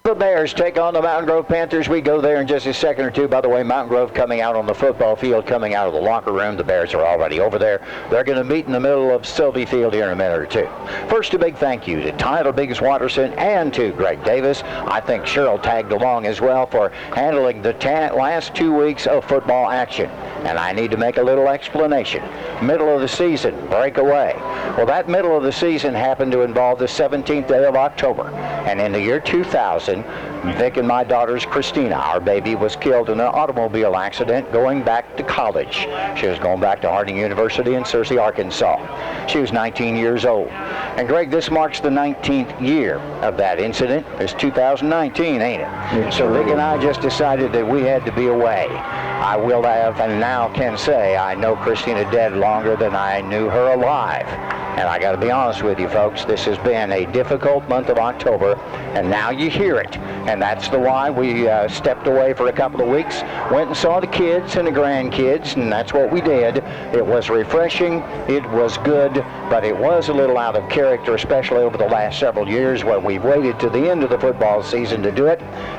The Bears take on the Mountain Grove Panthers. We go there in just a second or two. By the way, Mountain Grove coming out on the football field, coming out of the locker room. The Bears are already over there. They're going to meet in the middle of Sylvie Field here in a minute or two. First, a big thank you to Tyler Biggs Watterson and to Greg Davis. I think Cheryl tagged along as well for handling the last 2 weeks of football action. And I need to make a little explanation. Middle of the season, breakaway. Well, that middle of the season happened to involve the 17th day of October. And in the year 2000, Vic and my daughter's Christina, our baby, was killed in an automobile accident going back to college. She was going back to Harding University in Searcy, Arkansas. She was 19 years old. And Greg, this marks the 19th year of that incident. It's 2019, ain't it? So Vic and I just decided that we had to be away. I will have and now can say I know Christina dead longer than I knew her alive. And I got to be honest with you, folks, this has been a difficult month of October, and now you hear it. And that's the why we stepped away for a couple of weeks, went and saw the kids and the grandkids, and that's what we did. It was refreshing, it was good, but it was a little out of character, especially over the last several years where we've waited to the end of the football season to do it.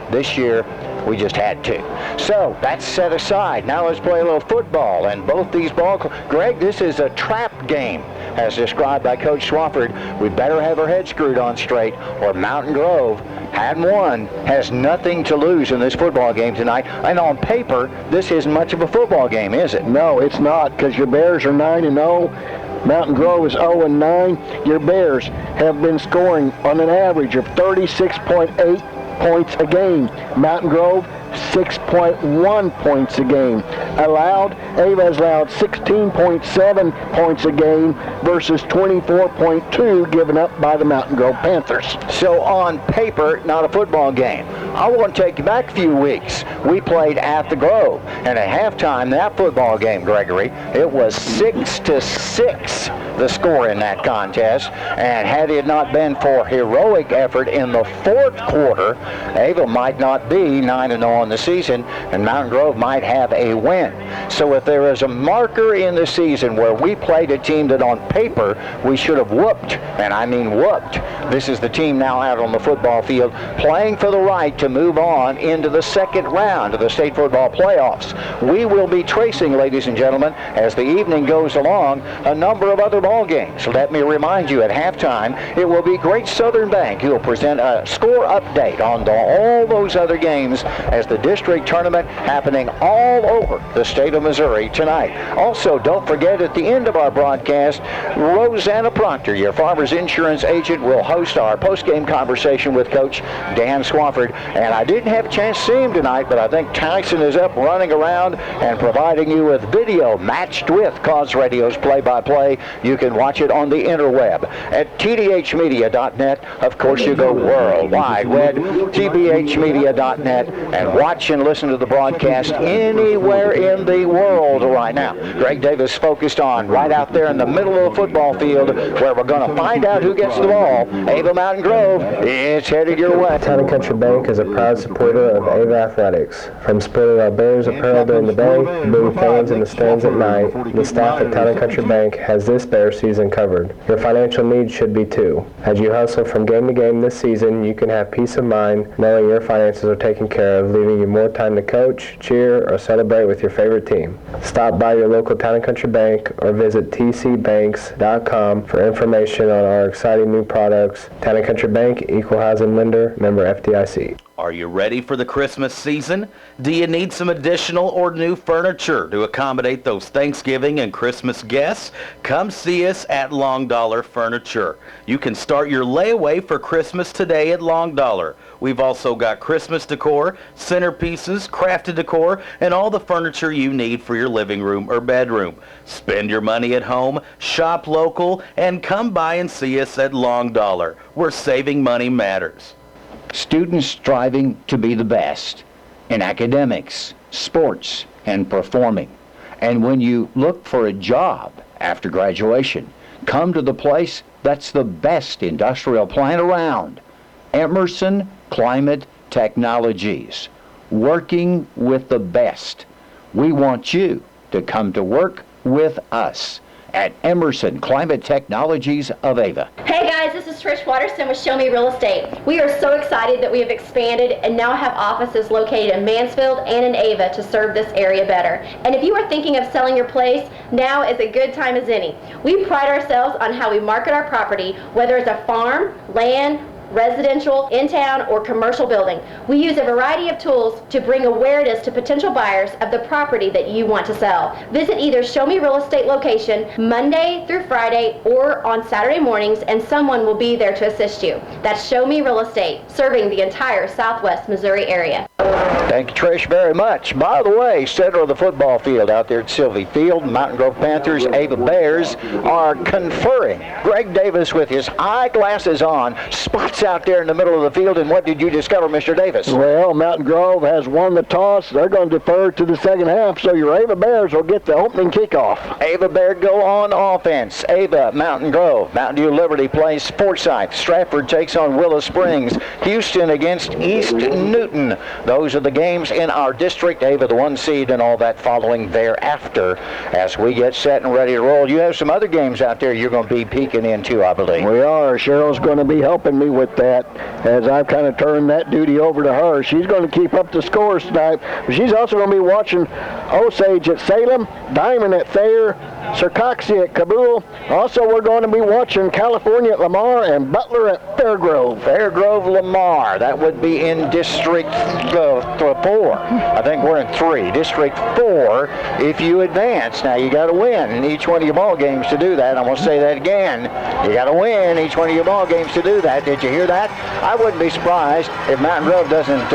This year, we just had to. So that's set aside. Now let's play a little football. And both these Greg, this is a trap game, as described by Coach Swafford. We better have our head screwed on straight, or Mountain Grove, had won, has nothing to lose in this football game tonight. And on paper, this isn't much of a football game, is it? No, it's not, because your Bears are 9-0. Mountain Grove is 0-9. Your Bears have been scoring on an average of 36.8 points a game. Mountain Grove, 6.1 points a game. Ava has allowed 16.7 points a game versus 24.2 given up by the Mountain Grove Panthers. So on paper, not a football game. I want to take you back a few weeks. We played at the Grove, and at halftime, that football game, Gregory, it was 6-6, the score in that contest. And had it not been for heroic effort in the fourth quarter, Ava might not be 9-0 on the season, and Mountain Grove might have a win. So if there is a marker in the season where we played a team that on paper we should have whooped, and I mean whooped, this is the team now out on the football field playing for the right to move on into the second round of the state football playoffs. We will be tracing, ladies and gentlemen, as the evening goes along, a number of other ball games. Let me remind you, at halftime, it will be Great Southern Bank who will present a score update on all those other games as the district tournament happening all over the state of Missouri tonight. Also, don't forget, at the end of our broadcast, Rosanna Proctor, your Farmers Insurance agent, will host our post-game conversation with Coach Dan Swafford. And I didn't have a chance to see him tonight, but I think Tyson is up running around and providing you with video matched with Cause Radio's play-by-play. You can watch it on the interweb at tdhmedia.net. Of course, you go worldwide web, tbhmedia.net, and watch and listen to the broadcast anywhere in the world right now. Greg Davis focused on right out there in the middle of the football field where we're going to find out who gets the ball. Ava Mountain Grove, it's headed your way. Town and Country Bank is a proud supporter of Ava Athletics. From sporting our Bears apparel during the day to being fans in the stands at night, the staff at Town and Country Bank has this Bear season covered. Your financial needs should be too. As you hustle from game to game this season, you can have peace of mind knowing your finances are taken care of, leaving you more time to coach, cheer, or celebrate with your favorite team. Stop by your local Town and Country Bank or visit tcbanks.com for information on our exciting new products. Town and Country Bank, Equal Housing Lender, member FDIC. Are you ready for the Christmas season? Do you need some additional or new furniture to accommodate those Thanksgiving and Christmas guests? Come see us at Long Dollar Furniture. You can start your layaway for Christmas today at Long Dollar. We've also got Christmas decor, centerpieces, crafted decor, and all the furniture you need for your living room or bedroom. Spend your money at home, shop local, and come by and see us at Long Dollar, where saving money matters. Students striving to be the best in academics, sports, and performing. And when you look for a job after graduation, come to the place that's the best industrial plant around, Emerson Climate Technologies, working with the best. We want you to come to work with us. at Emerson Climate Technologies of Ava. Hey guys, this is Trish Watterson with Show Me Real Estate. We are so excited that we have expanded and now have offices located in Mansfield and in Ava to serve this area better. And if you are thinking of selling your place, now is a good time as any. We pride ourselves on how we market our property, whether it's a farm, land, residential, in town, or commercial building. We use a variety of tools to bring awareness to potential buyers of the property that you want to sell. Visit either Show Me Real Estate location Monday through Friday or on Saturday mornings, and someone will be there to assist you. That's Show Me Real Estate, serving the entire Southwest Missouri area. Thank you, Trish, very much. By the way, center of the football field out there at Sylvie Field, Mountain Grove Panthers, Ava Bears are conferring. Greg Davis with his eyeglasses on, spots out there in the middle of the field, and what did you discover, Mr. Davis? Well, Mountain Grove has won the toss. They're going to defer to the second half, so your Ava Bears will get the opening kickoff. Ava Bear go on offense. Ava, Mountain Grove. Mountain View Liberty plays Forsyth. Stratford takes on Willow Springs. Houston against East Newton. Those are the games in our district. Ava, the 1 seed, and all that following thereafter as we get set and ready to roll. You have some other games out there you're going to be peeking into, I believe. We are. Cheryl's going to be helping me with that as I've kind of turned that duty over to her. She's going to keep up the scores tonight, but she's also going to be watching Osage at Salem, Diamond at Thayer, Circoxie at Kabul. Also, we're going to be watching California at Lamar and Butler at Fairgrove. Fairgrove, Lamar. That would be in District 4. I think we're in 3. District 4 if you advance. Now, you got to win in each one of your ball games to do that. I'm going to say that again. You got to win each one of your ball games to do that. Did you hear that? I wouldn't be surprised if Mountain Grove doesn't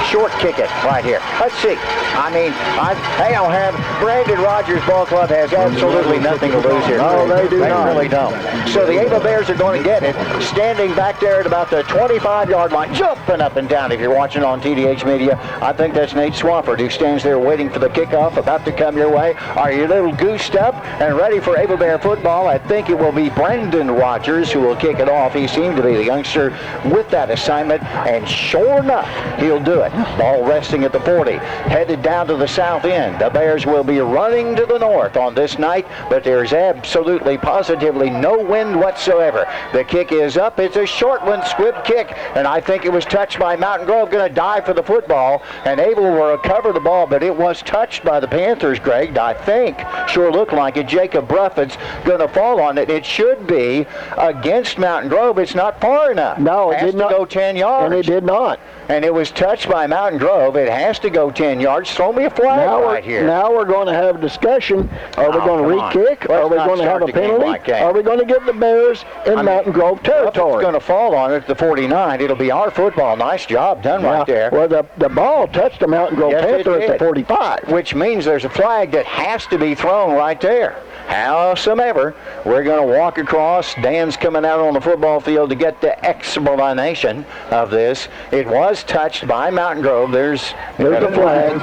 short kick it right here. Let's see. I mean, I'll have Brandon Rogers Ball Club has absolutely nothing to lose here. No, they do not. They really don't. So the Ava Bears are going to get it, standing back there at about the 25-yard line, jumping up and down. If you're watching on TDH Media, I think that's Nate Swafford, who stands there waiting for the kickoff, about to come your way. Are you a little goosed up and ready for Ava Bear football? I think it will be Brandon Rogers who will kick it off. He seemed to be the youngster with that assignment, and sure enough, he'll do it. Ball resting at the 40, headed down to the south end. The Bears will be running to the north on this night, but there's absolutely, positively no wind whatsoever. The kick is up. It's a short one, squib kick, and I think it was touched by Mountain Grove. Going to dive for the football, and able to recover the ball, but it was touched by the Panthers, Greg. I think, sure looked like it. Jacob Bruffet's going to fall on it. It should be against Mountain Grove. It's not far enough. No, it did not go 10 yards. And it did not. And it was touched by Mountain Grove. It has to go 10 yards. Throw me a flag right here. Now we're going to have a discussion. Are we going to re-kick? Are we going to have a penalty? Are we going to give the Bears in Mountain Grove territory? It's going to fall on it at the 49. It'll be our football. Nice job done right there. Well, the ball touched the Mountain Grove Panther at the 45. Which means there's a flag that has to be thrown right there. Howsoever, we're going to walk across. Dan's coming out on the football field to get the explanation of this. It was touched by Mountain Grove. There's the flag.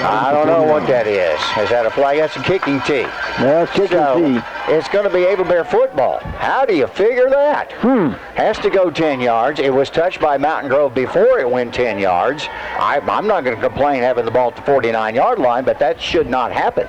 I don't know what that is. Is that a flag? That's a kicking tee. Yeah, kicking tee. It's going to be Ava Bear football. How do you figure that? Has to go 10 yards. It was touched by Mountain Grove before it went 10 yards. I'm not going to complain having the ball at the 49-yard line, but that should not happen.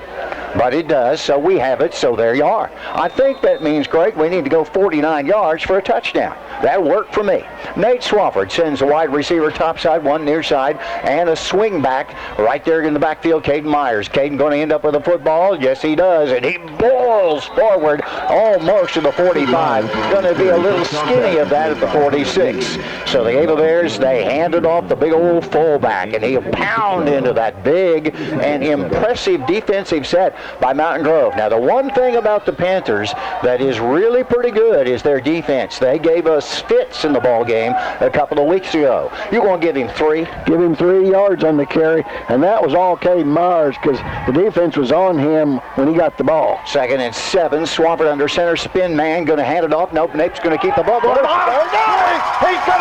But it does, so we have it, so there you are. I think that means, Greg, we need to go 49 yards for a touchdown. That worked for me. Nate Swafford sends a wide receiver topside, one near side, and a swing back right there in the backfield, Caden Myers. Caden going to end up with a football. Yes, he does, and he boils forward almost to the 45. Going to be a little skinny of that at the 46. So the Ava Bears, they handed off the big old fullback, and he'll pound into that big and impressive defensive set by Mountain Grove. Now, the one thing about the Panthers that is really pretty good is their defense. They gave us fits in the ball game a couple of weeks ago. You're going to give him 3? Give him 3 yards on the carry, and that was all Caden Myers because the defense was on him when he got the ball. 2nd and 7. Swafford under center, spin man, going to hand it off. Nope, Nape's going to keep the ball. He's going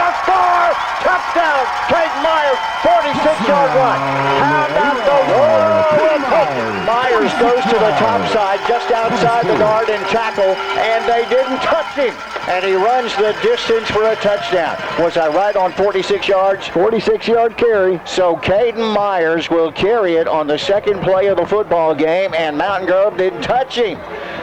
to score! Touchdown! Caden Myers, 46-yard run. How about the Myers Bears goes to the top side, just outside the guard and tackle, and they didn't touch him. And he runs the distance for a touchdown. Was I right on 46 yards? 46-yard carry. So Caden Myers will carry it on the second play of the football game, and Mountain Grove didn't touch him.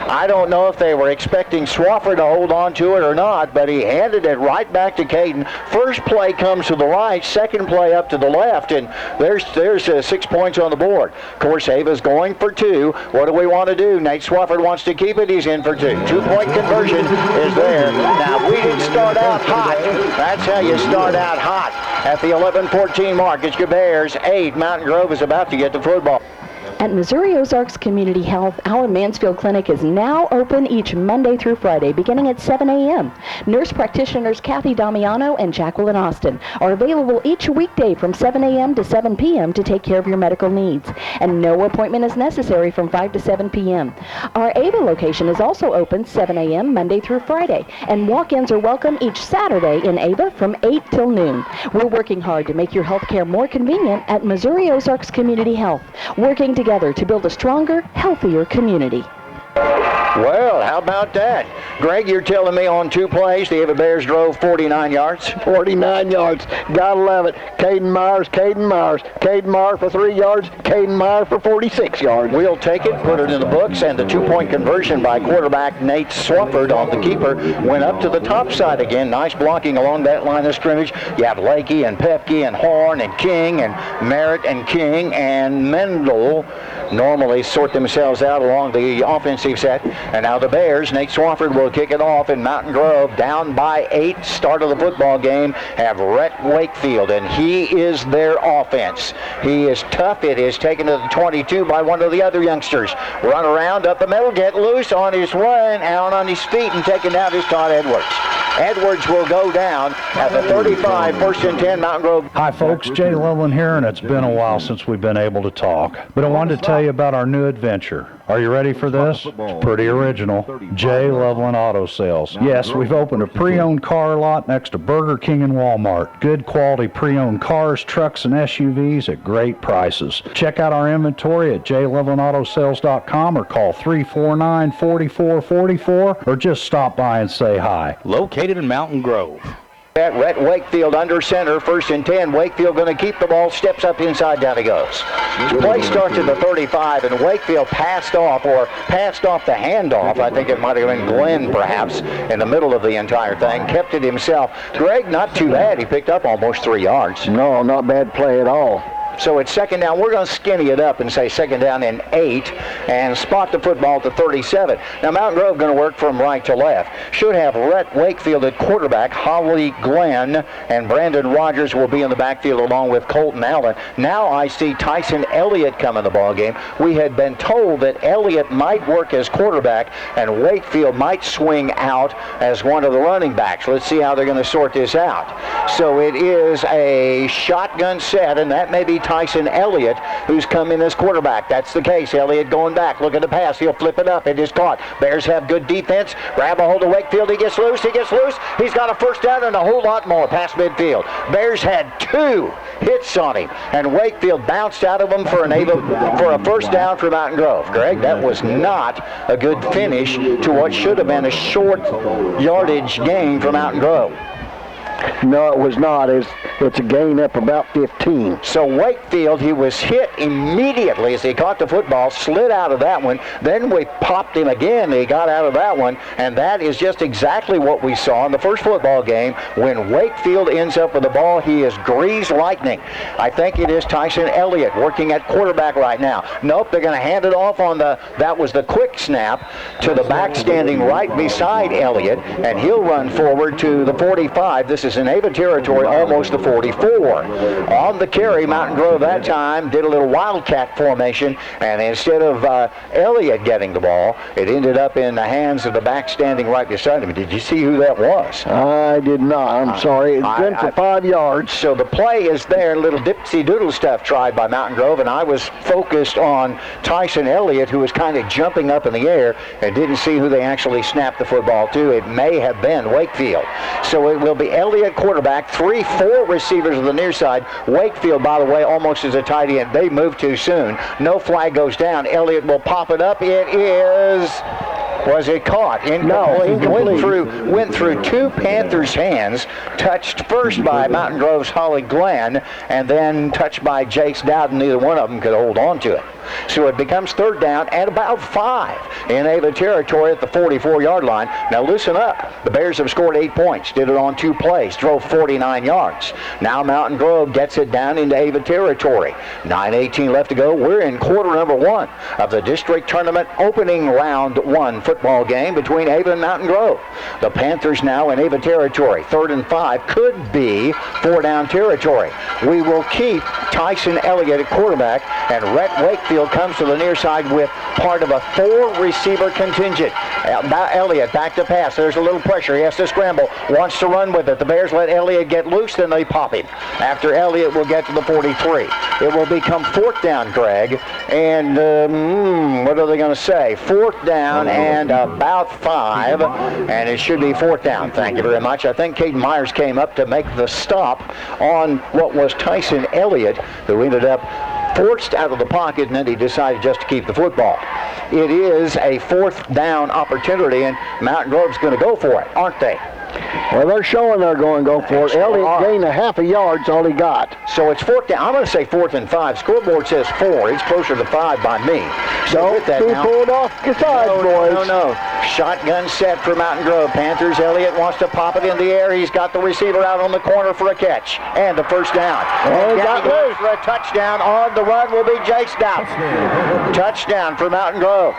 I don't know if they were expecting Swafford to hold on to it or not, but he handed it right back to Caden. First play comes to the right, second play up to the left, and there's 6 points on the board. Of course, Ava's going for 2. What do we want to do? Nate Swafford wants to keep it. He's in for 2. 2-point conversion is there. Now, we didn't start out hot. That's how you start out hot. At the 11-14 mark, it's your Bears 8. Mountain Grove is about to get the football. At Missouri Ozarks Community Health, our Mansfield Clinic is now open each Monday through Friday, beginning at 7 a.m. Nurse practitioners Kathy Damiano and Jacqueline Austin are available each weekday from 7 a.m. to 7 p.m. to take care of your medical needs, and no appointment is necessary from 5 to 7 p.m. Our Ava location is also open 7 a.m. Monday through Friday, and walk-ins are welcome each Saturday in Ava from 8 till noon. We're working hard to make your health care more convenient at Missouri Ozarks Community Health, working together to build a stronger, healthier community. Well, how about that? Greg, you're telling me on 2 plays, the Ava Bears drove 49 yards? 49 yards. Gotta love it. Caden Myers. Caden Myers for 3 yards. Caden Myers for 46 yards. We'll take it, put it in the books, and the 2-point conversion by quarterback Nate Swafford on the keeper went up to the top side again. Nice blocking along that line of scrimmage. You have Lakey and Pepke and Horn and King and Merritt and King and Mendel normally sort themselves out along the offensive set. And now the Bears, Nate Swafford will kick it off in Mountain Grove, down by 8, start of the football game, have Rhett Wakefield, and he is their offense. He is tough. It is taken to the 22 by one of the other youngsters. Run around up the middle, get loose on his way, out on his feet, and taken out is Todd Edwards. Edwards will go down at the 35, 1st and 10, Mountain Grove. Hi folks, Jay Loveland here, and it's been a while since we've been able to talk. But I wanted to tell you about our new adventure. Are you ready for this? It's pretty original. Jay Loveland Auto Sales. Yes, we've opened a pre-owned car lot next to Burger King and Walmart. Good quality pre-owned cars, trucks, and SUVs at great prices. Check out our inventory at jlovelandautosales.com or call 349-4444 or just stop by and say hi. Located in Mountain Grove. At Rhett Wakefield under center, 1st and 10. Wakefield going to keep the ball, steps up inside, down he goes. Play starts at the 35, and Wakefield passed off the handoff. I think it might have been Glenn, perhaps, in the middle of the entire thing. Kept it himself. Greg, not too bad. He picked up almost 3 yards. No, not bad play at all. So it's 2nd down. We're going to skinny it up and say 2nd down and 8 and spot the football at the 37. Now Mountain Grove going to work from right to left. Should have Rhett Wakefield at quarterback. Holly Glenn and Brandon Rogers will be in the backfield along with Colton Allen. Now I see Tyson Elliott come in the ball game. We had been told that Elliott might work as quarterback and Wakefield might swing out as one of the running backs. Let's see how they're going to sort this out. So it is a shotgun set, and that may be Tyson Elliott, who's come in as quarterback. That's the case. Elliott going back. Look at the pass. He'll flip it up. It is caught. Bears have good defense. Grab a hold of Wakefield. He gets loose. He's got a 1st down and a whole lot more past midfield. Bears had 2 hits on him, and Wakefield bounced out of him for a 1st down for Mountain Grove. Greg, that was not a good finish to what should have been a short yardage gain for Mountain Grove. No, it was not. It's a gain up about 15. So Wakefield, he was hit immediately as he caught the football, slid out of that one. Then we popped him again. He got out of that one, and that is just exactly what we saw in the first football game. When Wakefield ends up with the ball, he is greased lightning. I think it is Tyson Elliott working at quarterback right now. Nope, they're going to hand it off on that was the quick snap to the back standing right beside Elliott, and he'll run forward to the 45. This is in Ava territory, almost the 44. On the carry, Mountain Grove that time did a little wildcat formation, and instead of Elliott getting the ball, it ended up in the hands of the back standing right beside him. Did you see who that was? I did not. I'm sorry. It's good for 5 yards. So the play is there, little dipsy-doodle stuff tried by Mountain Grove, and I was focused on Tyson Elliott, who was kind of jumping up in the air and didn't see who they actually snapped the football to. It may have been Wakefield. So it will be Elliott Elliott quarterback, 3-4 receivers on the near side. Wakefield, by the way, almost as a tight end. They moved too soon. No flag goes down. Elliott will pop it up. It is... Was it caught? Incomplete. Went through two Panthers' hands, touched first by Mountain Grove's Holly Glenn, and then touched by Jace Dowden. Neither one of them could hold on to it. So it becomes third down at about 5 in Ava territory at the 44-yard line. Now listen up. The Bears have scored 8 points. Did it on 2 plays. Drove 49 yards. Now Mountain Grove gets it down into Ava territory. 9:18 left to go. We're in quarter number 1 of the district tournament opening round 1 football game between Ava and Mountain Grove. The Panthers now in Ava territory. 3rd and 5 could be 4-down territory. We will keep Tyson Elliott at quarterback, and Rhett Wakefield comes to the near side with part of a 4-receiver contingent. Elliott back to pass. There's a little pressure. He has to scramble. Wants to run with it. The Bears let Elliott get loose, then they pop him. After Elliott will get to the 43. It will become 4th down, Greg. And what are they going to say? 4th down and about 5. And it should be 4th down. Thank you very much. I think Caden Myers came up to make the stop on what was Tyson Elliott, who ended up forced out of the pocket, and then he decided just to keep the football. It is a 4th down opportunity, and Mountain Grove's going to go for it, aren't they? Well, they're showing they're going to go for it. Elliott gained a half a yard's all he got. So it's 4th down. I'm going to say 4th and 5. Scoreboard says 4. It's closer to 5 by me. So with that now. Pulled off the side, boys. No. Shotgun set for Mountain Grove. Panthers. Elliott wants to pop it in the air. He's got the receiver out on the corner for a catch. And the 1st down. And got loose for a touchdown. On the run will be Jace Dowden. Touchdown for Mountain Grove.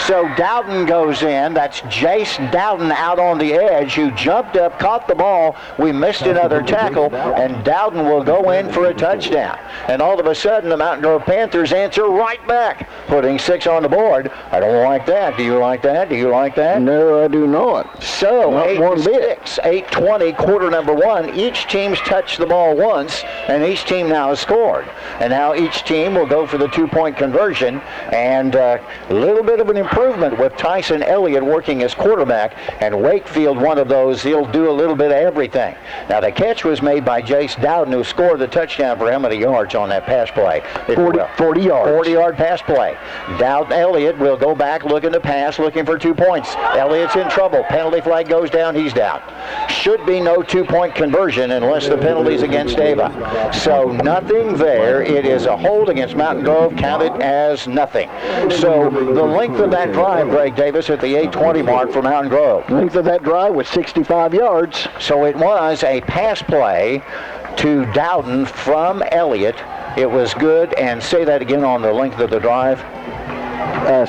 So Dowden goes in. That's Jace Dowden out on the edge, who jumped up, caught the ball. We missed another tackle, and Dowden will go in for a touchdown. And all of a sudden, the Mountain Grove Panthers answer right back, putting 6 on the board. I don't like that. Do you like that? Do you like that? No, I do not. So, 8-6, 8:20, quarter number 1. Each team's touched the ball once, and each team now has scored. And now each team will go for the 2-point conversion, and a little bit of an improvement with Tyson Elliott working as quarterback, and Wakefield, one of those, he'll do a little bit of everything. Now the catch was made by Jace Dowden, who scored the touchdown for how many yards on that pass play? 40 yards. 40-yard pass play. Dowden Elliott will go back looking to pass, looking for 2 points. Elliott's in trouble. Penalty flag goes down. He's down. Should be no 2-point conversion unless the penalty's against Ava. So nothing there. It is a hold against Mountain Grove, counted as nothing. So the length of that drive, Greg Davis, at the 8:20 mark for Mountain Grove. Length of that drive was 65 yards. So it was a pass play to Dowden from Elliott. It was good, and say that again on the length of the drive.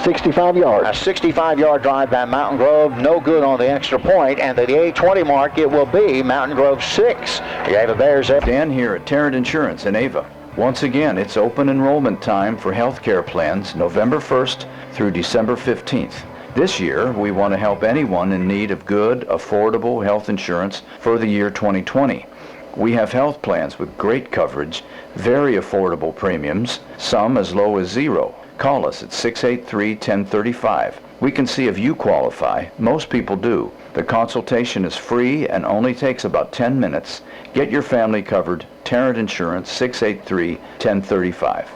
65 yards. A 65-yard drive by Mountain Grove, no good on the extra point, and at the 8:20 mark, it will be Mountain Grove 6. The Ava Bears. Dan here at Tarrant Insurance in Ava. Once again, it's open enrollment time for health care plans November 1st through December 15th. This year, we want to help anyone in need of good, affordable health insurance for the year 2020. We have health plans with great coverage, very affordable premiums, some as low as $0. Call us at 683-1035. We can see if you qualify. Most people do. The consultation is free and only takes about 10 minutes. Get your family covered. Tarrant Insurance, 683-1035.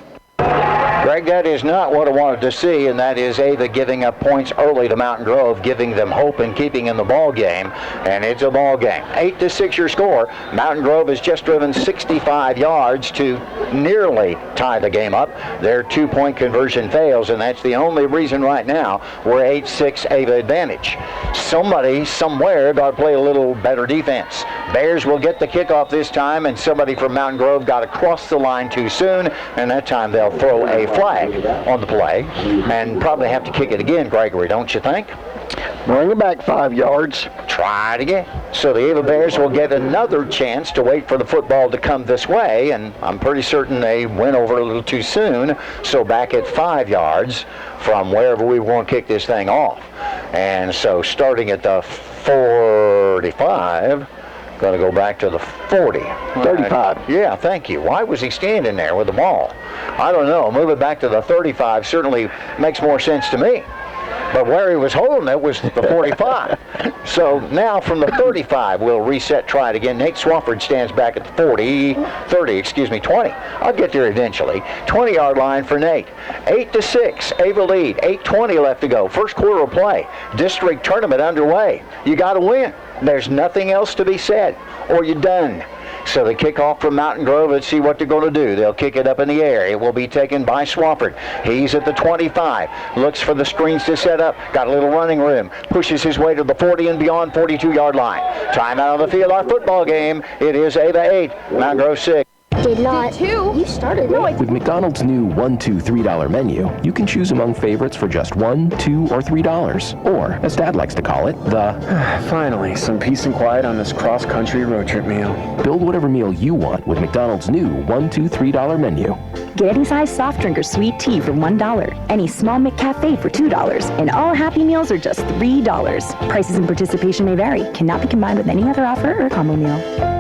Greg, that is not what I wanted to see, and that is Ava giving up points early to Mountain Grove, giving them hope and keeping in the ball game, and it's a ball game. 8-6 your score. Mountain Grove has just driven 65 yards to nearly tie the game up. Their 2-point conversion fails, and that's the only reason right now we're 8-6 Ava advantage. Somebody somewhere got to play a little better defense. Bears will get the kickoff this time, and somebody from Mountain Grove got across the line too soon, and that time they'll throw a flag on the play and probably have to kick it again, Gregory, don't you think? Bring it back 5 yards. Try it again. So the Ava Bears will get another chance to wait for the football to come this way, and I'm pretty certain they went over a little too soon, so back at 5 yards from wherever we want to kick this thing off. And so starting at the 45, going to go back to the 40. 35. Yeah, thank you. Why was he standing there with the ball? I don't know. Move it back to the 35 certainly makes more sense to me. But where he was holding it was the 45. So now from the 35, we'll reset, try it again. Nate Swafford stands back at the 20. I'll get there eventually. 20-yard line for Nate. 8-6, Ava lead. 8:20 left to go. First quarter of play. District tournament underway. You got to win. There's nothing else to be said, or you're done. So the kickoff from Mountain Grove, let's see what they're going to do. They'll kick it up in the air. It will be taken by Swafford. He's at the 25. Looks for the screens to set up. Got a little running room. Pushes his way to the 40 and beyond 42-yard line. Timeout on the field, our football game. It is Ava 8, Mountain Grove 6. Did not. You started. No, With McDonald's new $1, $2, $3 menu, you can choose among favorites for just $1, $2, or $3. Or, as Dad likes to call it, the finally, some peace and quiet on this cross-country road trip meal. build whatever meal you want with McDonald's new $1, $2, $3 menu. Get any size soft drink or sweet tea for $1, any small McCafe for $2, and all Happy Meals are just $3. Prices and participation may vary. Cannot be combined with any other offer or combo meal.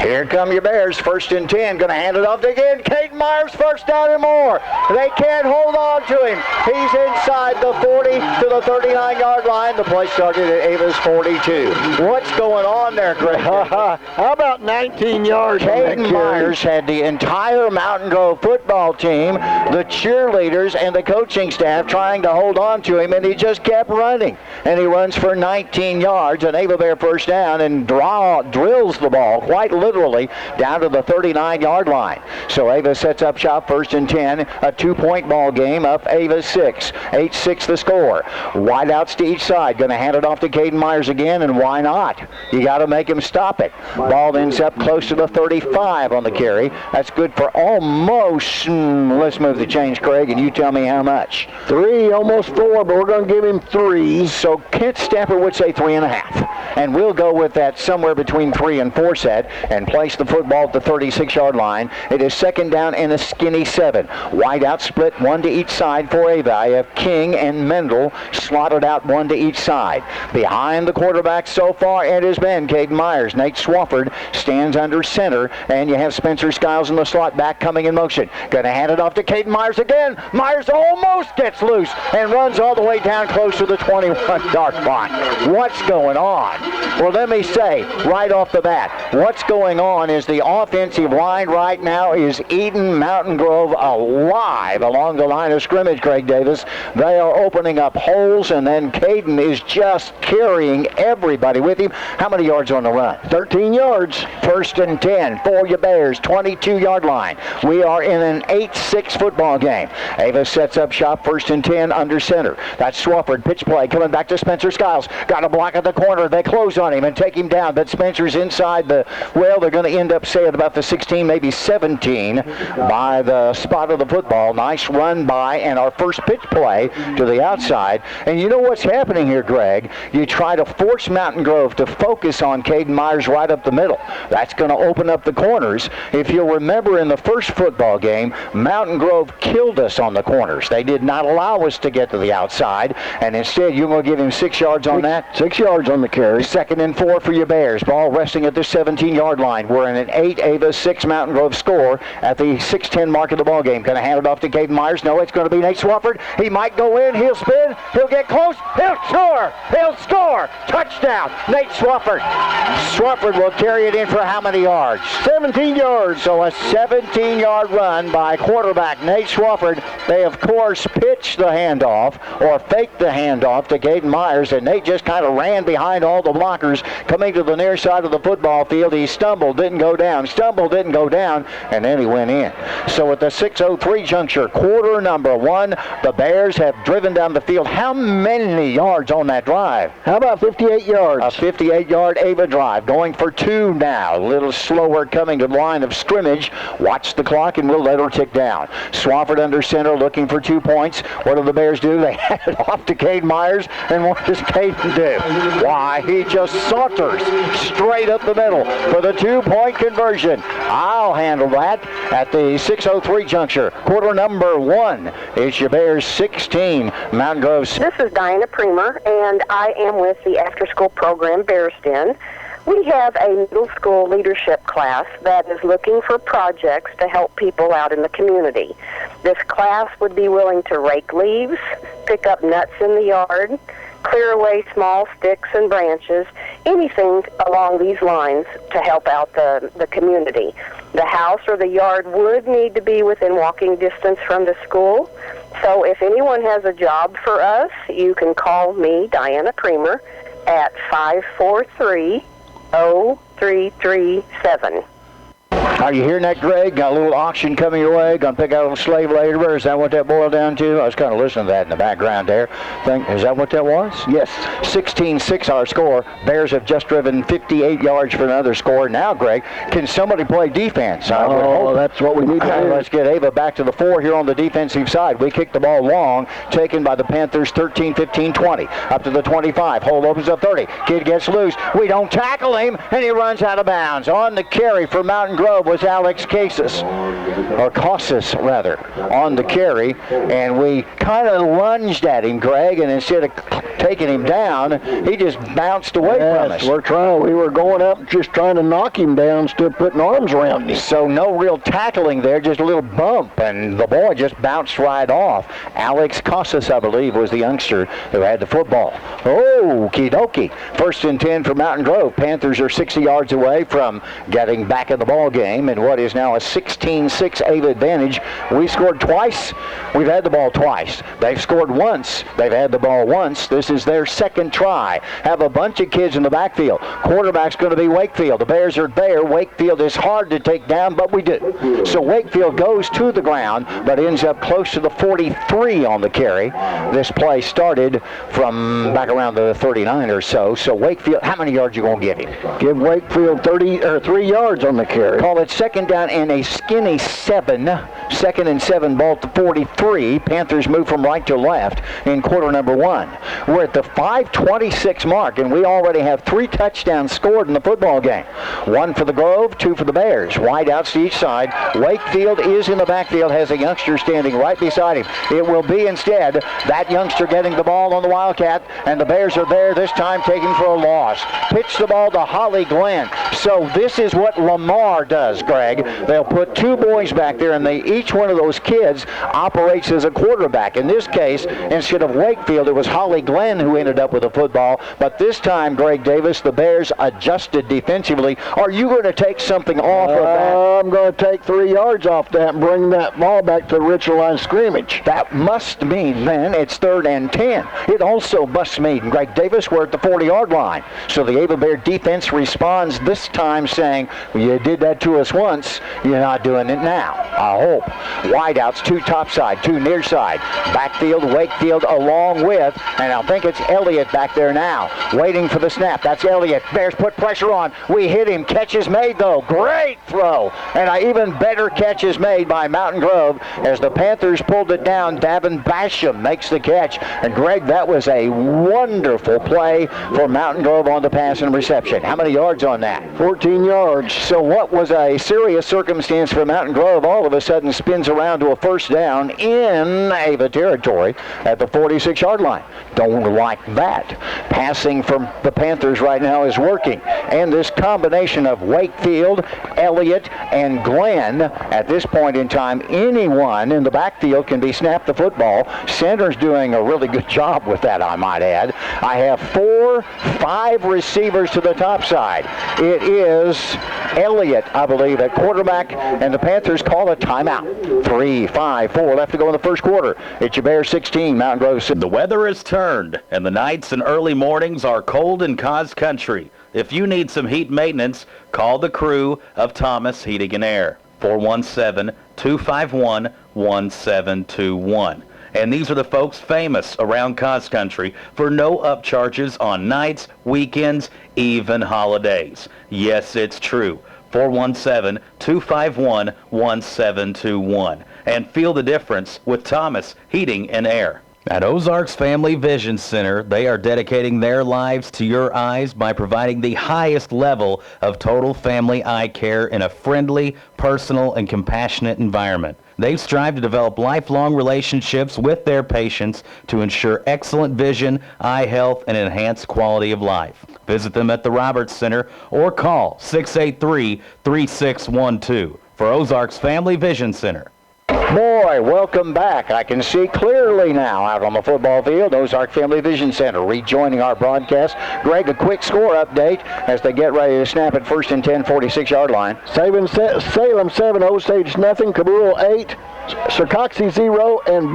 Here come your Bears, 1st and 10. Going to hand it off again. Caden Myers, first down and more. They can't hold on to him. He's inside the 40 to the 39-yard line. The play started at Ava's 42. What's going on there, Greg? How about 19 yards? Caden Myers had the entire Mountain Grove football team, the cheerleaders, and the coaching staff trying to hold on to him, and he just kept running. And he runs for 19 yards, an Ava Bear first down, and drills the ball quite literally down to the 39-yard line. So Ava sets up shop, 1st and 10, a 2-point ball game, up Ava 6. 8-6 the score. Wideouts to each side. Going to hand it off to Caden Myers again, and why not? You got to make him stop it. Ball ends up close to the 35 on the carry. That's good for almost, let's move the change, Craig, and you tell me how much. 3, almost 4, but we're going to give him 3. So Kent Stamper would say 3.5. And we'll go with that somewhere between 3 and 4 set and place the football at the 36-yard line. It is 2nd down and a skinny 7. Wide out split, 1 to each side for Ava. I have King and Mendel slotted out 1 to each side. Behind the quarterback so far, it has been Caden Myers. Nate Swafford stands under center, and you have Spencer Skiles in the slot back coming in motion. Going to hand it off to Caden Myers again. Myers almost gets loose and runs all the way down close to the 21-yard line. What's going on? Well, let me say right off the bat, what's going on is the offensive line right now is eating Mountain Grove alive along the line of scrimmage, Craig Davis. They are opening up holes, and then Caden is just carrying everybody with him. How many yards on the run? 13 yards. 1st and 10 for your Bears, 22-yard line. We are in an 8-6 football game. Ava sets up shop, 1st and 10 under center. That's Swafford, pitch play, coming back to Spencer Skiles. Got a block at the corner. They close on him and take him down, but Spencer's inside the, well, they're going to end up, say, at about the 16, maybe 17 by the spot of the football. Nice run by, and our first pitch play to the outside. And you know what's happening here, Greg? You try to force Mountain Grove to focus on Caden Myers right up the middle. That's going to open up the corners. If you'll remember in the first football game, Mountain Grove killed us on the corners. They did not allow us to get to the outside, and instead you're going to give him 6 yards on that? 6 yards on the carry. 2nd and 4 for your Bears. Ball resting at the 17-yard line. We're in an 8 Ava 6 Mountain Grove score at the 6:10 mark of the ball game. Going to hand it off to Caden Myers. No, it's going to be Nate Swafford. He might go in. He'll spin. He'll get close. He'll score. He'll score. Touchdown. Nate Swafford. Swafford will carry it in for how many yards? 17 yards. So a 17-yard run by quarterback Nate Swafford. They, of course, pitched the handoff or faked the handoff to Caden Myers, and Nate just kind of ran behind all the blockers coming to the near side of the football field. He stumbled, didn't go down, and then he went in. So at the 6:03 juncture, quarter number 1, the Bears have driven down the field. How many yards on that drive? How about 58 yards? A 58-yard Ava drive, going for 2 now. A little slower coming to the line of scrimmage. Watch the clock, and we'll let her tick down. Swafford under center, looking for 2 points. What do the Bears do? They hand it off to Caden Myers, and what does Caden do? Why, he just saunters straight up the middle for the 2-point conversion. I'll handle that at the 6:03 juncture. Quarter number 1. It's your Bears 16, Mountain Grove. This is Diana Premer, and I am with the after-school program Bears Den. We have a middle school leadership class that is looking for projects to help people out in the community. This class would be willing to rake leaves, pick up nuts in the yard, clear away small sticks and branches, anything along these lines to help out the community. The house or the yard would need to be within walking distance from the school. So if anyone has a job for us, you can call me, Diana Creamer, at 543-0337. Are you hearing that, Greg? Got a little auction coming your way. Going to pick out a little slave labor. Is that what that boiled down to? I was kind of listening to that in the background there. Is that what that was? Yes. 16-6 our score. Bears have just driven 58 yards for another score. Now, Greg, can somebody play defense? Oh, that's what we need to do. Let's get Ava back to the 4 here on the defensive side. We kicked the ball long, taken by the Panthers 13, 15, 20. Up to the 25. Hold opens up 30. Kid gets loose. We don't tackle him, and he runs out of bounds. On the carry for Mountain Grove was Alex Casas, on the carry, and we kind of lunged at him, Greg, and instead of taking him down, he just bounced away from us. We were going up just trying to knock him down instead of putting arms around him. So no real tackling there, just a little bump, and the ball just bounced right off. Alex Casas, I believe, was the youngster who had the football. Okie dokie. 1st and 10 for Mountain Grove. Panthers are 60 yards away from getting back in the ball game, and what is now a 16-6 Ava advantage. We scored twice. We've had the ball twice. They've scored once. They've had the ball once. This is their second try. Have a bunch of kids in the backfield. Quarterback's going to be Wakefield. The Bears are there. Wakefield is hard to take down, but we do. So Wakefield goes to the ground, but ends up close to the 43 on the carry. This play started from back around the 39 or so. So Wakefield, how many yards you going to give him? Give Wakefield 3 yards on the carry. Call it second down and a skinny 7. 2nd and 7, ball to 43. Panthers move from right to left in quarter number 1. We're at the 5:26 mark, and we already have 3 touchdowns scored in the football game. 1 for the Grove, 2 for the Bears. Wide outs to each side. Wakefield is in the backfield, has a youngster standing right beside him. It will be instead that youngster getting the ball on the Wildcat, and the Bears are there this time taking for a loss. Pitch the ball to Holly Glenn. So this is what Lamar does, Greg. They'll put 2 boys back there, and each one of those kids operates as a quarterback. In this case, instead of Wakefield, it was Holly Glenn who ended up with the football. But this time, Greg Davis, the Bears adjusted defensively. Are you going to take something off of that? I'm going to take 3 yards off that and bring that ball back to the Richland line of scrimmage. That must mean, then, it's 3rd and 10. It also must mean, Greg Davis, we're at the 40-yard line. So the Ava Bear defense responds this time saying, you did that to us once, you're not doing it now, I hope. Wideouts, 2 top side, 2 near side. Backfield, Wakefield along with, and I think it's Elliott back there now, waiting for the snap. That's Elliott. Bears put pressure on. We hit him. Catch is made, though. Great throw. And an even better catch is made by Mountain Grove as the Panthers pulled it down. Davin Basham makes the catch. And, Greg, that was a wonderful play for Mountain Grove on the pass and reception. How many yards on that? 14 yards. So what was a serious circumstance for Mountain Grove all of a sudden spins around to a first down in Ava territory at the 46-yard line. Don't like that. Passing from the Panthers right now is working. And this combination of Wakefield, Elliott, and Glenn, at this point in time, anyone in the backfield can be snapped the football. Center's doing a really good job with that, I might add. I have 5 receivers to the top side. It is Elliott, I believe, at quarterback, and the Panthers call a timeout. 3, 5, 4 left to go in the first quarter. It's your Bears 16, Mountain Grove 6. The weather has turned, and the nights and early mornings are cold in Cos Country. If you need some heat maintenance, call the crew of Thomas Heating and Air. 417-251-1721. And these are the folks famous around Cos Country for no upcharges on nights, weekends, even holidays. Yes, it's true. 417-251-1721. And feel the difference with Thomas Heating and Air. At Ozarks Family Vision Center, they are dedicating their lives to your eyes by providing the highest level of total family eye care in a friendly, personal, and compassionate environment. They strive to develop lifelong relationships with their patients to ensure excellent vision, eye health, and enhanced quality of life. Visit them at the Roberts Center or call 683-3612 for Ozarks Family Vision Center. Boy, welcome back. I can see clearly now out on the football field. Ozark Family Vision Center rejoining our broadcast. Greg, a quick score update as they get ready to snap at first and 10, 46-yard line. Salem 7, Osage nothing, Cabral 8, Circoxie 0, and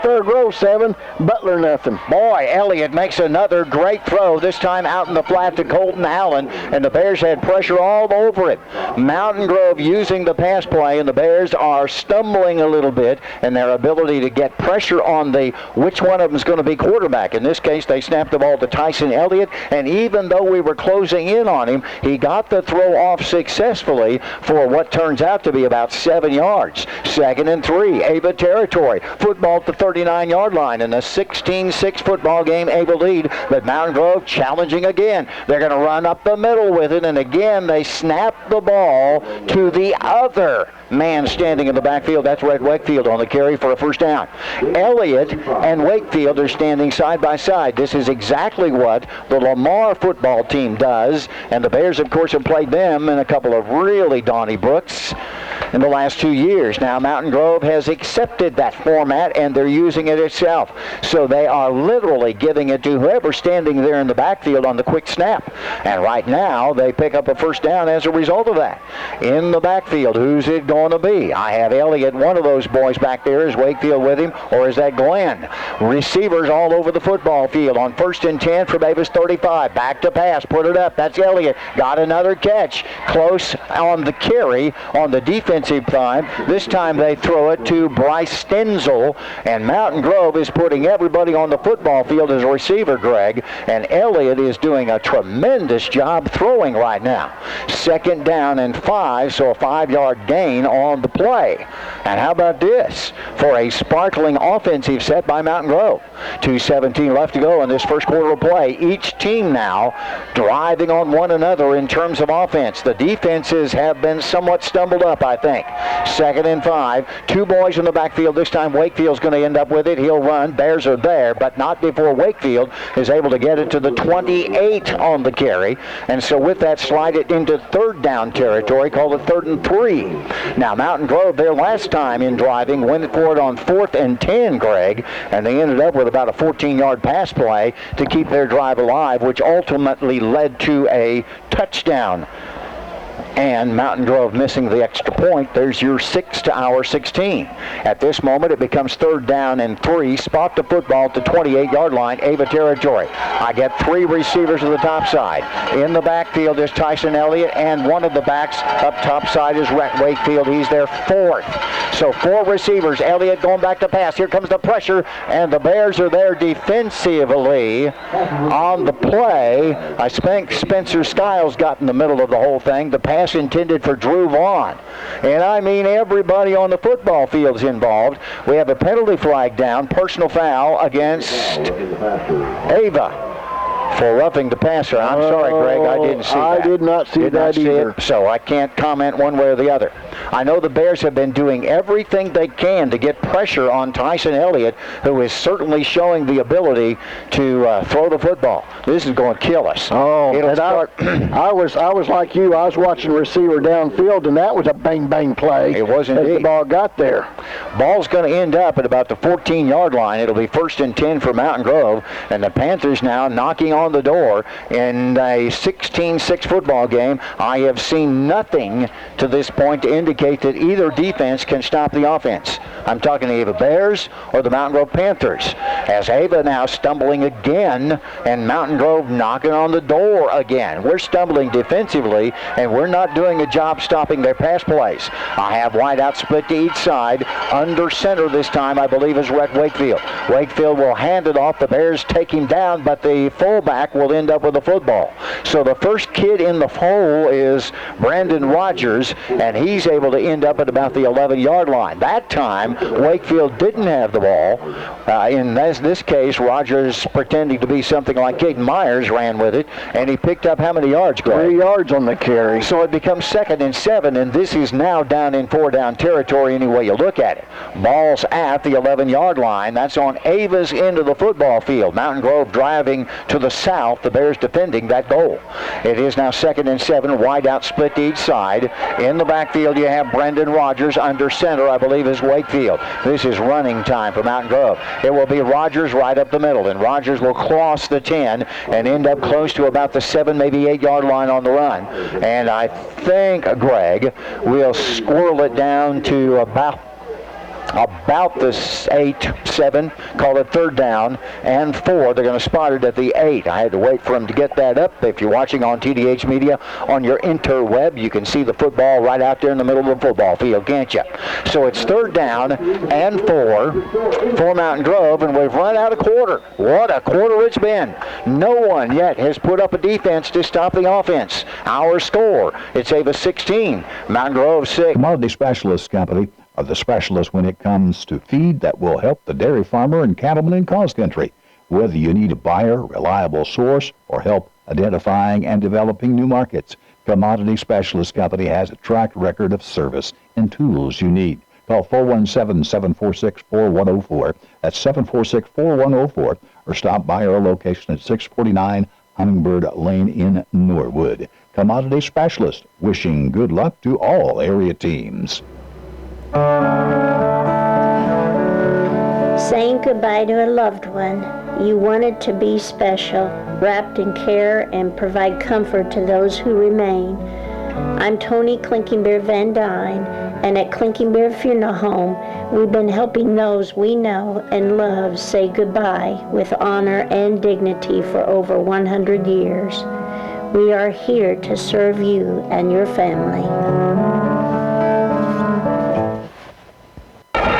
Fair Grove 7, Butler nothing. Boy, Elliott makes another great throw, this time out in the flat to Colton Allen, and the Bears had pressure all over it. Mountain Grove using the pass play, and the Bears are stumbling a little bit in their ability to get pressure on which one of them is going to be quarterback. In this case, they snapped the ball to Tyson Elliott, and even though we were closing in on him, he got the throw off successfully for what turns out to be about 7 yards. 2nd and 3, Ava territory. Football at the 39-yard line in a 16-6 football game. Ava lead, but Mountain Grove challenging again. They're going to run up the middle with it, and again they snap the ball to the other man standing in the backfield. That's Red Wakefield on the carry for a first down. Elliott and Wakefield are standing side by side. This is exactly what the Lamar football team does, and the Bears, of course, have played them in a couple of really Donniebrook's in the last 2 years. Now Mountain Grove has accepted that format, and they're using it itself. So they are literally giving it to whoever's standing there in the backfield on the quick snap. And right now, they pick up a first down as a result of that. In the backfield, who's it going to be? I have Elliott, one of those boys back there. Is Wakefield with him, or is that Glenn? Receivers all over the football field on 1st and 10 from Avis 35. Back to pass, put it up. That's Elliott. Got another catch. Close on the carry on the defensive side. This time they throw it to Bryce Stenzel, and Mountain Grove is putting everybody on the football field as a receiver, Greg, and Elliott is doing a tremendous job throwing right now. 2nd down and 5, so a 5-yard gain on the play. And how about this for a sparkling offensive set by Mountain Grove? 2:17 left to go in this first quarter of play. Each team now driving on one another in terms of offense. The defenses have been somewhat stumbled up, I think. 2nd and 5. 2 boys in the backfield. This time Wakefield's going to end up with it. He'll run. Bears are there, but not before Wakefield is able to get it to the 28 on the carry. And so with that, slide it into 3rd down territory, called it 3rd and 3. Now Mountain Grove, their last time in driving, went for it on 4th and 10, Greg, and they ended up with about a 14-yard pass play to keep their drive alive, which ultimately led to a touchdown. And Mountain Grove missing the extra point. There's your 6 to our 16. At this moment, it becomes 3rd down and 3. Spot the football to 28-yard line, Ava territory. I get 3 receivers to the top side. In the backfield is Tyson Elliott, and one of the backs up top side is Rhett Wakefield. He's their 4th. So 4 receivers. Elliott going back to pass. Here comes the pressure, and the Bears are there defensively on the play. I think Spencer Skiles got in the middle of the whole thing. The pass intended for Drew Vaughn. And I mean everybody on the football field is involved. We have a penalty flag down, personal foul against Ava for roughing the passer. I'm sorry, Greg, I didn't see that. I did not see that either. So I can't comment one way or the other. I know the Bears have been doing everything they can to get pressure on Tyson Elliott, who is certainly showing the ability to throw the football. This is going to kill us. Oh, and I was like you. I was watching receiver downfield, and that was a bang-bang play. It was indeed. As the ball got there. Ball's going to end up at about the 14-yard line. It'll be 1st and 10 for Mountain Grove, and the Panthers now knocking on the door in a 16-6 football game. I have seen nothing to this point to indicate that either defense can stop the offense. I'm talking the Ava Bears or the Mountain Grove Panthers. As Ava now stumbling again, and Mountain Grove knocking on the door again. We're stumbling defensively, and we're not doing a job stopping their pass plays. I have wide out split to each side. Under center this time, I believe, is Rhett Wakefield. Wakefield will hand it off. The Bears take him down, but the fullback will end up with the football. So the first kid in the hole is Brandon Rogers, and he's able to end up at about the 11-yard line. That time, Wakefield didn't have the ball. In this case, Rogers, pretending to be something like Caden Myers, ran with it, and he picked up how many yards, Greg? 3 yards on the carry. So it becomes 2nd and 7, and this is now down in 4-down territory any way you look at it. at it. Ball's at the 11-yard line. That's on Ava's end of the football field. Mountain Grove driving to the south. The Bears defending that goal. It is now 2nd and 7. Wide out split to each side. In the backfield, you have Brendan Rogers. Under center, I believe, is Wakefield. This is running time for Mountain Grove. It will be Rogers right up the middle, and Rogers will cross the 10 and end up close to about the 7, maybe 8-yard line on the run. And I think Greg will squirrel it down to about the 8, 7, call it 3rd down and 4. They're going to spot it at the 8. I had to wait for him to get that up. If you're watching on TDH Media on your interweb, you can see the football right out there in the middle of the football field, can't you? So it's 3rd down and 4 for Mountain Grove, and we've run out a quarter. What a quarter it's been. No one yet has put up a defense to stop the offense. Our score, it's Ava 16, Mountain Grove 6. Commodity Specialist Company are the specialists when it comes to feed that will help the dairy farmer and cattleman in cross country. Whether you need a buyer, reliable source, or help identifying and developing new markets, Commodity Specialist Company has a track record of service and tools you need. Call 417-746-4104. That's 746-4104. Or stop by our location at 649 Hummingbird Lane in Norwood. Commodity Specialist, wishing good luck to all area teams. Saying goodbye to a loved one you wanted to be special, wrapped in care and provide comfort to those who remain. I'm Tony Clinking Bear Van Dyne, and at Clinking Bear Funeral Home, we've been helping those we know and love say goodbye with honor and dignity for over 100 years. We are here to serve you and your family.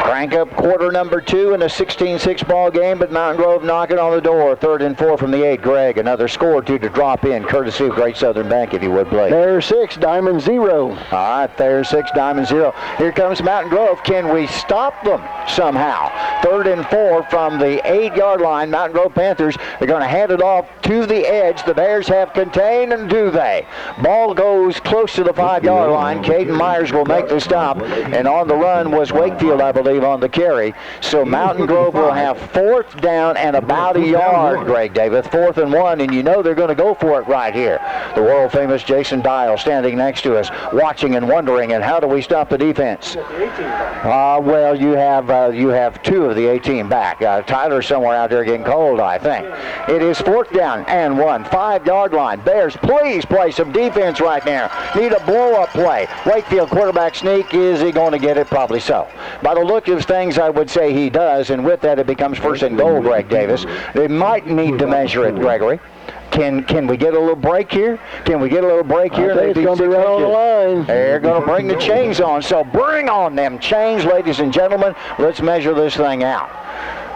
Crank up quarter number 2 in a 16-6 ball game, but Mountain Grove knocking on the door. 3rd and 4 from the 8. Greg, another score or 2 to drop in, courtesy of Great Southern Bank, if you would, Blake. There's 6, Diamond 0. All right, there's 6, Diamond 0. Here comes Mountain Grove. Can we stop them somehow? 3rd and 4 from the 8-yard line. Mountain Grove Panthers are going to hand it off to the edge. The Bears have contained, and do they? Ball goes close to the 5-yard line. Caden Myers will make the stop, and on the run was Wakefield, I believe, on the carry. So Mountain Grove will have 4th down and about a yard, Greg Davis. 4th and 1, and you know they're going to go for it right here. The world-famous Jason Dial standing next to us, watching and wondering, and how do we stop the defense? Well, you have 2 of the 18 back. Tyler's somewhere out there getting cold, I think. It is 4th down and 1, 5-yard line. Bears, please play some defense right now. Need a blow-up play. Wakefield quarterback sneak. Is he going to get it? Probably so. By the look of things, I would say he does, and with that it becomes 1st and goal, Greg Davis. They might need to measure it, Gregory. Can we get a little break here? Can we get a little break here? I think it's going to be right on the line. They're going to bring the chains on, so bring on them chains, ladies and gentlemen. Let's measure this thing out.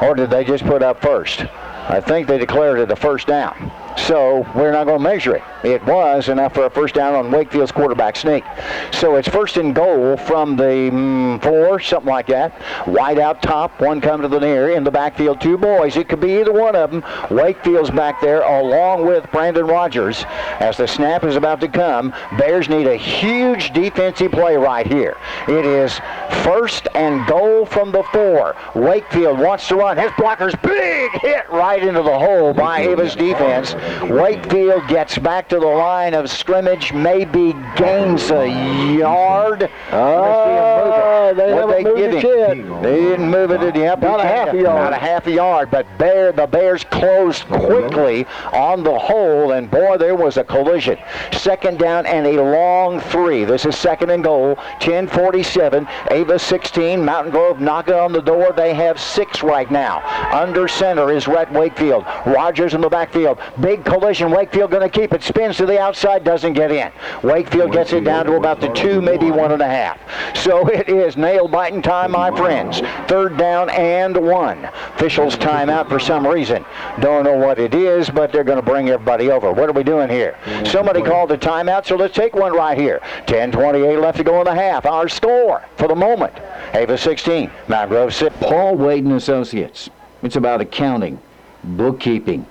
Or did they just put up first? I think they declared it a 1st down. So we're not going to measure it. It was enough for a 1st down on Wakefield's quarterback sneak. So it's 1st and goal from the 4, something like that. Wide out top, one come to the near. In the backfield, 2 boys. It could be either one of them. Wakefield's back there along with Brandon Rogers. As the snap is about to come, Bears need a huge defensive play right here. It is 1st and goal from the 4. Wakefield wants to run. His blocker's big hit right into the hole by Ava's defense. Wakefield gets back to the line of scrimmage, maybe gains a yard. They haven't moved it yet. They didn't move it. About a half a yard. About a half a yard, but the Bears closed quickly on the hole, and boy, there was a collision. 2nd down and a long 3. This is 2nd and goal. 10:47. Ava 16. Mountain Grove knocking on the door. They have 6 right now. Under center is Rhett Wakefield. Rogers in the backfield. Big collision. Wakefield going to keep it. Spins to the outside. Doesn't get in. Wakefield gets it down to about the 2, maybe 1.5. So it is nail-biting time, my friends. 3rd down and 1. Officials timeout for some reason. Don't know what it is, but they're going to bring everybody over. What are we doing here? Somebody called a timeout, so let's take one right here. 10:28 left to go in the half. Our score for the moment. Ava 16, Mountain Grove 6. Paul Wade and Associates. It's about accounting, bookkeeping,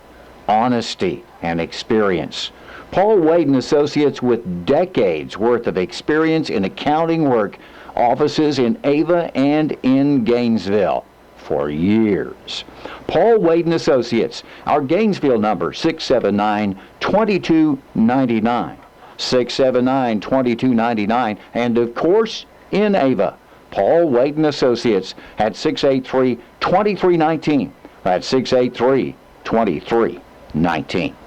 honesty, and experience. Paul Wade & Associates, with decades worth of experience in accounting work, offices in Ava and in Gainesville for years. Paul Wade & Associates, our Gainesville number, 679-2299. 679-2299, and of course in Ava, Paul Wade & Associates at 683-2319. That's 683-2319.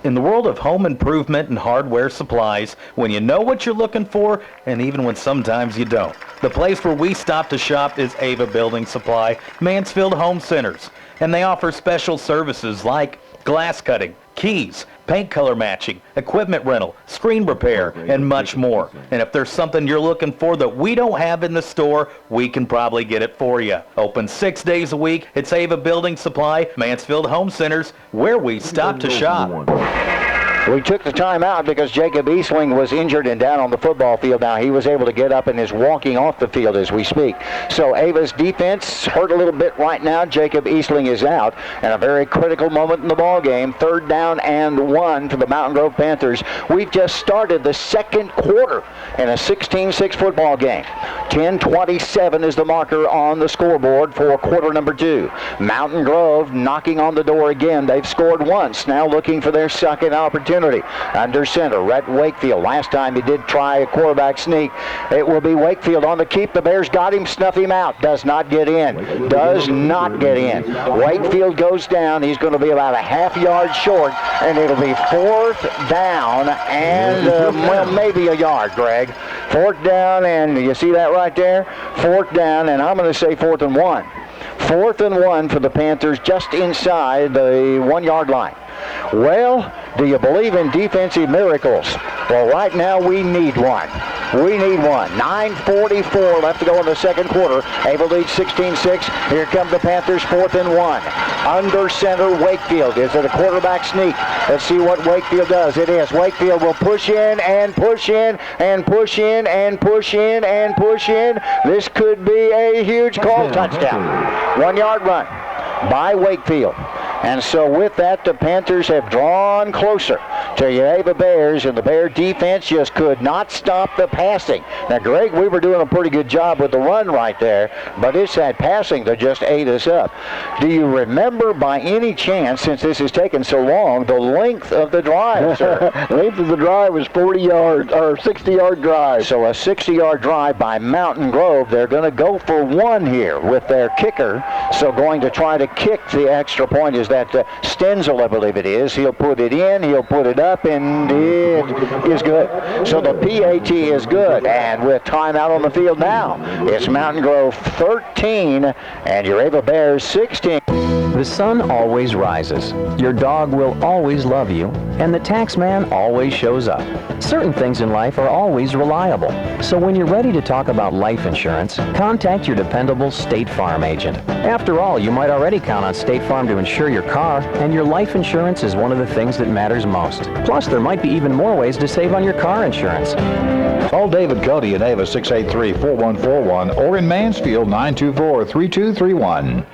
In the world of home improvement and hardware supplies, when you know what you're looking for, and even when sometimes you don't, the place where we stop to shop is Ava Building Supply, Mansfield Home Centers. And they offer special services like glass cutting, keys, paint color matching, equipment rental, screen repair, and much more. And if there's something you're looking for that we don't have in the store, we can probably get it for you. Open 6 days a week. It's Ava Building Supply, Mansfield Home Centers, where we stop to shop. We took the time out because Jacob Eastling was injured and down on the football field. Now he was able to get up and is walking off the field as we speak. So Ava's defense hurt a little bit right now. Jacob Eastling is out, and a very critical moment in the ball game. 3rd down and 1 for the Mountain Grove Panthers. We've just started the second quarter in a 16-6 football game. 10:27 is the marker on the scoreboard for quarter number 2. Mountain Grove knocking on the door again. They've scored once, now looking for their second opportunity. Under center, Rhett Wakefield. Last time he did try a quarterback sneak. It will be Wakefield on the keep. The Bears got him, snuff him out. Does not get in. Does not get in. Wakefield goes down. He's going to be about a half yard short, and it'll be 4th down and, well, maybe a yard, Greg. 4th down, and you see that right there? 4th down, and I'm going to say 4th and 1. 4th and 1 for the Panthers, just inside the 1 yard line. Well, do you believe in defensive miracles? Well, right now we need one. We need one. 9:44 left to go in the second quarter. Ava leads 16-6. Here come the Panthers, 4th and 1. Under center, Wakefield. Is it a quarterback sneak? Let's see what Wakefield does. It is. Wakefield will push in and push in and push in and push in and push in. This could be a huge call. Touchdown. 1 yard run by Wakefield. And so with that, the Panthers have drawn closer to the Ava Bears, and the Bear defense just could not stop the passing. Now, Greg, we were doing a pretty good job with the run right there, but it's that passing that just ate us up. Do you remember by any chance, since this has taken so long, the length of the drive, sir? Length of the drive was 40 yards, or 60-yard drive. So a 60-yard drive by Mountain Grove. They're going to go for 1 here with their kicker. So going to try to kick the extra point is that Stenzel, I believe it is. He'll put it in, he'll put it up, and it is good. So the PAT is good. And with timeout on the field now, it's Mountain Grove 13 and your Ava Bears 16. The sun always rises, your dog will always love you, and the tax man always shows up. Certain things in life are always reliable. So when you're ready to talk about life insurance, contact your dependable State Farm agent. After all, you might already count on State Farm to insure your car, and your life insurance is one of the things that matters most. Plus, there might be even more ways to save on your car insurance. Call David Cody in Ava 683-4141 or in Mansfield 924-3231.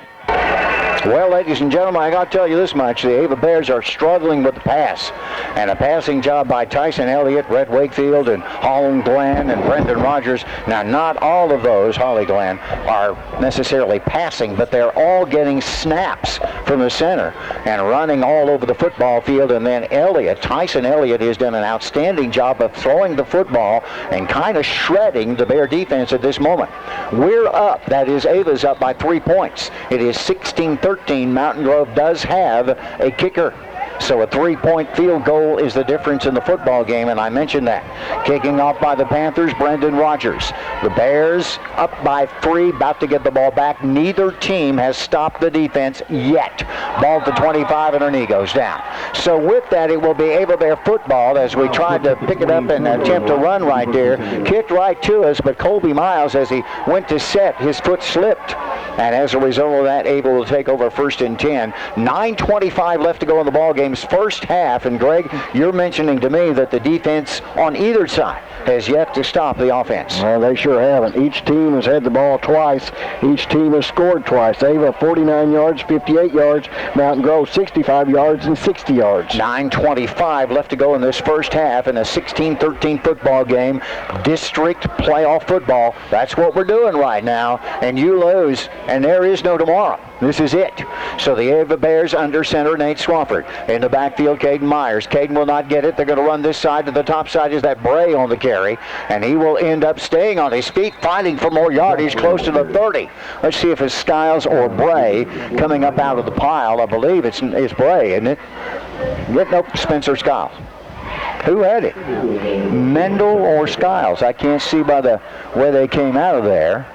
Well, ladies and gentlemen, I got to tell you this much. The Ava Bears are struggling with the pass. And a passing job by Tyson Elliott, Rhett Wakefield, and Holland Glenn, and Brendan Rogers. Now, not all of those, Holly Glenn, are necessarily passing, but they're all getting snaps from the center and running all over the football field. And then Elliott, Tyson Elliott, has done an outstanding job of throwing the football and kind of shredding the Bear defense at this moment. We're up. That is, Ava's up by 3 points. It is 16-13. Mountain Grove does have a kicker. So a 3-point field goal is the difference in the football game, and I mentioned that. Kicking off by the Panthers, Brendan Rogers. The Bears up by 3, about to get the ball back. Neither team has stopped the defense yet. Ball to 25, and her knee goes down. So with that, it will be Ava Bear football as we tried to pick it up and attempt to run right there. Kicked right to us, but Colby Miles, as he went to set, his foot slipped. And as a result of that, Ava will take over first and 10. 9:25 left to go in the ball game's first half. And Greg, you're mentioning to me that the defense on either side has yet to stop the offense. Well, they sure haven't. Each team has had the ball twice. Each team has scored twice. Ava 49 yards, 58 yards. Mountain Grove 65 yards and 60 yards. 9:25 left to go in this first half in a 16-13 football game. District playoff football. That's what we're doing right now. And you lose, and there is no tomorrow. This is it. So the Ava Bears under center, Nate Swafford. In the backfield, Caden Myers. Caden will not get it. They're going to run this side. To the top side is that Bray on the carry. And he will end up staying on his feet, fighting for more yardage close to the 30. Let's see if it's Skiles or Bray coming up out of the pile. I believe it's Bray, isn't it? Nope, Spencer Skiles. Who had it? Mendel or Skiles? I can't see by the way they came out of there.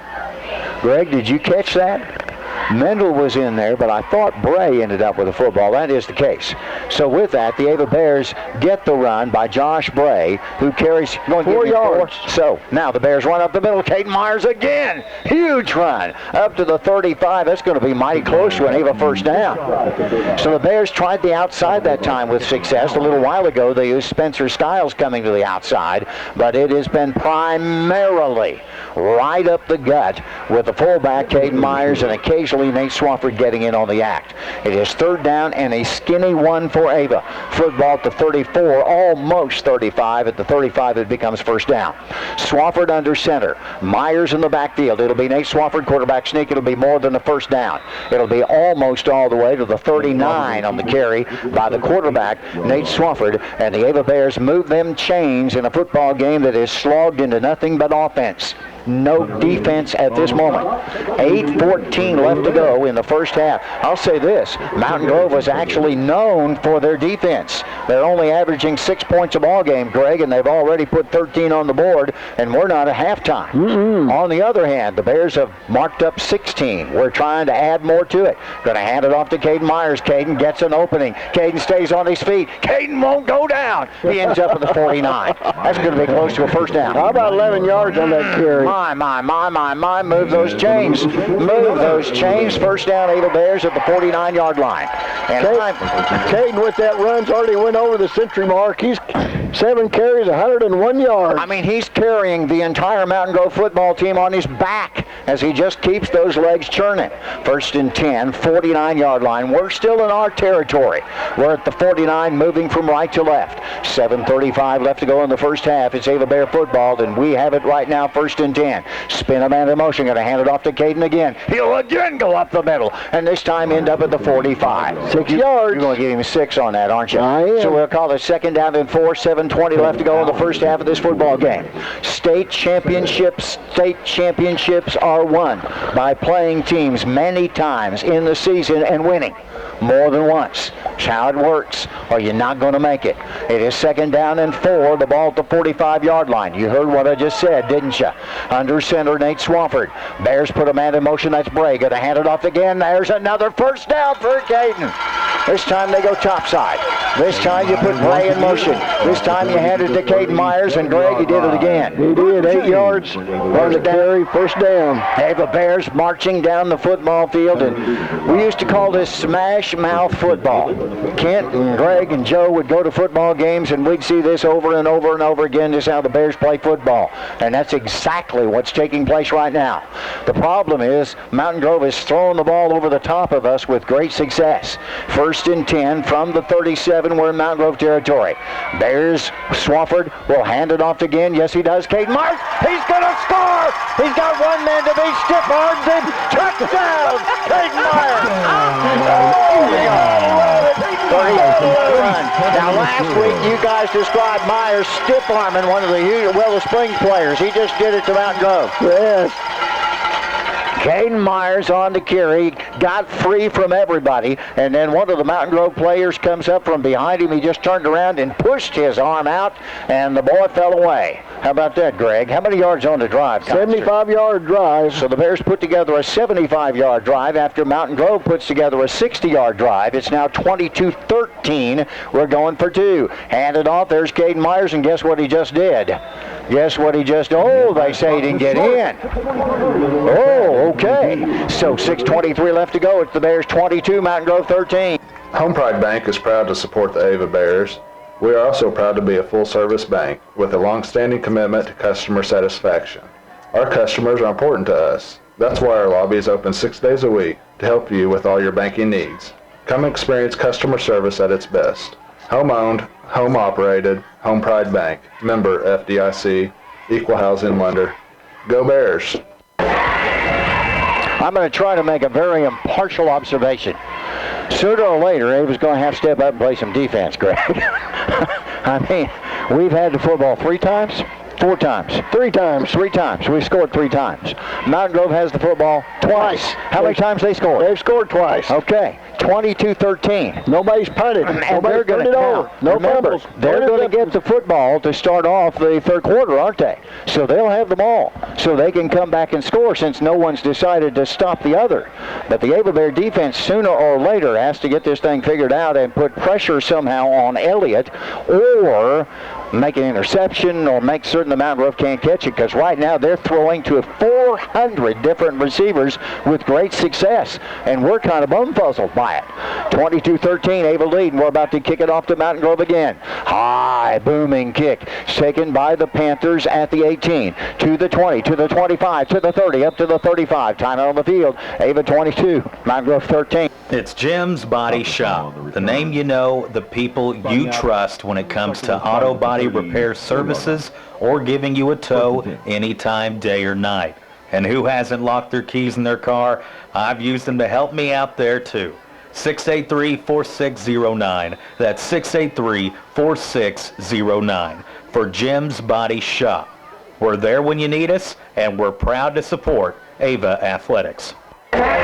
Greg, did you catch that? Mendel was in there, but I thought Bray ended up with the football. That is the case. So with that, the Ava Bears get the run by Josh Bray, who carries 4 yards. So now the Bears run up the middle. Caden Myers again. Huge run up to the 35. That's going to be mighty close to an Ava first down. So the Bears tried the outside that time with success. A little while ago, they used Spencer Skiles coming to the outside, but it has been primarily right up the gut with the fullback, Caden Myers, and occasionally Nate Swafford getting in on the act. It is third down and a skinny one for Ava. Football at the 34, almost 35. At the 35, it becomes first down. Swafford under center. Myers in the backfield. It'll be Nate Swafford, quarterback sneak. It'll be more than a first down. It'll be almost all the way to the 39 on the carry by the quarterback, Nate Swafford. And the Ava Bears move them chains in a football game that is slogged into nothing but offense. No defense at this moment. 8:14 left to go in the first half. I'll say this, Mountain Grove was actually known for their defense. They're only averaging 6 points a ball game, Greg, and they've already put 13 on the board, and we're not at halftime. On the other hand, the Bears have marked up 16. We're trying to add more to it. Going to hand it off to Caden Myers. Caden gets an opening. Caden stays on his feet. Caden won't go down. He ends up at the 49. That's going to be close to a first down. How about 11 yards on that carry? My. Move those chains. Move those chains. First down, Ava Bears at the 49-yard line. And Caden with that run's already went over the century mark. He's 7 carries, 101 yards. I mean, he's carrying the entire Mountain Grove football team on his back as he just keeps those legs churning. First and 10, 49-yard line. We're still in our territory. We're at the 49, moving from right to left. 7:35 left to go in the first half. It's Ava Bear football, and we have it right now, first and 10. Spin a man in motion. Going to hand it off to Caden again. He'll again go up the middle, and this time end up at the 45. 6 yards. You're going to give him 6 on that, aren't you? I am. So we'll call it second down and 4, 7:20 left to go in the first half of this football game. State championships are won by playing teams many times in the season and winning more than once. That's how it works, or you're not going to make it. It is second down and 4, the ball at the 45-yard line. You heard what I just said, didn't you? Under center, Nate Swafford. Bears put a man in motion. That's Bray. Going to hand it off again. There's another first down for Caden. This time they go topside. This time you put Bray in motion. This time you hand it to Caden Myers, and Greg, he did it again. He did. 8 yards on the carry, first down. Ava Bears marching down the football field, and we used to call this smash mouth football. Kent and Greg and Joe would go to football games, and we'd see this over and over and over again. This is how the Bears play football, and that's exactly what's taking place right now. The problem is Mountain Grove is throwing the ball over the top of us with great success. First and 10 from the 37. We're in Mountain Grove territory. Bears, Swafford will hand it off again. Yes, he does. Caden Myers, he's going to score. He's got one man to beat. Stiff arms and touchdown. Caden Myers. Now, last week you guys described Myers stiff-arming one of the Willow Springs players. He just did it to Mountain Grove. Yes. Caden Myers on the carry, got free from everybody, and then one of the Mountain Grove players comes up from behind him. He just turned around and pushed his arm out, and the boy fell away. How about that, Greg? How many yards on the drive? 75-yard drive. So the Bears put together a 75-yard drive after Mountain Grove puts together a 60-yard drive. It's now 22-13. 13. We're going for 2. Handed off. There's Caden Myers, and guess what he just did? Guess what he just... Oh, they say he didn't get in. Oh, okay. So 6:23 left to go. It's the Bears 22, Mountain Grove 13. Home Pride Bank is proud to support the Ava Bears. We are also proud to be a full-service bank with a long-standing commitment to customer satisfaction. Our customers are important to us. That's why our lobby is open 6 days a week to help you with all your banking needs. Come experience customer service at its best. Home-owned, home-operated, Home Pride Bank. Member FDIC, Equal Housing Lender. Go Bears! I'm going to try to make a very impartial observation. Sooner or later, Ava's going to have to step up and play some defense, Greg. I mean, we've had the football 3 times, 4 times, 3 times, 3 times. We've scored 3 times. Mountain Grove has the football twice. How many times they scored? They've scored twice. Okay, 22-13. Nobody's punted. And they're going to over. No Remember, fumbles. they're going to get the football to start off the third quarter, aren't they? So they'll have the ball, so they can come back and score since no one's decided to stop the other. But the Ava Bear defense sooner or later has to get this thing figured out and put pressure somehow on Elliott, or make an interception, or make certain the Mountain Grove can't catch it, because right now they're throwing to 400 different receivers with great success, and we're kind of bumfuzzled by it. 22-13, Ava lead, and we're about to kick it off to Mountain Grove again. High, booming kick, taken by the Panthers at the 18, to the 20, to the 25, to the 30, up to the 35. Time out on the field, Ava 22, Mountain Grove 13. It's Jim's Body Shop, the name you know, the people you trust when it comes to auto body repair services or giving you a tow anytime, day or night. And who hasn't locked their keys in their car? I've used them to help me out there too. 683-4609. That's 683-4609 for Jim's Body Shop. We're there when you need us, and we're proud to support Ava Athletics.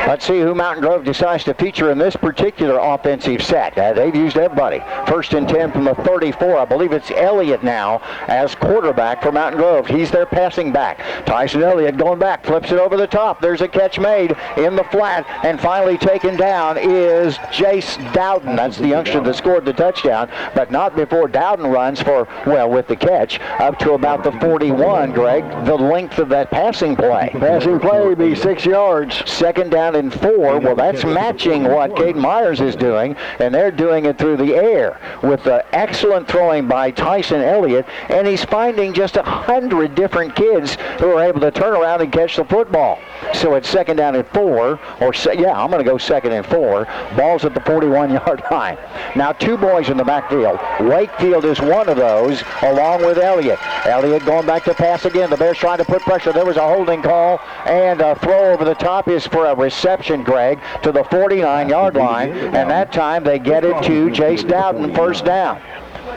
Let's see who Mountain Grove decides to feature in this particular offensive set. They've used everybody. 1st and 10 from the 34. I believe it's Elliott now as quarterback for Mountain Grove. He's their passing back. Tyson Elliott going back, flips it over the top. There's a catch made in the flat, and finally taken down is Jace Dowden. That's the youngster that scored the touchdown, but not before Dowden runs for, well, with the catch, up to about the 41, Greg, the length of that passing play. Passing play would be 6 yards. 2nd down and 4. Well, that's matching what Caden Myers is doing, and they're doing it through the air with the excellent throwing by Tyson Elliott, and he's finding just 100 different kids who are able to turn around and catch the football. So it's 2nd down and 4, I'm going to go 2nd and 4. Ball's at the 41-yard line. Now 2 boys in the backfield. Wakefield is one of those, along with Elliott. Elliott going back to pass again. The Bears trying to put pressure. There was a holding call, and a throw over the top is for a reception, Greg, to the 49-yard line, and that time they get it to Jace Dowden, 1st down.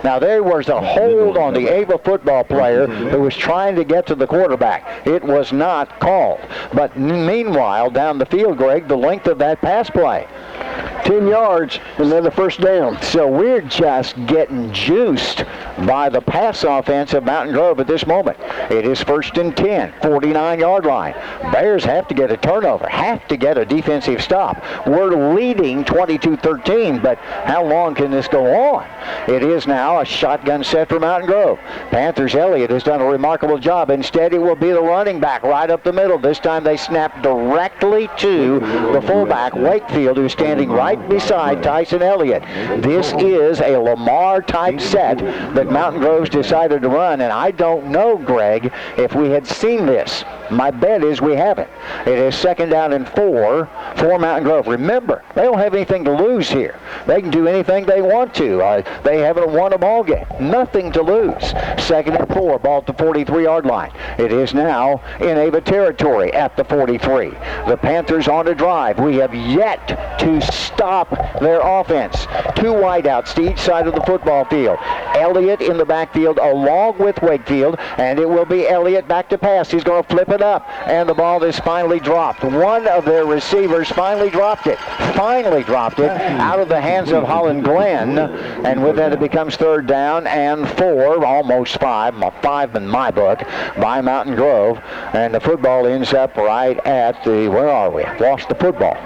Now there was a hold on the Ava football player who was trying to get to the quarterback. It was not called. But meanwhile, down the field, Greg, the length of that pass play, 10 yards, and they're the 1st down. So we're just getting juiced by the pass offense of Mountain Grove at this moment. It is 1st and 10, 49-yard line. Bears have to get a turnover, have to get a defensive stop. We're leading 22-13, but how long can this go on? It is now a shotgun set for Mountain Grove. Panthers Elliott has done a remarkable job. Instead, it will be the running back right up the middle. This time they snap directly to the fullback, Wakefield, who's standing right beside Tyson Elliott. This is a Lamar-type set that Mountain Grove's decided to run, and I don't know, Greg, if we had seen this. My bet is we haven't. It is 2nd down and 4 for Mountain Grove. Remember, they don't have anything to lose here. They can do anything they want to. They haven't won a ball game. Nothing to lose. 2nd and 4, ball at the 43-yard line. It is now in Ava territory at the 43. The Panthers on a drive. We have yet to stop their offense. 2 wideouts to each side of the football field. Elliott in the backfield along with Wakefield, and it will be Elliott back to pass. He's going to flip it up, and the ball is finally dropped. One of their receivers finally dropped it out of the hands of Holland Glenn, and with that it becomes 3rd down and 4, almost 5 in my book, by Mountain Grove, and the football ends up right at the, where are we? Lost the football.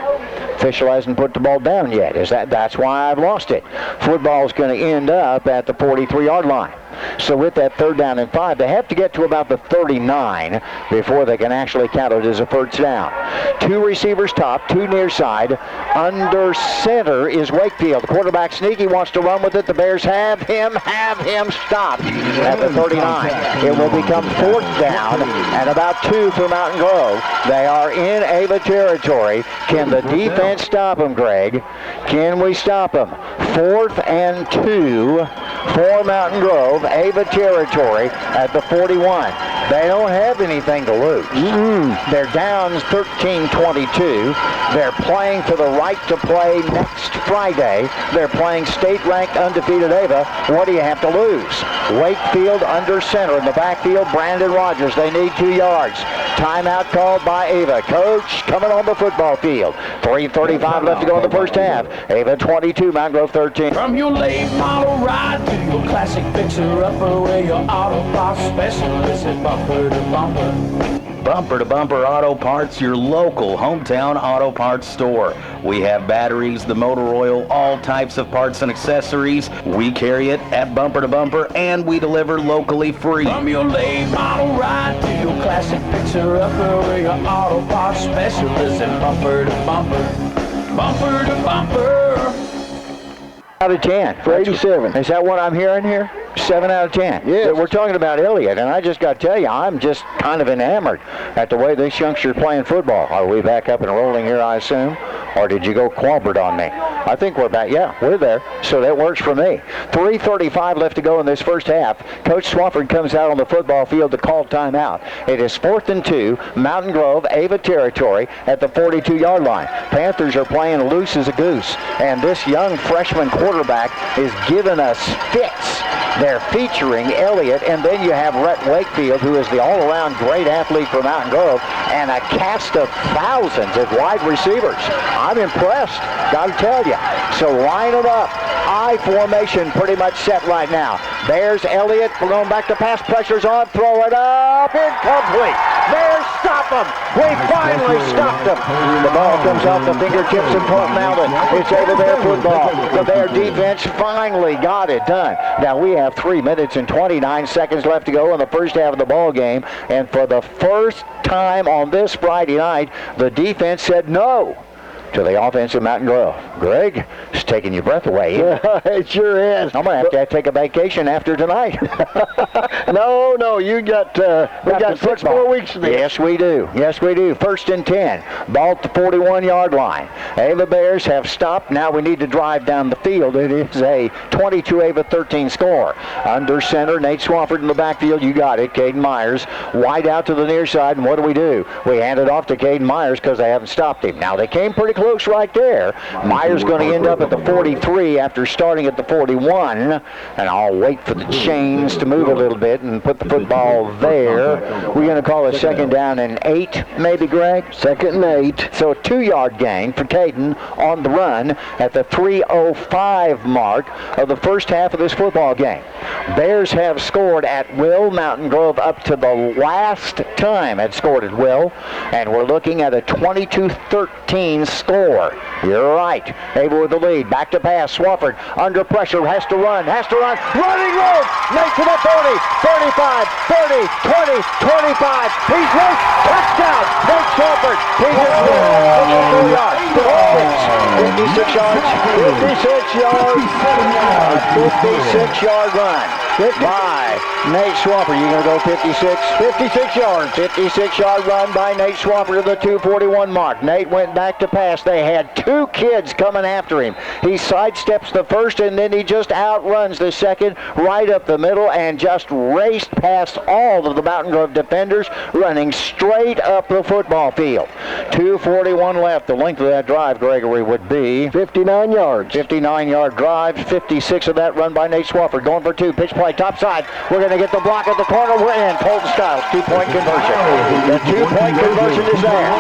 Official hasn't put the ball down yet. That's why I've lost it. Football's going to end up at the 43-yard line. So with that 3rd down and 5, they have to get to about the 39 before they can actually count it as a first down. 2 receivers top, 2 near side. Under center is Wakefield. The quarterback sneaky, wants to run with it. The Bears have him stopped at the 39. It will become 4th down and about 2 for Mountain Grove. They are in Ava territory. Can the defense stop them, Greg? Can we stop them? 4th and 2 for Mountain Grove. Ava territory at the 41. They don't have anything to lose. They're down 13-22. They're playing for the right to play next Friday. They're playing state-ranked undefeated Ava. What do you have to lose? Wakefield under center in the backfield. Brandon Rogers. They need 2 yards. Timeout called by Ava. Coach coming on the football field. 3:35 left to go in the first half. Ava 22, Mountain Grove 13. From your late model ride to your classic fixer-upper, where your auto parts specialist is bumper to bumper. Bumper to Bumper Auto Parts, your local hometown auto parts store. We have batteries, the motor oil, all types of parts and accessories. We carry it at Bumper to Bumper, and we deliver locally free. From your late model ride to your classic fixer-upper, where your auto parts specialist is bumper to bumper. Bumper to bumper. Out of 10 for 87. Is that what I'm hearing here? 7 out of 10. Yes. We're talking about Elliott, and I just got to tell you, I'm just kind of enamored at the way this youngster's playing football. Are we back up and rolling here, I assume? Or did you go Qualbert on me? I think we're back. Yeah, we're there. So that works for me. 3:35 left to go in this first half. Coach Swafford comes out on the football field to call timeout. It is 4th and 2, Mountain Grove, Ava territory at the 42-yard line. Panthers are playing loose as a goose, and this young freshman quarterback is giving us fits. They're featuring Elliott, and then you have Rhett Wakefield, who is the all-around great athlete for Mountain Grove, and a cast of thousands of wide receivers. I'm impressed, got to tell you. So line it up. I formation pretty much set right now. Bears, Elliott, we're going back to pass. Pressure's on. Throw it up. Incomplete. Bears stop them. We finally stopped them. The ball comes off the fingertips of Colt Mountain. It's Ava Bear football. The Bear defense finally got it done. Now we have 3 minutes and 29 seconds left to go in the first half of the ball game. And for the first time on this Friday night, the defense said no to the offense of Mountain Grove. Greg, it's taking your breath away. It sure is. I'm going to have to take a vacation after tonight. No, you got we got 6 more weeks of this. Yes, we do. Yes, we do. 1st and 10. Ball at the 41-yard line. Ava Bears have stopped. Now we need to drive down the field. It is a 22 Ava 13 score. Under center, Nate Swafford in the backfield. You got it. Caden Myers wide out to the near side. And what do? We hand it off to Caden Myers because they haven't stopped him. Now they came pretty close right there. Myers going to end up at the 43 after starting at the 41. And I'll wait for the chains to move a little bit and put the football there. We're going to call it 2nd down and 8, maybe, Greg? 2nd and 8. So a 2-yard gain for Caden on the run at the 3:05 mark of the first half of this football game. Bears have scored at will. Mountain Grove up to the last time had scored at will. And we're looking at a 22-13 score. You're right. Ava with the lead. Back to pass. Swafford under pressure. Has to run. Running road. Nate to the 40, 35, 30, 20, 25. He's right. Touchdown. Nate Swafford. He's in the 54 yards. 56 yards. 56-yard run by Nate Swafford. You're going to go 56? 56 yards. 56-yard run by Nate Swafford to the 241 mark. Nate went back to pass. They had 2 kids coming after him. He sidesteps the first, and then he just outruns the second right up the middle and just raced past all of the Mountain Grove defenders, running straight up the football field. 2:41 left. The length of that drive, Gregory, would be 59 yards. 59-yard drive. 56 of that run by Nate Swafford. Going for 2. Pitch play top side. We're going to get the block at the corner. We're in. Colton Stiles. 2-point conversion. The 2-point conversion is there.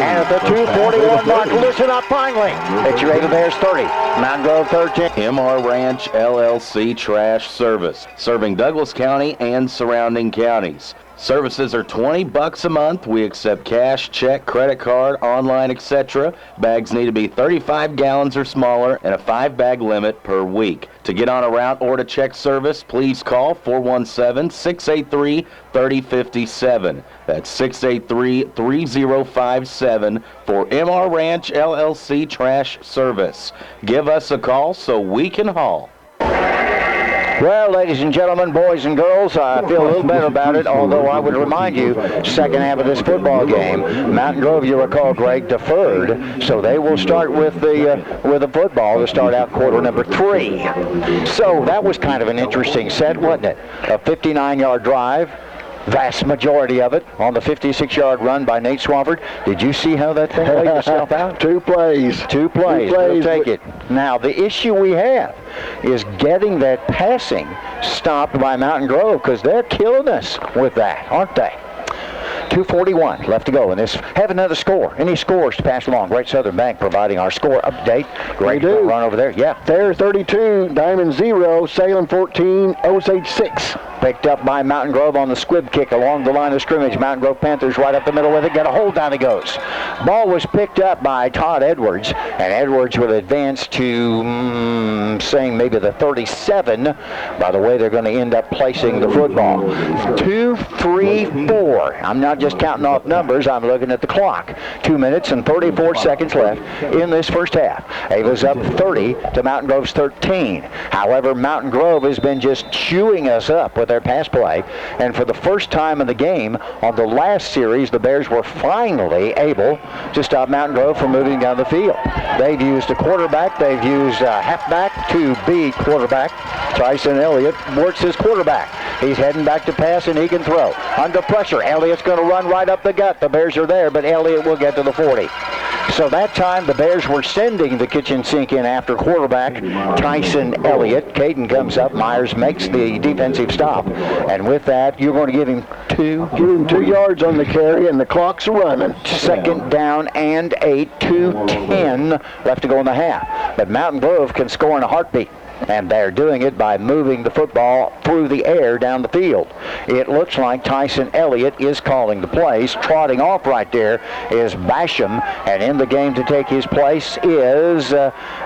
And at the 2:41 mark, listen up finally. It's your Ava Bears 30. Mountain Grove 13. MR Ranch LLC Trash Service, serving Douglas County and surrounding counties. Services are $20 a month. We accept cash, check, credit card, online, etc. Bags need to be 35 gallons or smaller and a 5-bag limit per week. To get on a route or to check service, please call 417-683-3057. That's 683-3057 for MR Ranch LLC Trash Service. Give us a call so we can haul. Well, ladies and gentlemen, boys and girls, I feel a little better about it, although I would remind you, second half of this football game, Mountain Grove, you recall, Greg, deferred, so they will start with the football to start out quarter number 3. So that was kind of an interesting set, wasn't it? A 59-yard drive. Vast majority of it on the 56-yard run by Nate Swafford. Did you see how that thing laid itself out? Two plays. We'll take it. Now, the issue we have is getting that passing stopped by Mountain Grove, because they're killing us with that, aren't they? 2:41 left to go in this. Have another score. Any scores to pass along? Great Southern Bank providing our score update. Great run over there. Yeah. Fair 32, Diamond 0, Salem 14, Osage 6. Picked up by Mountain Grove on the squib kick along the line of scrimmage. Mountain Grove Panthers right up the middle with it. Got a hold, down he goes. Ball was picked up by Todd Edwards, and Edwards will advance to, saying maybe the 37. By the way, they're going to end up placing the football. 2, 3, 4. I'm not just counting off numbers. I'm looking at the clock. 2 minutes and 34 seconds left in this first half. Ava's up 30 to Mountain Grove's 13. However, Mountain Grove has been just chewing us up with their pass play, and for the first time in the game on the last series, the Bears were finally able to stop Mountain Grove from moving down the field. They've used a quarterback, they've used a halfback to be quarterback. Tyson Elliott works his quarterback. He's heading back to pass, and he can throw. Under pressure, Elliott's going to run right up the gut. The Bears are there, but Elliott will get to the 40. So that time, the Bears were sending the kitchen sink in after quarterback Tyson Elliott. Caden comes up. Myers makes the defensive stop. And with that, you're going to give him 2. Give him 2 yards on the carry, and the clock's running. Second down and 8, 2:10 left to go in the half. But Mountain Grove can score in a heartbeat, and they're doing it by moving the football through the air down the field. It looks like Tyson Elliott is calling the plays. Trotting off right there is Basham, and in the game to take his place is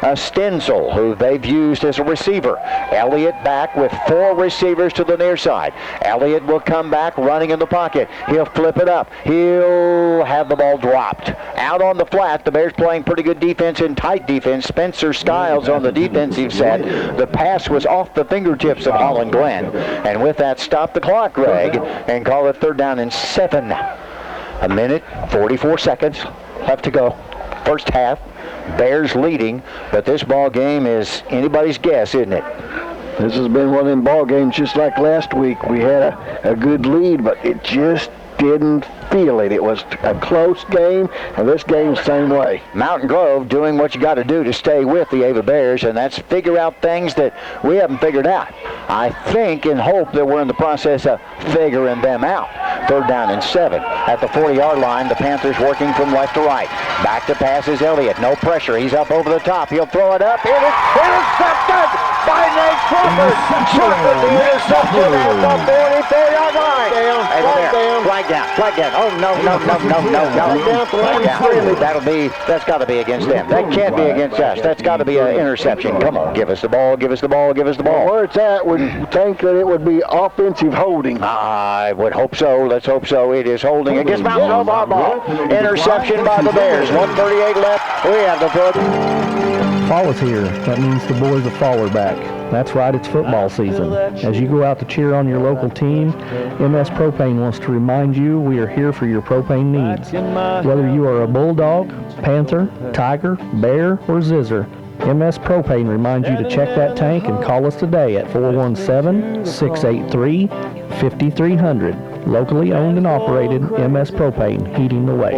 Stenzel, who they've used as a receiver. Elliott back with 4 receivers to the near side. Elliott will come back running in the pocket. He'll flip it up. He'll have the ball dropped. Out on the flat, the Bears playing pretty good defense and tight defense. Spencer Skiles on the defensive set. The pass was off the fingertips of Holland Glenn. And with that, stop the clock, Greg, and call it 3rd down and 7. 1 minute, 44 seconds left to go. First half, Bears leading, but this ball game is anybody's guess, isn't it? This has been one of them ball games just like last week. We had a good lead, but it just didn't feel it. It was a close game, and this game's the same way. Mountain Grove doing what you got to do to stay with the Ava Bears, and that's figure out things that we haven't figured out. I think and hope that we're in the process of figuring them out. 3rd down and 7. At the 40-yard line, the Panthers working from left to right. Back to pass is Elliott. No pressure. He's up over the top. He'll throw it up. It is intercepted by Nate Crawford. Crawford the interception at the 44-yard line. Flag down. Oh, no. That's got to be against them. That can't be against us. That's got to be an interception. Come on, give us the ball. Where it's at, we think that it would be offensive holding. I would hope so. Let's hope so. It is holding against Mountain Grove. Our ball. Interception by the Bears. 1:38 left. We have the foot. Fall is here. That means the boys are faller back. That's right, it's football season. As you go out to cheer on your local team, MS Propane wants to remind you we are here for your propane needs. Whether you are a Bulldog, Panther, Tiger, Bear, or Zizzer, MS Propane reminds you to check that tank and call us today at 417-683-5300. Locally owned and operated, MS Propane, heating the way.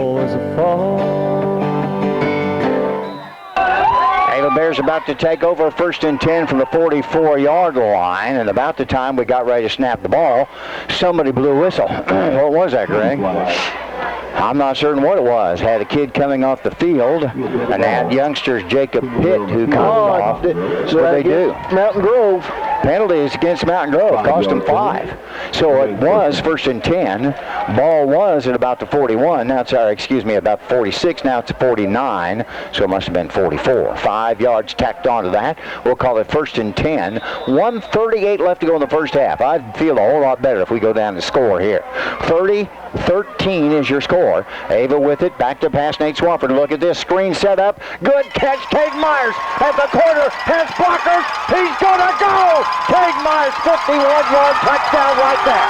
The Bears about to take over 1st and 10 from the 44-yard line, and about the time we got ready to snap the ball, somebody blew a whistle. What was that, Greg? I'm not certain what it was. Had a kid coming off the field, and that youngster's Jacob Pitt who comes off. So they do. Mountain Grove. Penalties against Mountain Grove cost them 5. So it was 1st and 10. Ball was at about the 41. Now it's, about 46. Now it's 49. So it must have been 44. 5 yards tacked onto that. We'll call it 1st and 10. 1:38 left to go in the first half. I'd feel a whole lot better if we go down to score here. 30-13 is your score. Ava with it. Back to pass Nate Swafford. Look at this screen set up. Good catch. Tate Myers at the corner. Has blockers. He's going to go. Tate Myers, 51-yard touchdown right there.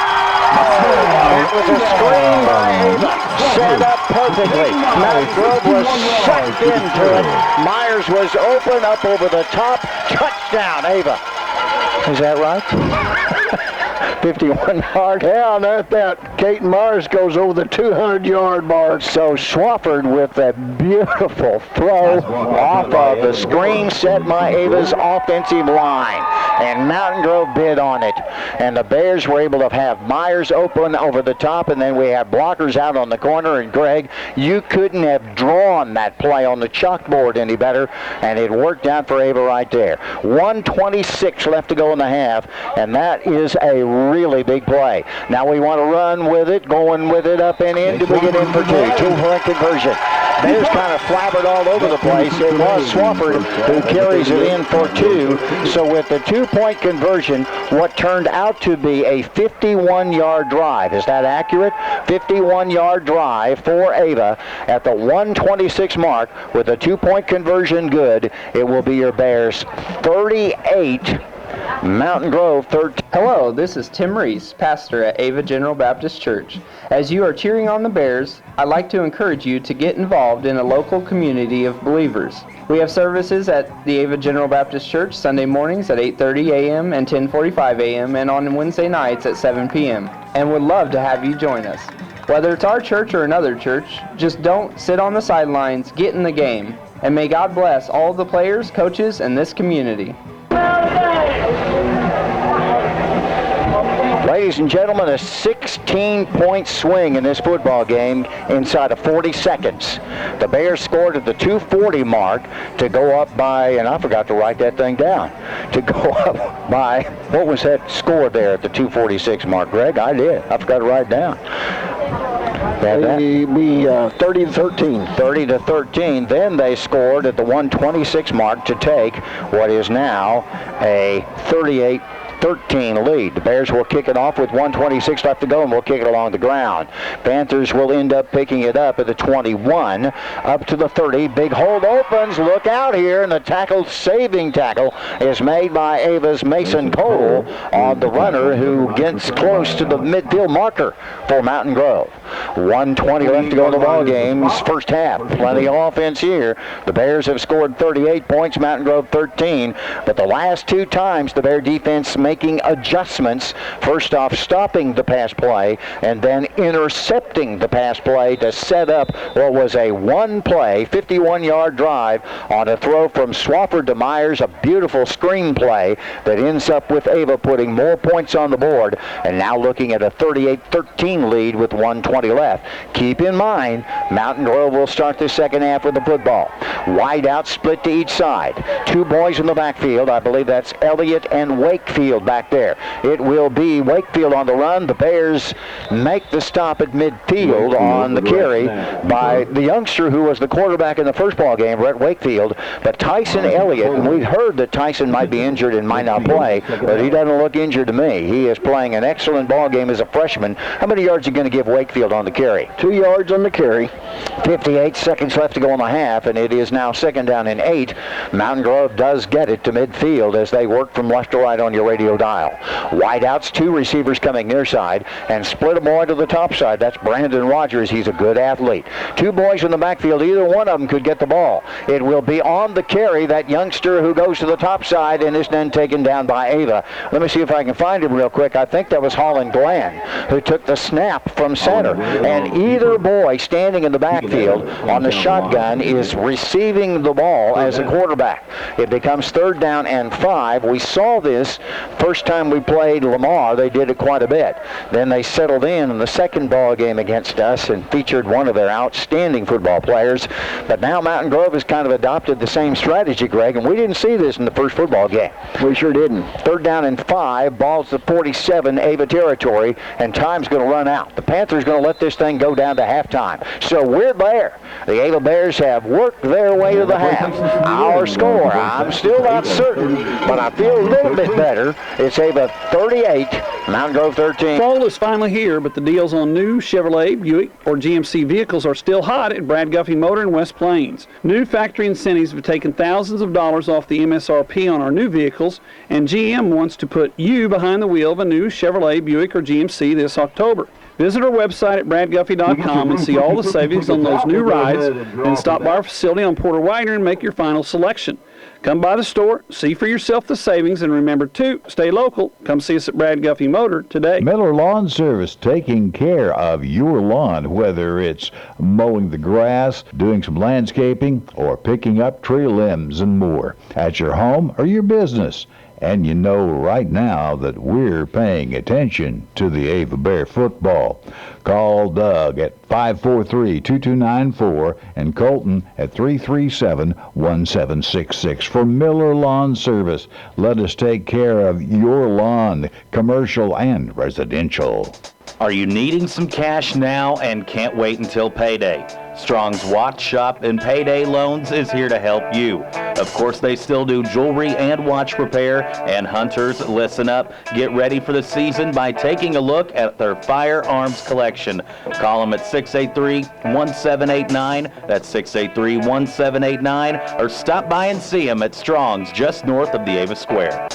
That was a screen by Ava. Set up perfectly. Mountain Grove was sucked into it. Myers was open up over the top. Touchdown, Ava. Is that right? 51-yard. Yeah, that Kate Myers goes over the 200-yard mark. So Swafford with a beautiful throw off of the screen set by Ava's offensive line. And Mountain Grove bid on it. And the Bears were able to have Myers open over the top, and then we have blockers out on the corner. And Greg, you couldn't have drawn that play on the chalkboard any better, and it worked out for Ava right there. 1:26 left to go in the half, and that is a really big play. Now we want to run with it, going with it up and in. Do we get in for 2? 2-point conversion. Bears kind of flabbered all over the place. It was Swafford who carries it in for 2. So with the 2-point conversion, what turned out to be a 51-yard drive. Is that accurate? 51-yard drive for Ava at the 1:26 mark with a 2-point conversion good. It will be your Bears 38, Mountain Grove 13. Hello, this is Tim Reese, pastor at Ava General Baptist Church. As you are cheering on the Bears, I'd like to encourage you to get involved in a local community of believers. We have services at the Ava General Baptist Church Sunday mornings at 8:30 a.m. and 10:45 a.m. and on Wednesday nights at 7 p.m. and would love to have you join us. Whether it's our church or another church, just don't sit on the sidelines, get in the game, and may God bless all the players, coaches, and this community. Ladies and gentlemen, a 16-point swing in this football game inside of 40 seconds. The Bears scored at the 2:40 mark to go up by, and I forgot to write that thing down, to go up by, what was that score there at the 2:46 mark, Greg? I did. I forgot to write it down. It'd be 30-13. 30-13. Then they scored at the 1:26 mark to take what is now a 38-13 lead. The Bears will kick it off with 1:26 left to go, and we'll kick it along the ground. Panthers will end up picking it up at the 21, up to the 30. Big hold opens. Look out here, and the saving tackle is made by Ava's Mason Cole on the runner who gets close to the midfield marker for Mountain Grove. 1:20 left to go in the ball game's first half. Plenty of offense here. The Bears have scored 38 points, Mountain Grove 13, but the last 2 times the Bear defense making adjustments. First off, stopping the pass play, and then intercepting the pass play to set up what was a one-play, 51-yard drive on a throw from Swafford to Myers, a beautiful screen play that ends up with Ava putting more points on the board, and now looking at a 38-13 lead with 1:20 left. Keep in mind, Mountain Grove will start the second half with the football. Wide out, split to each side. 2 boys in the backfield. I believe that's Elliott and Wakefield back there. It will be Wakefield on the run. The Bears make the stop at midfield on the carry by the youngster who was the quarterback in the first ball game, Brett Wakefield. But Tyson Elliott, and we heard that Tyson might be injured and might not play, but he doesn't look injured to me. He is playing an excellent ball game as a freshman. How many yards are you going to give Wakefield on the carry? 2 yards on the carry. 58 seconds left to go in the half, and it is now 2nd down and 8. Mountain Grove does get it to midfield as they work from left to right on your radio dial. Wide outs, 2 receivers coming near side, and split them more to the top side. That's Brandon Rogers. He's a good athlete. 2 boys in the backfield. Either one of them could get the ball. It will be on the carry, that youngster who goes to the top side and is then taken down by Ava. Let me see if I can find him real quick. I think that was Holland Glenn who took the snap from center. And either boy standing in the backfield field on the shotgun is receiving the ball as a quarterback. It becomes 3rd down and 5. We saw this first time we played Lamar. They did it quite a bit. Then they settled in the second ball game against us and featured one of their outstanding football players. But now Mountain Grove has kind of adopted the same strategy, Greg, and we didn't see this in the first football game. We sure didn't. 3rd down and 5, ball's the 47, Ava territory, and time's going to run out. The Panthers going to let this thing go down to halftime. So we're there. The Ava Bears have worked their way to the half. Our score, I'm still not certain, but I feel a little bit better. It's Ava 38, Mountain Grove 13. Fall is finally here, but the deals on new Chevrolet, Buick, or GMC vehicles are still hot at Brad Guffey Motor in West Plains. New factory incentives have taken thousands of dollars off the MSRP on our new vehicles, and GM wants to put you behind the wheel of a new Chevrolet, Buick, or GMC this October. Visit our website at bradguffey.com and see all the savings on those new rides, and stop by our facility on Porter Widener and make your final selection. Come by the store, see for yourself the savings, and remember to stay local. Come see us at Brad Guffey Motor today. Miller Lawn Service, taking care of your lawn, whether it's mowing the grass, doing some landscaping, or picking up tree limbs and more at your home or your business. And you know right now that we're paying attention to the Ava Bear football. Call Doug at 543-2294 and Colton at 337-1766 for Miller Lawn Service. Let us take care of your lawn, commercial and residential. Are you needing some cash now and can't wait until payday? Strong's Watch Shop and Payday Loans is here to help you. Of course, they still do jewelry and watch repair. And hunters, listen up. Get ready for the season by taking a look at their firearms collection. Call them at 683-1789. That's 683-1789. Or stop by and see them at Strong's just north of the Ava Square.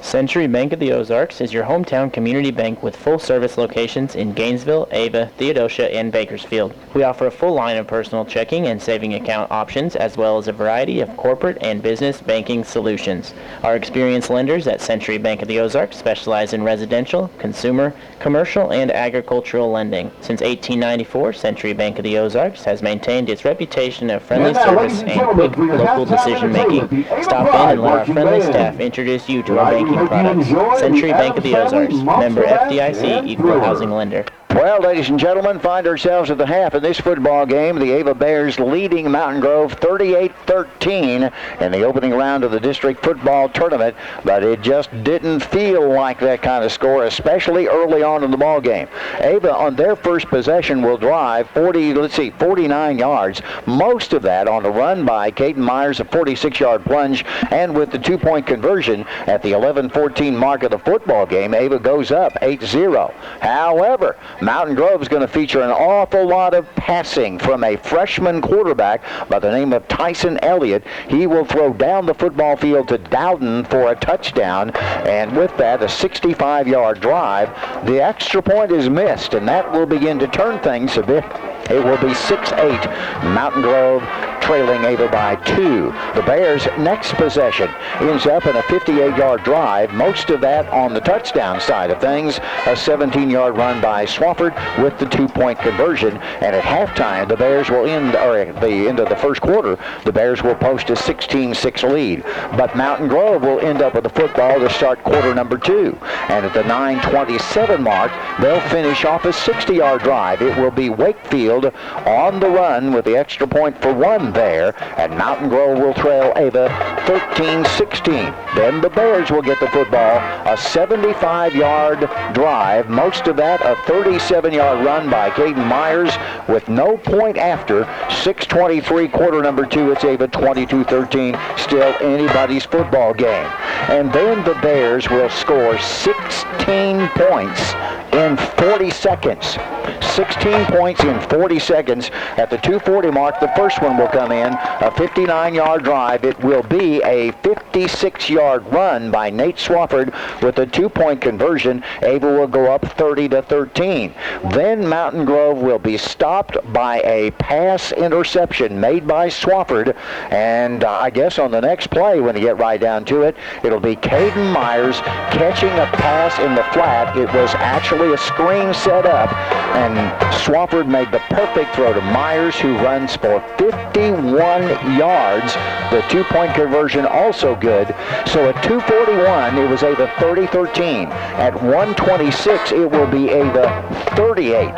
Century Bank of the Ozarks is your hometown community bank with full-service locations in Gainesville, Ava, Theodosia, and Bakersfield. We offer a full line of personal checking and saving account options, as well as a variety of corporate and business banking solutions. Our experienced lenders at Century Bank of the Ozarks specialize in residential, consumer, commercial, and agricultural lending. Since 1894, Century Bank of the Ozarks has maintained its reputation of friendly service and quick local decision-making. Stop in and let our friendly staff introduce you to our banking products. Century Bank of the Ozarks, member FDIC, equal housing lender. Well, ladies and gentlemen, find ourselves at the half of this football game. The Ava Bears leading Mountain Grove 38-13 in the opening round of the district football tournament, but it just didn't feel like that kind of score, especially early on in the ball game. Ava, on their first possession, will drive 49 yards, most of that on the run by Caden Myers, a 46-yard plunge, and with the two-point conversion at the 11-14 mark of the football game, Ava goes up 8-0. However, Mountain Grove is going to feature an awful lot of passing from a freshman quarterback by the name of Tyson Elliott. He will throw down the football field to Dowden for a touchdown, and with that, a 65-yard drive. The extra point is missed, and that will begin to turn things a bit. It will be 6-8, Mountain Grove trailing Ava by 2. The Bears' next possession ends up in a 58-yard drive, most of that on the touchdown side of things, a 17-yard run by Swafford with the two-point conversion, and at halftime, the Bears will at the end of the first quarter, the Bears will post a 16-6 lead. But Mountain Grove will end up with the football to start quarter number 2, and at the 9:27 mark, they'll finish off a 60-yard drive. It will be Wakefield on the run with the extra point for 1 there, and Mountain Grove will trail Ava 13-16. Then the Bears will get the football, a 75-yard drive, most of that a 37-yard run by Caden Myers with no point after. 6:23, quarter number 2, it's Ava 22-13, still anybody's football game. And then the Bears will score 16 points in 40 seconds. 16 points in 40 seconds. At the 2:40 mark, the first one will come in, a 59-yard drive. It will be be a 56-yard run by Nate Swafford with a 2-point conversion. Ava will go up 30-13. Then Mountain Grove will be stopped by a pass interception made by Swafford, and I guess on the next play, when you get right down to it, it'll be Caden Myers catching a pass in the flat. It was actually a screen set up, and Swafford made the perfect throw to Myers, who runs for 51 yards. The 2-point conversion also good. So at 2:41, it was Ava 30-13. At 1:26, it will be Ava 38.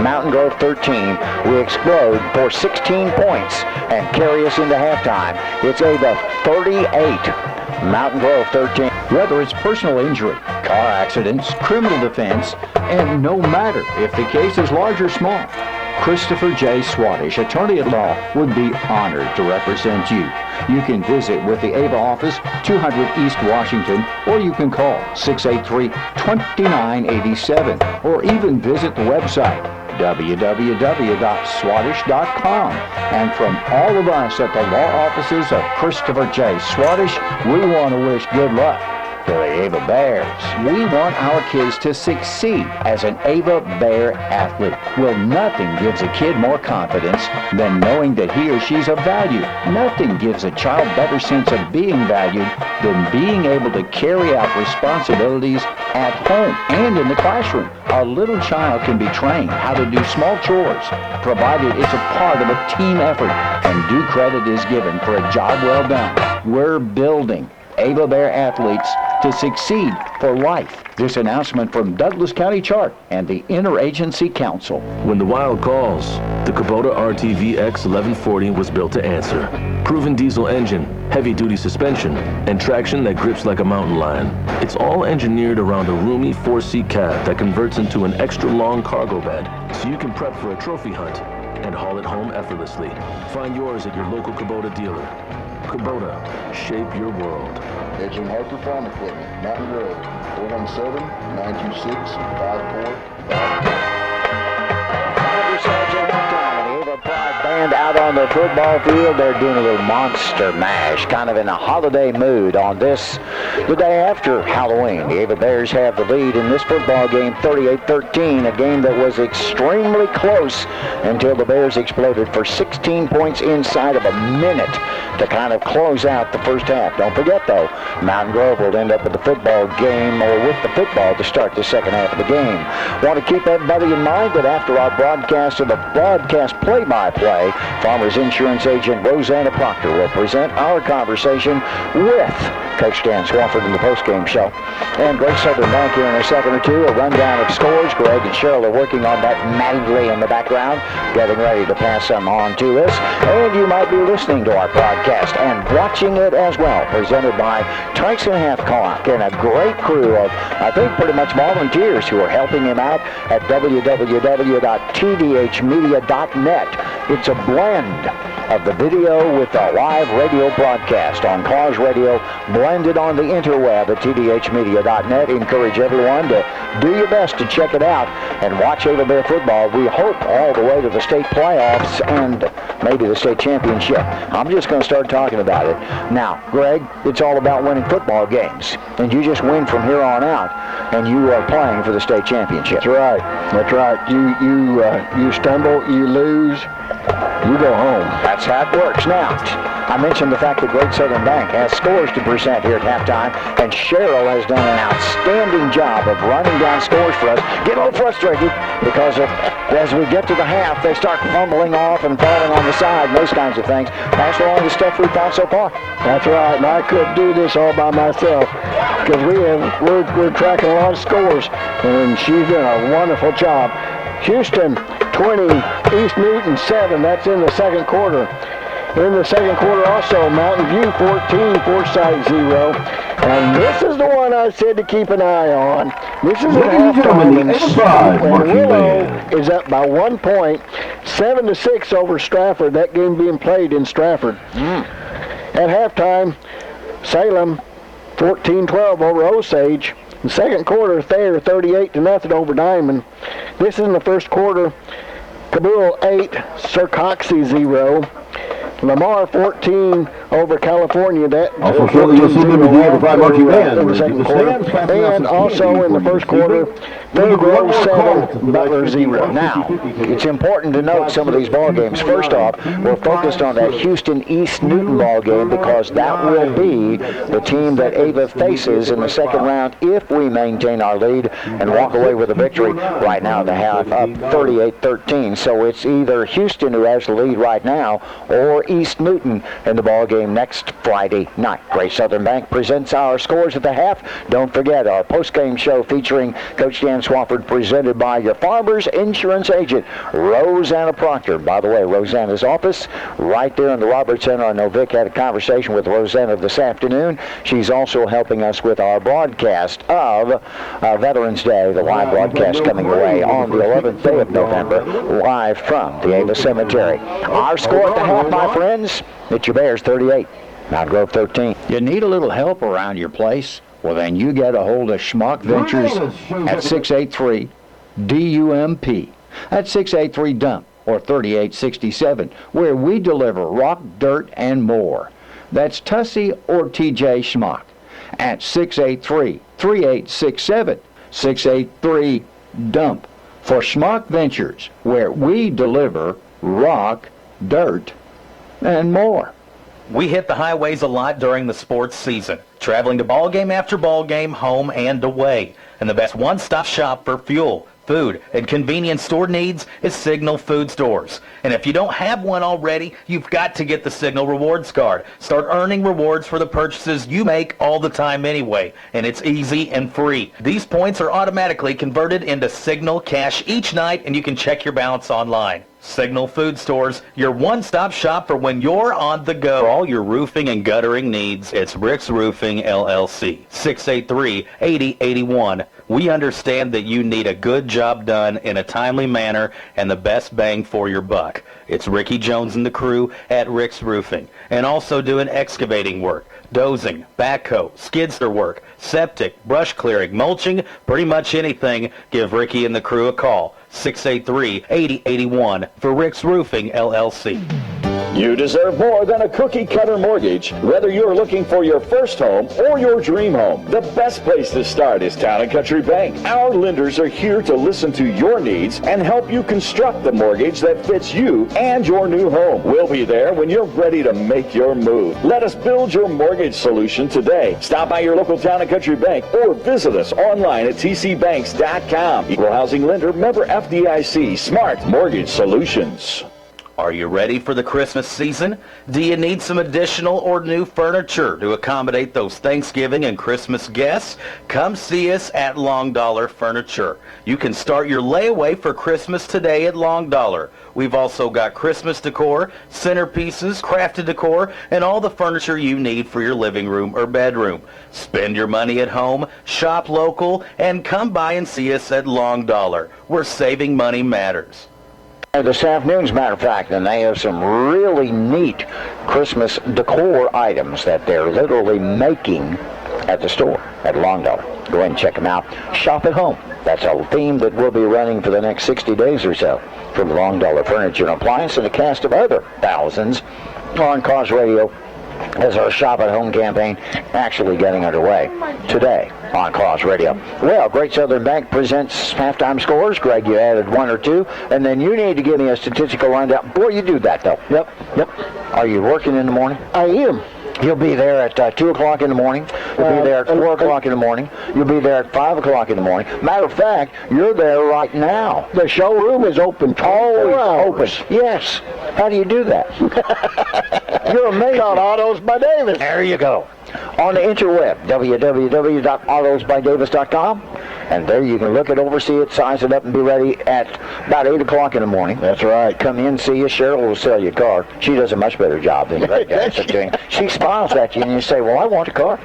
Mountain Grove 13. We explode for 16 points and carry us into halftime. It's Ava 38. Mountain Grove 13. Whether it's personal injury, car accidents, criminal defense, and no matter if the case is large or small, Christopher J. Swadesh, attorney at law, would be honored to represent you. You can visit with the Ava office, 200 East Washington, or you can call 683-2987, or even visit the website, www.swadesh.com. And from all of us at the law offices of Christopher J. Swadesh, we want to wish good luck to the Ava Bears. We want our kids to succeed as an Ava Bear athlete. Well, nothing gives a kid more confidence than knowing that he or she's of value. Nothing gives a child better sense of being valued than being able to carry out responsibilities at home and in the classroom. A little child can be trained how to do small chores, provided it's a part of a team effort and due credit is given for a job well done. We're building Ava Bear athletes to succeed for life. This announcement from Douglas County Chart and the Interagency Council. When the wild calls, the Kubota RTV X 1140 was built to answer. Proven diesel engine, heavy-duty suspension, and traction that grips like a mountain lion. It's all engineered around a roomy 4-seat cab that converts into an extra-long cargo bed, so you can prep for a trophy hunt and haul it home effortlessly. Find yours at your local Kubota dealer. Kubota, shape your world. Edge and Harper Farm Equipment, Mountain Grove, 417-926-5455. Pride band out on the football field. They're doing a little monster mash, kind of in a holiday mood on this, the day after Halloween. The Ava Bears have the lead in this football game, 38-13, a game that was extremely close until the Bears exploded for 16 points inside of a minute to kind of close out the first half. Don't forget, though, Mountain Grove will end up with the football game, or with the football, to start the second half of the game. Want to keep everybody in mind that after our broadcast of the broadcast play-by-play, Farmers Insurance agent Rosanna Proctor will present our conversation with Coach Dan Swafford in the postgame show. And Great Southern Bank here in a second or two, a rundown of scores. Greg and Cheryl are working on that madly in the background, getting ready to pass them on to us. And you might be listening to our broadcast and watching it as well, presented by Tyson Halfcock and a great crew of, I think, pretty much volunteers who are helping him out at www.tdhmedia.net. It's a blend of the video with the live radio broadcast on Cause Radio, blended on the interweb at tdhmedia.net. Encourage everyone to do your best to check it out and watch Ava Bear football. We hope all the way to the state playoffs and maybe the state championship. I'm just going to start talking about it. Now, Greg, it's all about winning football games, and you just win from here on out, and you are playing for the state championship. That's right. That's right. You stumble, you lose, you go home. That's how it works. Now, I mentioned the fact that Great Southern Bank has scores to present here at halftime, and Cheryl has done an outstanding job of running down scores for us. Get a little frustrated because as we get to the half, they start fumbling off and falling on the side and those kinds of things. Pass along the stuff we've found so far. That's right, and I could do this all by myself because we're tracking a lot of scores, and she's doing a wonderful job. Houston 20, East Newton 7. That's in the second quarter. In the second quarter also, Mountain View 14, Forsyth 0. And this is the one I said to keep an eye on. This is at halftime, and Willow is up by 1 point, 7-6 over Stratford. That game being played in Stratford. At halftime, Salem 14-12 over Osage. In the second quarter, Thayer 38-0 over Diamond. This is in the first quarter. Kabul 8, Sircoxie 0. Lamar 14 over California. That Also shortly you'll see members of the Ava Pride marching band. in the second quarter. And also in the first quarter, Fairgrove 7, Butler 0. Now, it's important to note some of these ball games. First off, we're focused on that Houston East Newton ball game because that will be the team that Ava faces in the second round if we maintain our lead and walk away with a victory. Right now, they have up 38-13. So it's either Houston who has the lead right now or East Newton in the ball game next Friday night. Great Southern Bank presents our scores at the half. Don't forget our post-game show featuring Coach Dan Swafford, presented by your Farmers Insurance agent, Rosanna Proctor. By the way, Rosanna's office right there in the Roberts Center. I know Vic had a conversation with Rosanna this afternoon. She's also helping us with our broadcast of Veterans Day, the live broadcast coming away on the 11th day of November, live from the Ava Cemetery. Our score at the half, my friends, it's your Bears 38, Mountain Grove 13. You need a little help around your place? Well, then you get a hold of Schmuck Ventures at 683-DUMP. That's 683-DUMP or 3867, where we deliver rock, dirt, and more. That's Tussie or TJ Schmuck at 683-3867, 683-DUMP for Schmuck Ventures, where we deliver rock, dirt, and more. We hit the highways a lot during the sports season, traveling to ball game after ball game, home and away. And the best one-stop shop for fuel, food, and convenience store needs is Signal Food Stores. And if you don't have one already, you've got to get the Signal Rewards Card. Start earning rewards for the purchases you make all the time anyway, and it's easy and free. These points are automatically converted into Signal cash each night, and you can check your balance online. Signal Food Stores, your one-stop shop for when you're on the go. For all your roofing and guttering needs, it's Rick's Roofing, LLC, 683-8081. We understand that you need a good job done in a timely manner and the best bang for your buck. It's Ricky Jones and the crew at Rick's Roofing, and also doing excavating work, dozing, backhoe, skidster work, septic, brush clearing, mulching, pretty much anything. Give Ricky and the crew a call. 683-8081 for Rick's Roofing, LLC. You deserve more than a cookie-cutter mortgage. Whether you're looking for your first home or your dream home, the best place to start is Town & Country Bank. Our lenders are here to listen to your needs and help you construct the mortgage that fits you and your new home. We'll be there when you're ready to make your move. Let us build your mortgage solution today. Stop by your local Town & Country Bank or visit us online at tcbanks.com. Equal housing lender, member FDIC, Smart Mortgage Solutions. Are you ready for the Christmas season? Do you need some additional or new furniture to accommodate those Thanksgiving and Christmas guests? Come see us at Long Dollar Furniture. You can start your layaway for Christmas today at Long Dollar. We've also got Christmas decor, centerpieces, crafted decor, and all the furniture you need for your living room or bedroom. Spend your money at home, shop local, and come by and see us at Long Dollar, where saving money matters. This afternoon, as a matter of fact, and they have some really neat Christmas decor items that they're literally making at the store at Long Dollar. Go ahead and check them out. Shop at home. That's a theme that we'll be running for the next 60 days or so from Long Dollar Furniture and Appliance and a cast of other thousands on Cause Radio as our Shop at Home campaign actually getting underway today on Cause Radio. Well, Great Southern Bank presents halftime scores. Greg, you added one or two, and then you need to give me a statistical rundown. Boy, you do that, though. Yep. Are you working in the morning? I am. You'll be there at 2 o'clock in the morning. You'll be there at 4 o'clock in the morning. You'll be there at 5 o'clock in the morning. Matter of fact, you're there right now. The showroom is open 24 hours. Open. Yes. How do you do that? You're amazing. Called Autos by Davis. There you go. On the interweb, www.autosbydavis.com. And there you can look it over, see it, size it up, and be ready at about 8 o'clock in the morning. That's right. Come in, see you. Cheryl will sell you a car. She does a much better job than Greg does at doing. She smiles at you, and you say, well, I want a car.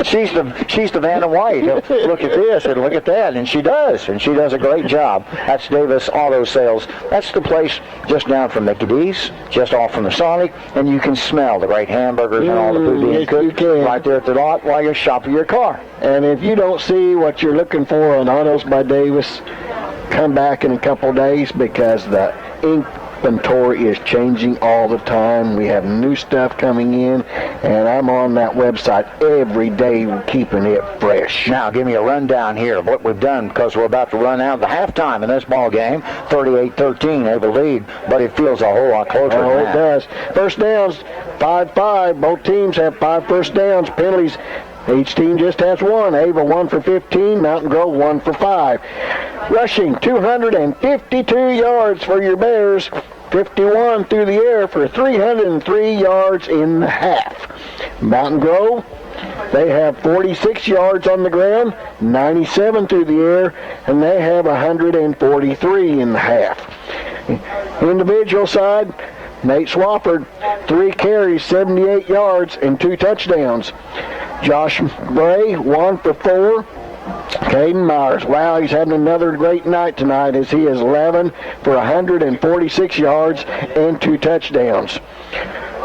She's the Vanna White. Look at this and look at that. And she does. And she does a great job. That's Davis Auto Sales. That's the place just down from Mickey D's, just off from the Sonic. And you can smell the great hamburgers and all the food being cooked right there at the lot while you're shopping your car. And if you don't see what you're looking for on Autos by Davis, come back in a couple days because the ink inventory is changing all the time. We have new stuff coming in, and I'm on that website every day keeping it fresh. Now, give me a rundown here of what we've done, because we're about to run out of the halftime in this ball game. 38-13, Ava lead, but it feels a whole lot closer than that. It does. First downs, 5-5. Both teams have 5 first downs. Penalties, each team just has 1. Ava 1 for 15, Mountain Grove 1 for 5. Rushing 252 yards for your Bears. 51 through the air for 303 yards in the half. Mountain Grove, they have 46 yards on the ground, 97 through the air, and they have 143 in the half. Individual side, Nate Swafford, 3 carries, 78 yards, and 2 touchdowns. Josh Bray, 1 for 4. Caden Myers, wow, he's having another great night tonight as he is 11 for 146 yards and 2 touchdowns.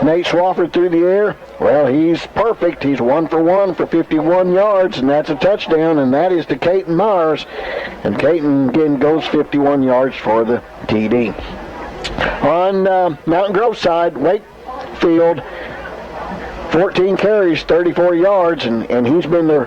Nate Swafford through the air, well, he's perfect. He's 1 for 1 for 51 yards, and that's a touchdown, and that is to Caden Myers. And Caden again goes 51 yards for the TD. On Mountain Grove side, Wakefield, 14 carries, 34 yards, and he's been their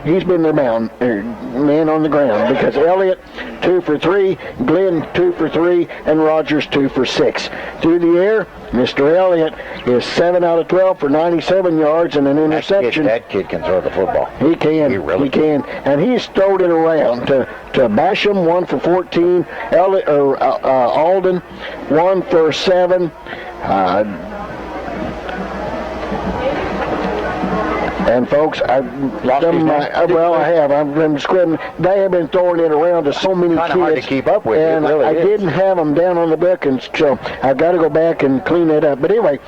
man on the ground, because Elliott 2 for 3, Glenn 2 for 3, and Rogers 2 for 6. Through the air, Mr. Elliott is 7 out of 12 for 97 yards and an interception. That kid can throw the football. He can. He can. And he's throwed it around to Basham, 1 for 14. Alden, 1 for 7. And folks, I have. I've been scribbling. They have been throwing it around to so many kids. Hard to keep up with. And it really I is. didn't have them down on the book, and so I've got to go back and clean that up. But anyway,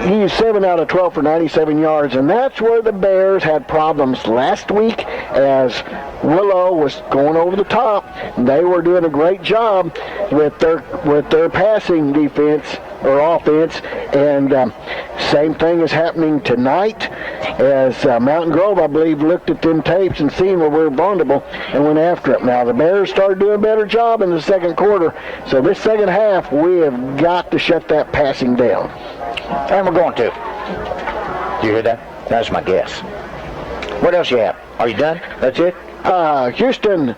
he's 7 out of 12 for 97 yards, and that's where the Bears had problems last week as Willow was going over the top. They were doing a great job with their passing defense or offense, and same thing is happening tonight as Mountain Grove, I believe, looked at them tapes and seen where we're vulnerable and went after it. Now, the Bears started doing a better job in the second quarter, so this second half, we have got to shut that passing down. And we're going to. Do you hear that? That's my guess. What else you have? Are you done? That's it? Houston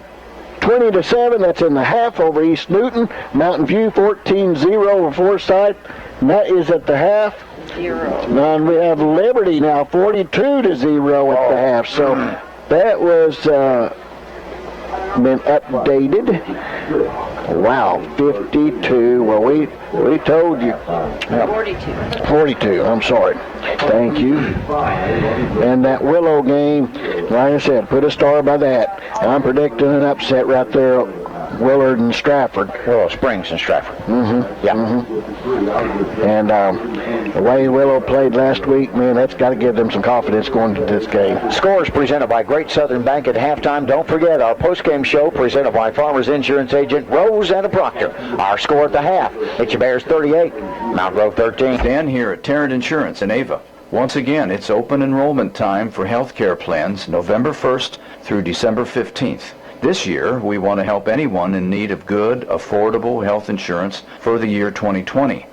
20-7, that's in the half over East Newton. Mountain View 14-0 over Forsyth, and that is at the half. 0. And we have Liberty now 42-0 at the half. So that was been updated. Wow, 52. Well, we told you. 42. I'm sorry. Thank you. And that Willow game, like I said, put a star by that. I'm predicting an upset right there. Willard and Stratford. Willow Springs and Stratford. Mm-hmm. Yeah. Mm-hmm. And the way Willow played last week, man, that's got to give them some confidence going to this game. Scores presented by Great Southern Bank at halftime. Don't forget our post-game show presented by Farmers Insurance Agent Rose and Proctor. Our score at the half. It's your Bears 38, Mount Grove 13. Dan here at Tarrant Insurance in Ava. Once again, it's open enrollment time for health care plans November 1st through December 15th. This year, we want to help anyone in need of good, affordable health insurance for the year 2020.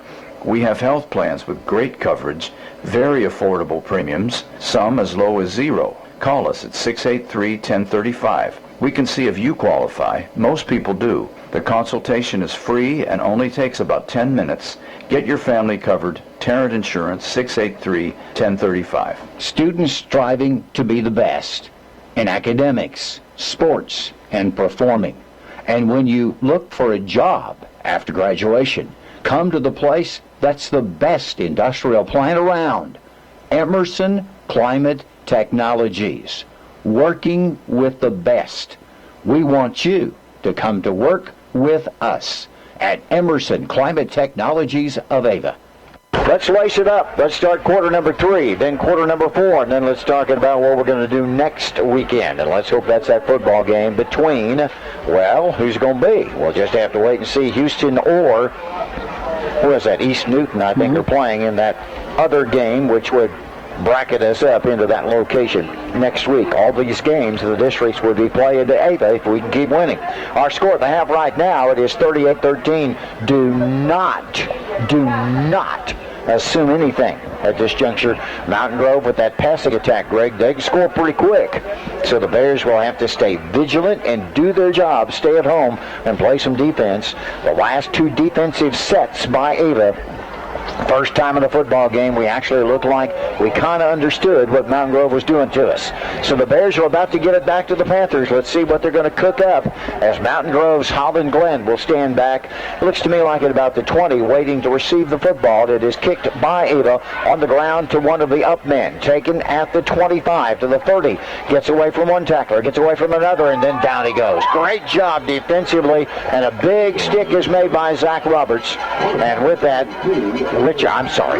We have health plans with great coverage, very affordable premiums, some as low as $0. Call us at 683-1035. We can see if you qualify. Most people do. The consultation is free and only takes about 10 minutes. Get your family covered. Tarrant Insurance, 683-1035. Students striving to be the best in academics, sports, and performing. And when you look for a job after graduation, come to the place that's the best industrial plant around. Emerson Climate Technologies. Working with the best. We want you to come to work with us at Emerson Climate Technologies of Ava. Let's lace it up. Let's start quarter number 3, then quarter number 4, and then let's talk about what we're going to do next weekend. And let's hope that's that football game between, well, who's going to be? We'll just have to wait and see. Houston or, who is that? East Newton, I think, are playing in that other game, which would bracket us up into that location next week. All these games the districts would be playing to Ava if we can keep winning. Our score at the half right now, it is 38-13. Do not assume anything at this juncture. Mountain Grove with that passing attack, Greg, they can score pretty quick. So the Bears will have to stay vigilant and do their job, stay at home, and play some defense. The last two defensive sets by Ava, first time in a football game, we actually looked like we kind of understood what Mountain Grove was doing to us. So the Bears are about to get it back to the Panthers. Let's see what they're going to cook up as Mountain Grove's Holland Glenn will stand back. It looks to me like at about the 20, waiting to receive the football. It is kicked by Ava on the ground to one of the up men. Taken at the 25 to the 30. Gets away from one tackler, gets away from another, and then down he goes. Great job defensively, and a big stick is made by Zach Roberts. And with that,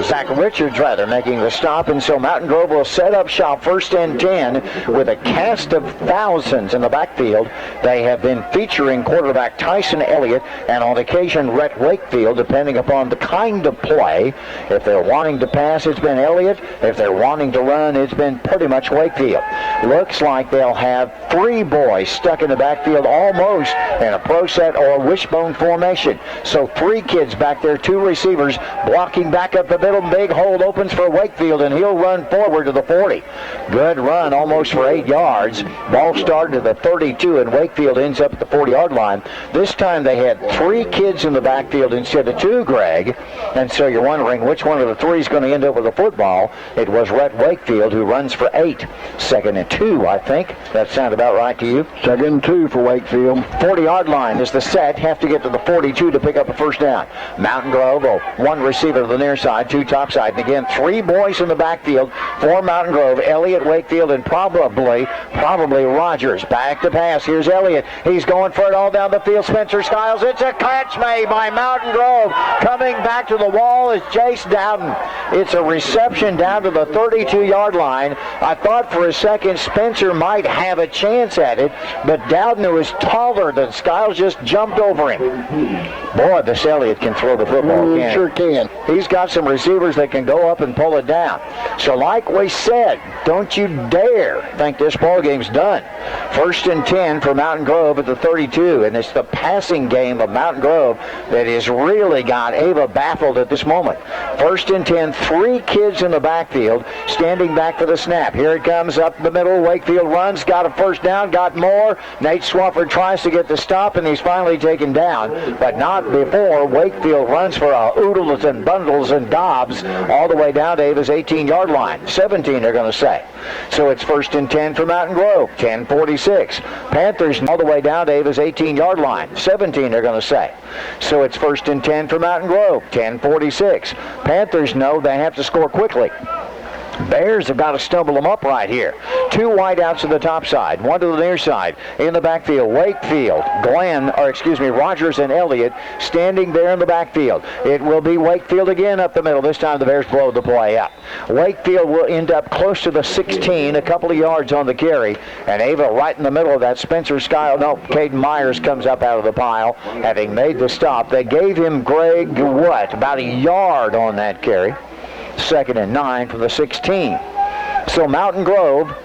Zach Richards making the stop, and so Mountain Grove will set up shop first and 10 with a cast of thousands in the backfield. They have been featuring quarterback Tyson Elliott and on occasion Rhett Wakefield, depending upon the kind of play. If they're wanting to pass, it's been Elliott. If they're wanting to run, it's been pretty much Wakefield. Looks like they'll have three boys stuck in the backfield almost in a pro set or wishbone formation. So three kids back there, two receivers blocking back up the middle. Big hold opens for Wakefield, and he'll run forward to the 40. Good run, almost for 8 yards. Ball started to the 32, and Wakefield ends up at the 40-yard line. This time they had three kids in the backfield instead of two, Greg. And so you're wondering which one of the three is going to end up with the football. It was Rhett Wakefield who runs for 8. 2nd and 2, I think. That sound about right to you? 2nd and 2 for Wakefield. 40-yard line is the set. Have to get to the 42 to pick up a first down. Mountain Grove, one receiver to the near side, two top side. And again, three boys in the backfield for Mountain Grove. Elliott, Wakefield, and probably Rogers. Back to pass. Here's Elliott. He's going for it all down the field. Spencer Skiles. It's a catch made by Mountain Grove. Coming back to the wall is Jace Dowden. It's a reception down to the 32-yard line. I thought for a second Spencer might have a chance at it, but Dowden, who is taller than Skiles, just jumped over him. Boy, this Elliott can throw the football. Sure can. He's got some receivers that can go up and pull it down. So like we said, don't you dare think this ball game's done. 1st and 10 for Mountain Grove at the 32, and it's the passing game of Mountain Grove that has really got Ava baffled at this moment. 1st and 10, three kids in the backfield standing back for the snap. Here it comes up the middle. Wakefield runs, got a first down, got more. Nate Swafford tries to get the stop, and he's finally taken down, but not before Wakefield runs for a oodles and bundles and gobs all the way down to Ava's 18-yard line. 17, they're going to say. So it's 1st and 10 for Mountain Grove. 10:46. Panthers all the way down to Ava's 18-yard line. 17, they're going to say. So it's 1st and 10 for Mountain Grove. 10:46. Panthers know they have to score quickly. Bears have got to stumble them up right here. Two wideouts to the top side, one to the near side. In the backfield, Wakefield, Rogers and Elliott standing there in the backfield. It will be Wakefield again up the middle. This time the Bears blow the play up. Wakefield will end up close to the 16, a couple of yards on the carry. And Ava right in the middle of that. Spencer Skiles, Caden Myers comes up out of the pile, having made the stop. They gave him, Greg, about a yard on that carry. 2nd and 9 from the 16. So Mountain Grove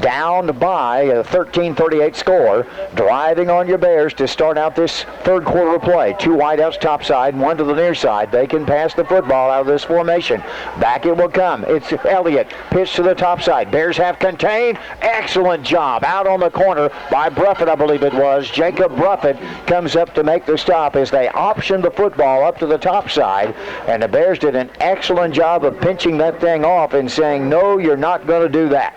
down by a 13-38 score, driving on your Bears to start out this third quarter of play. Two wideouts top side, one to the near side. They can pass the football out of this formation. Back it will come. It's Elliott. Pitch to the top side. Bears have contained. Excellent job. Out on the corner by Bruffett, I believe it was. Jacob Bruffett comes up to make the stop as they option the football up to the top side. And the Bears did an excellent job of pinching that thing off and saying, no, you're not going to do that.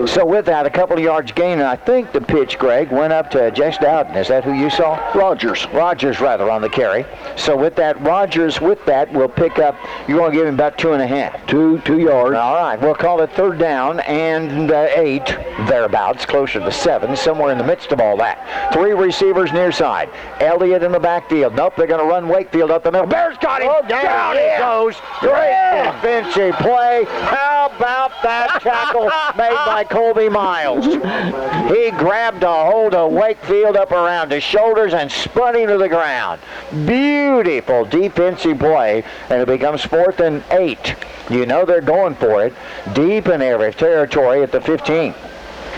So with that, a couple of yards gain, and I think the pitch, Greg, went up to Jace Dowden. Is that who you saw? Rogers, on the carry. So with that, Rogers will pick up, you're going to give him about 2.5. 2 yards. All right, we'll call it 3rd down and 8, thereabouts, closer to 7, somewhere in the midst of all that. Three receivers near side. Elliott in the backfield. Nope, they're going to run Wakefield up the middle. Bears got him. Down he goes. Great defensive play. How about that tackle made by Colby Miles? He grabbed a hold of Wakefield up around his shoulders and spun him to the ground. Beautiful defensive play, and it becomes 4th and 8. You know they're going for it deep in their territory at the 15.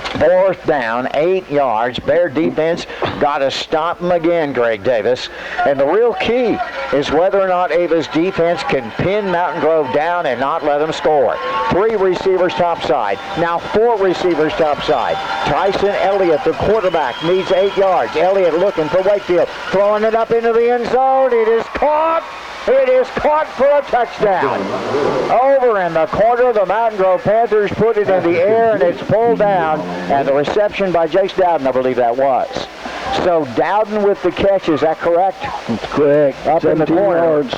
4th down, 8 yards. Bear defense got to stop them again, Greg Davis. And the real key is whether or not Ava's defense can pin Mountain Grove down and not let them score. 3 receivers topside. Now 4 receivers topside. Tyson Elliott, the quarterback, needs 8 yards. Elliott looking for Wakefield, throwing it up into the end zone. It is caught. It is caught for a touchdown. Over in the corner, the Mountain Grove Panthers put it in the air, and it's pulled down. And the reception by Jace Dowden, I believe that was. So Dowden with the catch, is that correct? Correct. Up in the corner. Yards.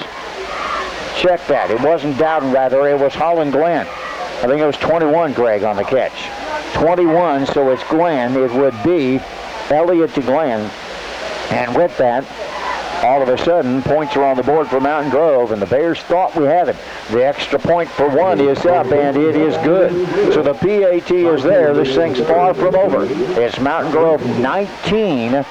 Check that. It wasn't Dowden, rather. It was Holland Glenn. I think it was 21, Greg, on the catch. 21, so it's Glenn. It would be Elliott to Glenn. And with that, all of a sudden, points are on the board for Mountain Grove, and the Bears thought we had it. The extra point for 1 is up, and it is good. So the PAT is there. This thing's far from over. It's Mountain Grove 19,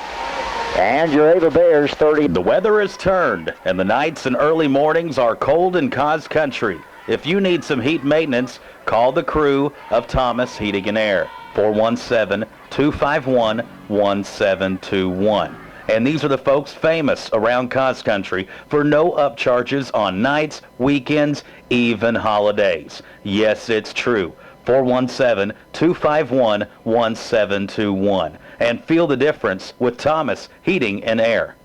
and your Ava Bears 30. The weather has turned, and the nights and early mornings are cold in Cos Country. If you need some heat maintenance, call the crew of Thomas Heating and Air, 417-251-1721. And these are the folks famous around Cos Country for no upcharges on nights, weekends, even holidays. Yes, it's true. 417-251-1721. And feel the difference with Thomas Heating and Air.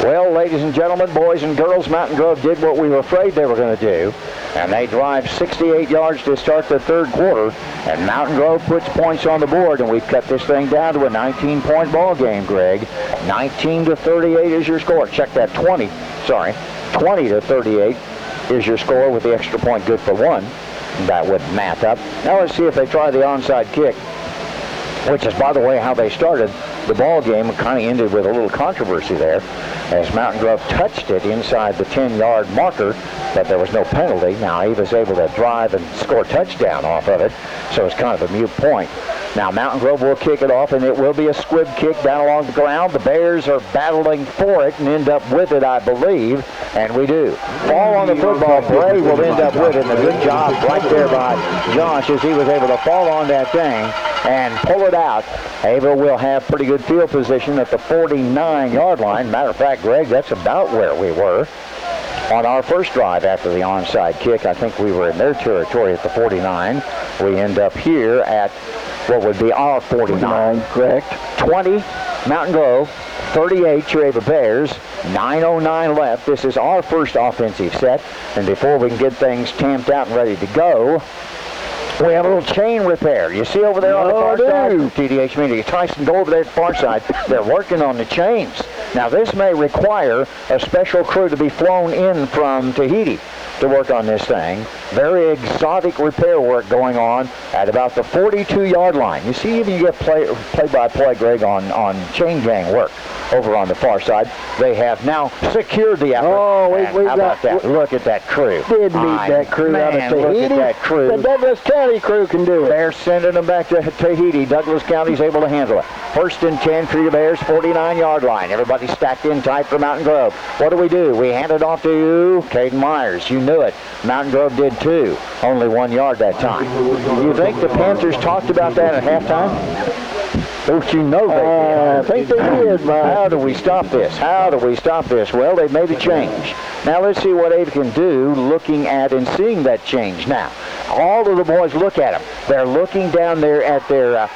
Well, ladies and gentlemen, boys and girls, Mountain Grove did what we were afraid they were going to do, and they drive 68 yards to start the 3rd quarter, and Mountain Grove puts points on the board, and we've cut this thing down to a 19-point ball game, Greg. 19-38 is your score. Check that, 20-38 is your score with the extra point good for 1. That would math up. Now let's see if they try the onside kick, which is, by the way, how they started the ball game. Kind of ended with a little controversy there, as Mountain Grove touched it inside the 10-yard marker, but there was no penalty. Now Ava's able to drive and score a touchdown off of it, so it's kind of a moot point. Now Mountain Grove will kick it off, and it will be a squib kick down along the ground. The Bears are battling for it and end up with it, I believe, and we do. Fall on the football. Bray will end up with it, and a good job right there by Josh as he was able to fall on that thing and pull it out. Ava will have pretty good field position at the 49-yard line. Matter of fact, Greg, that's about where we were on our first drive after the onside kick. I think we were in their territory at the 49. We end up here at what would be our 49, correct? 20, Mountain Grove, 38, your Ava Bears, 9:09 left. This is our first offensive set, and before we can get things tamped out and ready to go, we have a little chain repair. You see over there on the far side? TDH Media. Tyson, go over there to the far side. They're working on the chains. Now, this may require a special crew to be flown in from Tahiti to work on this thing. Very exotic repair work going on at about the 42-yard line. You see, even you get play-by-play, Greg, on chain gang work over on the far side. They have now secured the effort. Oh, how about that? Look at that crew. Did meet that crew out of Tahiti. Look at that crew. The Douglas County crew can do it. They're sending them back to Tahiti. Douglas County's able to handle it. 1st and 10 for your Bears, 49-yard line. Everybody stacked in tight for Mountain Grove. What do? We hand it off to Caden Myers. You knew it. Mountain Grove did too. Only 1 yard that time. You think the Panthers talked about that at halftime? Don't you know they did? I think they did, but how do we stop this? How do we stop this? Well, they've made a change. Now let's see what Ava can do looking at and seeing that change. Now, all of the boys look at them. They're looking down there at their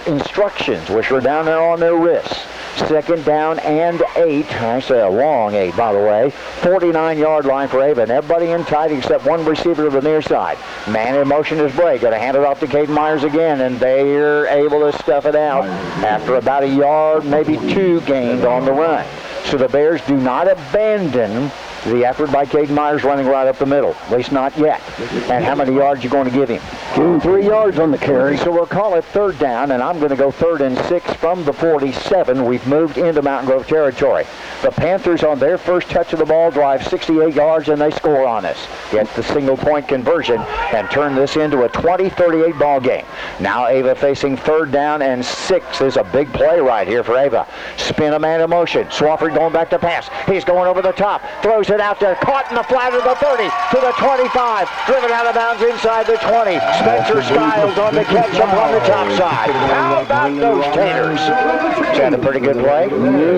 instructions, which are down there on their wrists. 2nd down and 8. I say a long 8, by the way. 49-yard line for Ava. And everybody in tight except one receiver to the near side. Man in motion is Bray. Going to hand it off to Caden Myers again, and they're able to stuff it out after about a yard, maybe 2 gained on the run. So the Bears do not abandon The effort by Caden Myers running right up the middle. At least not yet. And how many yards you going to give him? Give him 3 yards on the carry. So we'll call it third down, and I'm going to go 3rd and 6 from the 47. We've moved into Mountain Grove territory. The Panthers on their first touch of the ball drive 68 yards, and they score on us. Get the single-point conversion and turn this into a 20-38 ball game. Now Ava facing 3rd down and 6. There's a big play right here for Ava. Spin a man in motion. Swafford going back to pass. He's going over the top. Throws it out there. Caught in the flat of the 30 to the 25. Driven out of bounds inside the 20. Spencer Skiles on the catch up on the top side. How about those taters? Is that a pretty good play?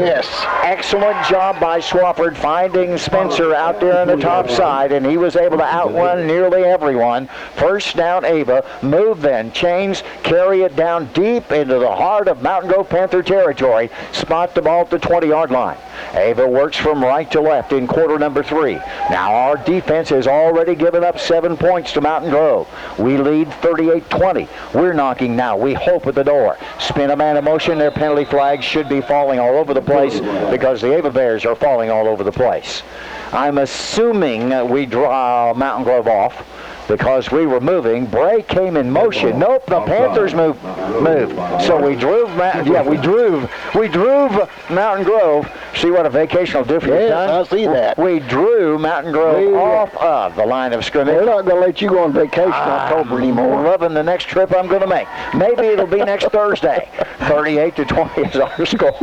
Yes. Excellent job by Swafford finding Spencer out there on the top side, and he was able to outrun nearly everyone. First down, Ava. Move then. Chains. Carry it down deep into the heart of Mountain Grove Panther territory. Spot the ball at the 20-yard line. Ava works from right to left in quarter number 3. Now our defense has already given up 7 points to Mountain Grove. We lead 38-20. We're knocking now, we hope, at the door. Spin a man in motion. Their penalty flags should be falling all over the place because the Ava Bears are falling all over the place. I'm assuming we draw Mountain Grove off because we were moving. Bray came in motion. Nope, the Panthers moved. So we drove, we drove Mountain Grove. See what a vacation will do for you, son? I see that. We drew Mountain Grove off of the line of scrimmage. They're not going to let you go on vacation in October anymore. Loving the next trip I'm going to make. Maybe it'll be next Thursday. 38-20 is our score.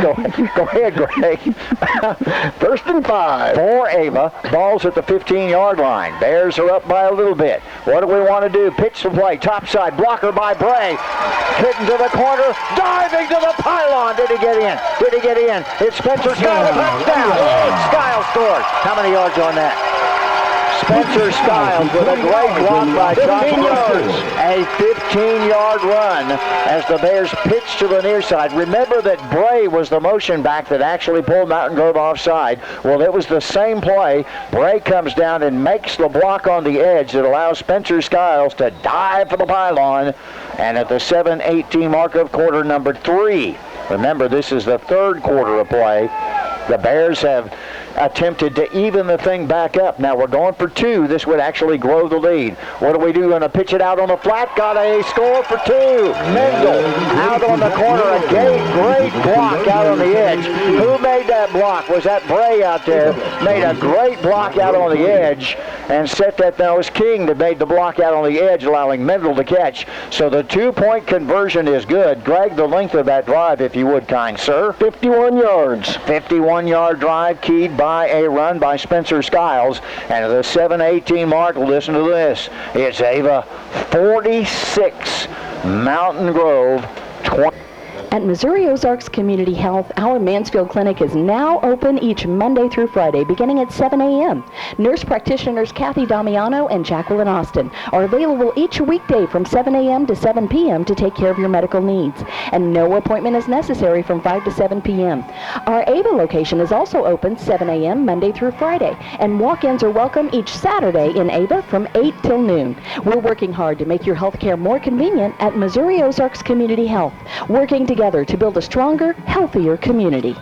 Go ahead, Greg. 1st and 5. For Ava. Ball's at the 15-yard line. Bears are up by a little bit. What do we want to do? Pitch the play. Top side. Blocker by Bray. Hitting to the corner. Diving to the pylon. Did he get in? Did he get in? It's Spencer Skiles. Touchdown. Skiles scored. How many yards on that? Spencer Skiles with a great block by Josh Rogers. A 15-yard run as the Bears pitch to the near side. Remember that Bray was the motion back that actually pulled Mountain Grove offside. Well, it was the same play. Bray comes down and makes the block on the edge that allows Spencer Skiles to dive for the pylon. And at the 7:18 mark of quarter number 3, remember this is the 3rd quarter of play, the Bears have attempted to even the thing back up. Now we're going for 2. This would actually grow the lead. What do we do? Going to pitch it out on the flat. Got a score for 2. Mendel out on the corner. A great block out on the edge. Who made that block? Was that Bray out there? Made a great block out on the edge and set that. That was King that made the block out on the edge, allowing Mendel to catch. So the 2-point conversion is good. Greg, the length of that drive, if you would, kind sir. 51 yards. 51-yard drive keyed by a run by Spencer Skiles. And at the 7:18 mark, listen to this. It's Ava 46, Mountain Grove 20. At Missouri Ozarks Community Health, our Mansfield Clinic is now open each Monday through Friday, beginning at 7 a.m. Nurse practitioners Kathy Damiano and Jacqueline Austin are available each weekday from 7 a.m. to 7 p.m. to take care of your medical needs, and no appointment is necessary from 5 to 7 p.m. Our Ava location is also open 7 a.m. Monday through Friday, and walk-ins are welcome each Saturday in Ava from 8 till noon. We're working hard to make your health care more convenient at Missouri Ozarks Community Health, working together to build a stronger, healthier community.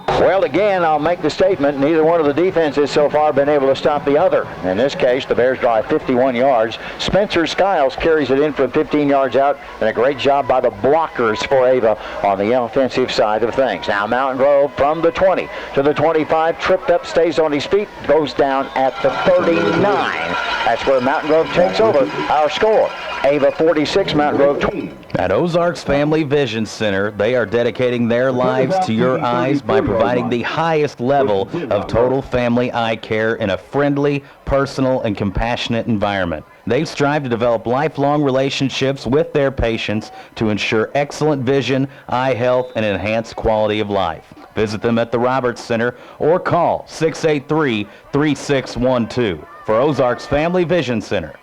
Well, again, I'll make the statement, neither one of the defenses so far been able to stop the other. In this case, the Bears drive 51 yards. Spencer Skiles carries it in from 15 yards out, and a great job by the blockers for Ava on the offensive side of things. Now Mountain Grove from the 20 to the 25, tripped up, stays on his feet, goes down at the 39. That's where Mountain Grove takes over our score. Ava 46, Mountain Grove 20. At Ozarks Family Vision Center, they are dedicating their lives to your eyes by providing the highest level of total family eye care in a friendly, personal, and compassionate environment. They strive to develop lifelong relationships with their patients to ensure excellent vision, eye health, and enhanced quality of life. Visit them at the Roberts Center or call 683-3612 for Ozarks Family Vision Center.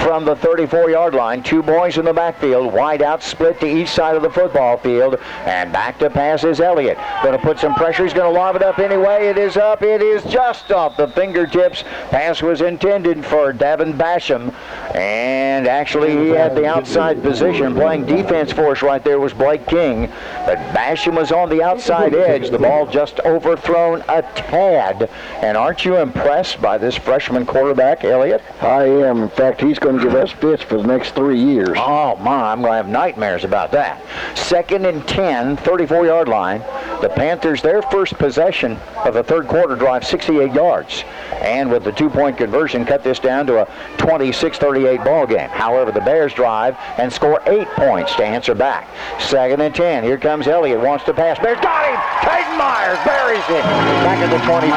From the 34-yard line, 2 boys in the backfield, wide out, split to each side of the football field, and back to pass is Elliott. Going to put some pressure, he's going to lob it up anyway. It is up, it is just off the fingertips. Pass was intended for Davin Basham, And actually, he had the outside position. Playing defense for us right there was Blake King. But Basham was on the outside edge. The ball just overthrown a tad. And aren't you impressed by this freshman quarterback, Elliott? I am. In fact, he's going to give us fits for the next 3 years. Oh, my, I'm going to have nightmares about that. 2nd and 10, 34-yard line. The Panthers, their first possession of the third quarter drive, 68 yards. And with the 2-point conversion, cut this down to a 26-38 ball game. However, the Bears drive and score 8 points to answer back. 2nd and 10. Here comes Elliott. Wants to pass. Bears got him! Peyton Myers buries him. Back at the 23.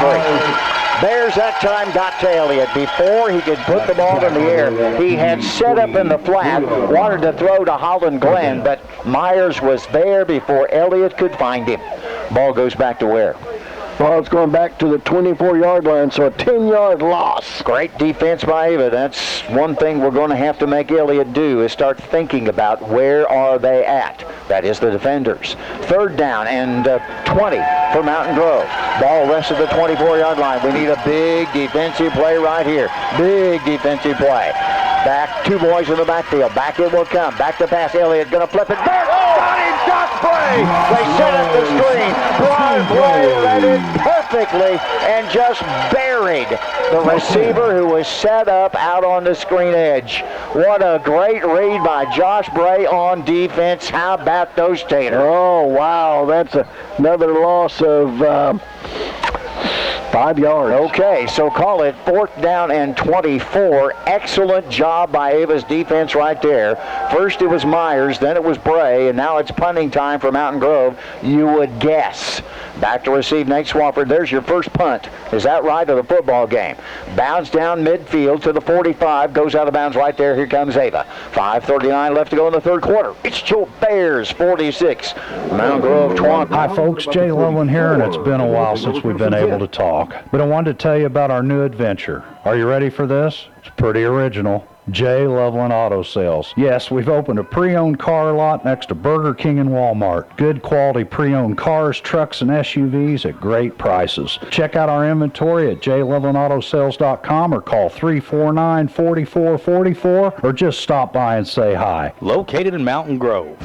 Bears that time got to Elliott. Before he could put the ball in the air, he had set up in the flat, wanted to throw to Holland Glenn, but Myers was there before Elliott could find him. Ball goes back to where? Well, it's going back to the 24-yard line, so a 10-yard loss. Great defense by Ava. That's one thing we're going to have to make Elliott do, is start thinking about where are they at. That is the defenders. 3rd down and 20 for Mountain Grove. Ball rests at the 24-yard line. We need a big defensive play right here. Big defensive play. Back, 2 boys in the backfield. Back it will come. Back to pass. Elliott going to flip it. Bears got him. Josh Bray. They set up the screen. Brian Bray read it perfectly and just buried the receiver who was set up out on the screen edge. What a great read by Josh Bray on defense. How about those taters? Oh, wow. That's another loss of 5 yards. Okay, so call it 4th down and 24. Excellent job by Ava's defense right there. First it was Myers, then it was Bray, and now it's punting time for Mountain Grove, you would guess. Back to receive Nate Swafford. There's your first punt. Is that right, of the football game? Bounds down midfield to the 45. Goes out of bounds right there. Here comes Ava. 5:39 left to go in the third quarter. It's your Bears 46. Mountain Grove 20. Hi, folks. Jay Loveland here, and it's been a while since we've been able to talk. But I wanted to tell you about our new adventure. Are you ready for this? It's pretty original. J. Loveland Auto Sales. Yes, we've opened a pre-owned car lot next to Burger King and Walmart. Good quality pre-owned cars, trucks, and SUVs at great prices. Check out our inventory at jlovelandautosales.com or call 349-4444 or just stop by and say hi. Located in Mountain Grove.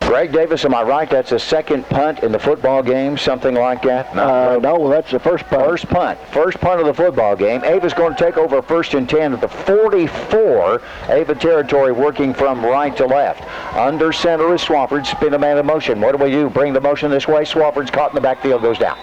Greg Davis, am I right? That's a second punt in the football game, something like that? No, that's the first punt. First punt. First punt of the football game. Ava's going to take over 1st and 10 at the 44. Ava territory working from right to left. Under center is Swafford. Spin a man in motion. What do? Bring the motion this way. Swafford's caught in the backfield, goes down.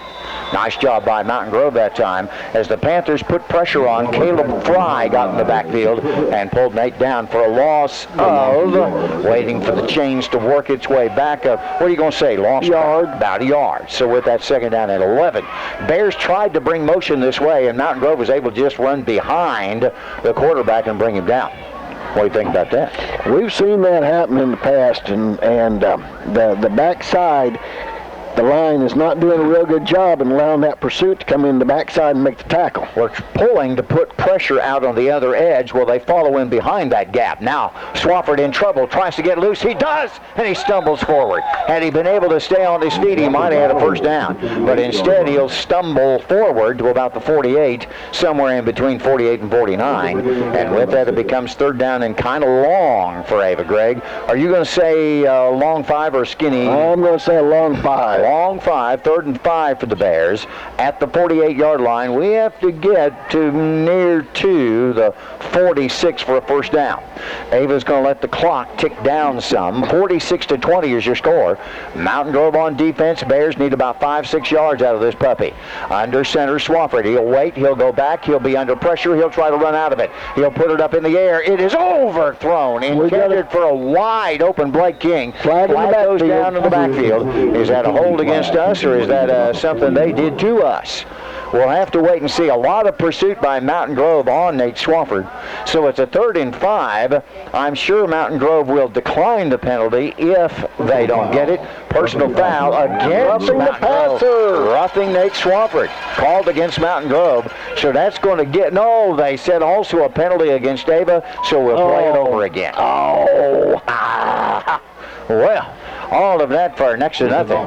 Nice job by Mountain Grove that time. As the Panthers put pressure on, Caleb Fry got in the backfield and pulled Nate down for a loss of, waiting for the chains to work its way back up. What are you going to say? Lost yard? About a yard. So with that 2nd down and 11. Bears tried to bring motion this way, and Mountain Grove was able to just run behind the quarterback and bring him down. What do you think about that? We've seen that happen in the past, and the backside, the line is not doing a real good job in allowing that pursuit to come in the backside and make the tackle. We're pulling to put pressure out on the other edge. Well, they follow in behind that gap. Now, Swafford in trouble, tries to get loose. He does, and he stumbles forward. Had he been able to stay on his feet, he might have had a first down. But instead, he'll stumble forward to about the 48, somewhere in between 48 and 49. And with that, it becomes 3rd down and kind of long for Ava. Greg, are you going to say long 5 or skinny? I'm going to say a long 5. Long 5, 3rd and 5 for the Bears. At the 48-yard line, we have to get to near to the 46 for a first down. Ava's going to let the clock tick down some. 46-20 is your score. Mountain Grove on defense. Bears need about 5-6 yards out of this puppy. Under center, Swafford. He'll wait. He'll go back. He'll be under pressure. He'll try to run out of it. He'll put it up in the air. It is overthrown. Intended for a wide open Blake King. Flag goes down in the backfield. Is that a hold against us, or is that something they did to us? We'll have to wait and see. A lot of pursuit by Mountain Grove on Nate Swafford. So it's a 3rd and 5. I'm sure Mountain Grove will decline the penalty if they don't get it. Personal foul against Mountain Grove. Roughing Nate Swafford. Called against Mountain Grove. So that's going to get, no, they said also a penalty against Ava, so we'll play it over again. Well, All of that for next to nothing.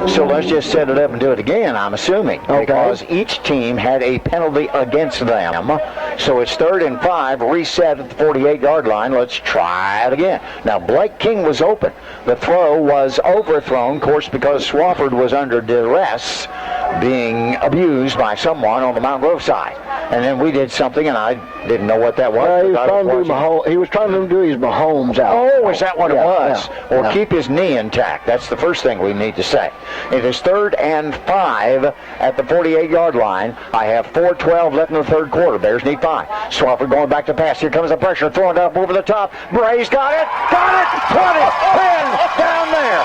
So let's just set it up and do it again, I'm assuming, because each team had a penalty against them. So it's 3rd and 5, reset at the 48-yard line. Let's try it again. Now, Blake King was open. The throw was overthrown, of course, because Swafford was under duress, being abused by someone on the Mountain Grove side. And then we did something, and I didn't know what that was. He was trying to do his Mahomes out. Oh, is that what it was? Yeah. Or keep his knee intact. That's the first thing we need to say. It is 3rd and 5 at the 48-yard line. I have 4:12 left in the third quarter. Bears need 5. Swafford going back to pass. Here comes the pressure. Throwing it up over the top. Bray's got it. 20, 10, down there.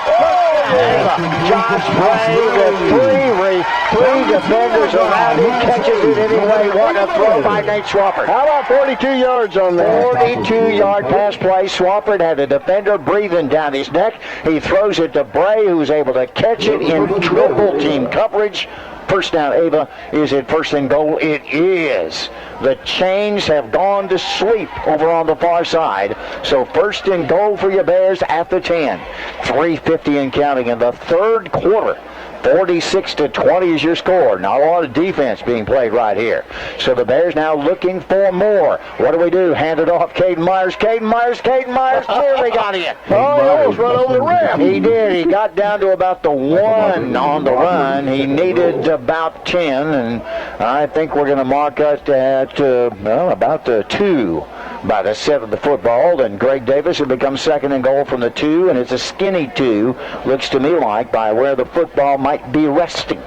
Josh Bray with three defenders around him. Catches it anyway. What a throw by Nate Swafford. How about 42 yards on that? 42-yard pass play. Swafford had a defender breathing down his neck. He throws it to Bray, who's able to catch it in triple team coverage. First down, Ava. Is it first and goal? It is. The chains have gone to sleep over on the far side. So first and goal for your Bears at the 10. 3:50 and counting in the third quarter. 46-20 is your score. Not a lot of defense being played right here. So the Bears now looking for more. What do? Hand it off. Caden Myers. Clearly got in. Oh, he almost run over the rim. He did. He got down to about the 1 on the run. He needed about 10, and I think we're going to mark it at about the 2 by the set of the football. And Greg Davis will become second and goal from the 2, and it's a skinny 2, looks to me like, by where the football might be resting.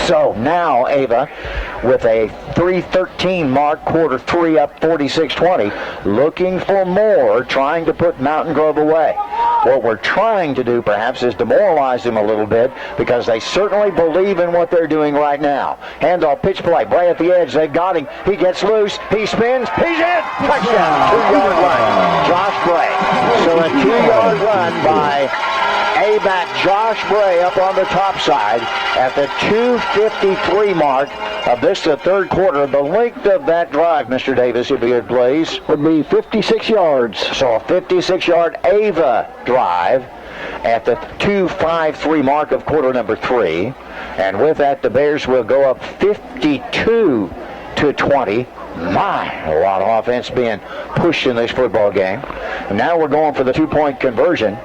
So now Ava, with a 3:13 mark, quarter 3 up 46-20, looking for more, trying to put Mountain Grove away. What we're trying to do perhaps is demoralize them a little bit, because they certainly believe in what they're doing right now. Handoff, pitch play, Bray at the edge, they got him, he gets loose, he spins, he's in! Touchdown, 2-yard run, Josh Bray. So a 2-yard run by A-back Josh Bray up on the top side at the 2:53 mark of the third quarter. The length of that drive, Mr. Davis, if you would please, would be 56 yards. So a 56-yard Ava drive at the 2:53 mark of quarter number 3. And with that, the Bears will go up 52-20. My, a lot of offense being pushed in this football game. And now we're going for the 2-point conversion.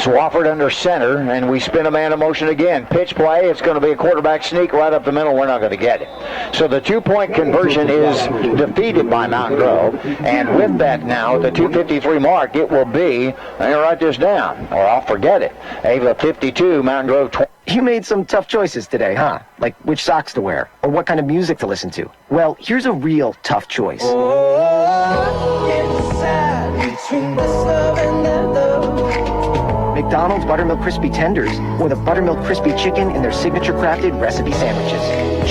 Swafford under center, and we spin a man in motion again. Pitch play, it's going to be a quarterback sneak right up the middle. We're not going to get it. So the 2-point conversion is defeated by Mountain Grove, and with that now, at the 2:53 mark, it will be, let me write this down, or I'll forget it, Ava 52, Mountain Grove 20. You made some tough choices today, huh? Like which socks to wear, or what kind of music to listen to. Well, here's a real tough choice. McDonald's Buttermilk Crispy Tenders, or the Buttermilk Crispy Chicken in their signature crafted recipe sandwiches.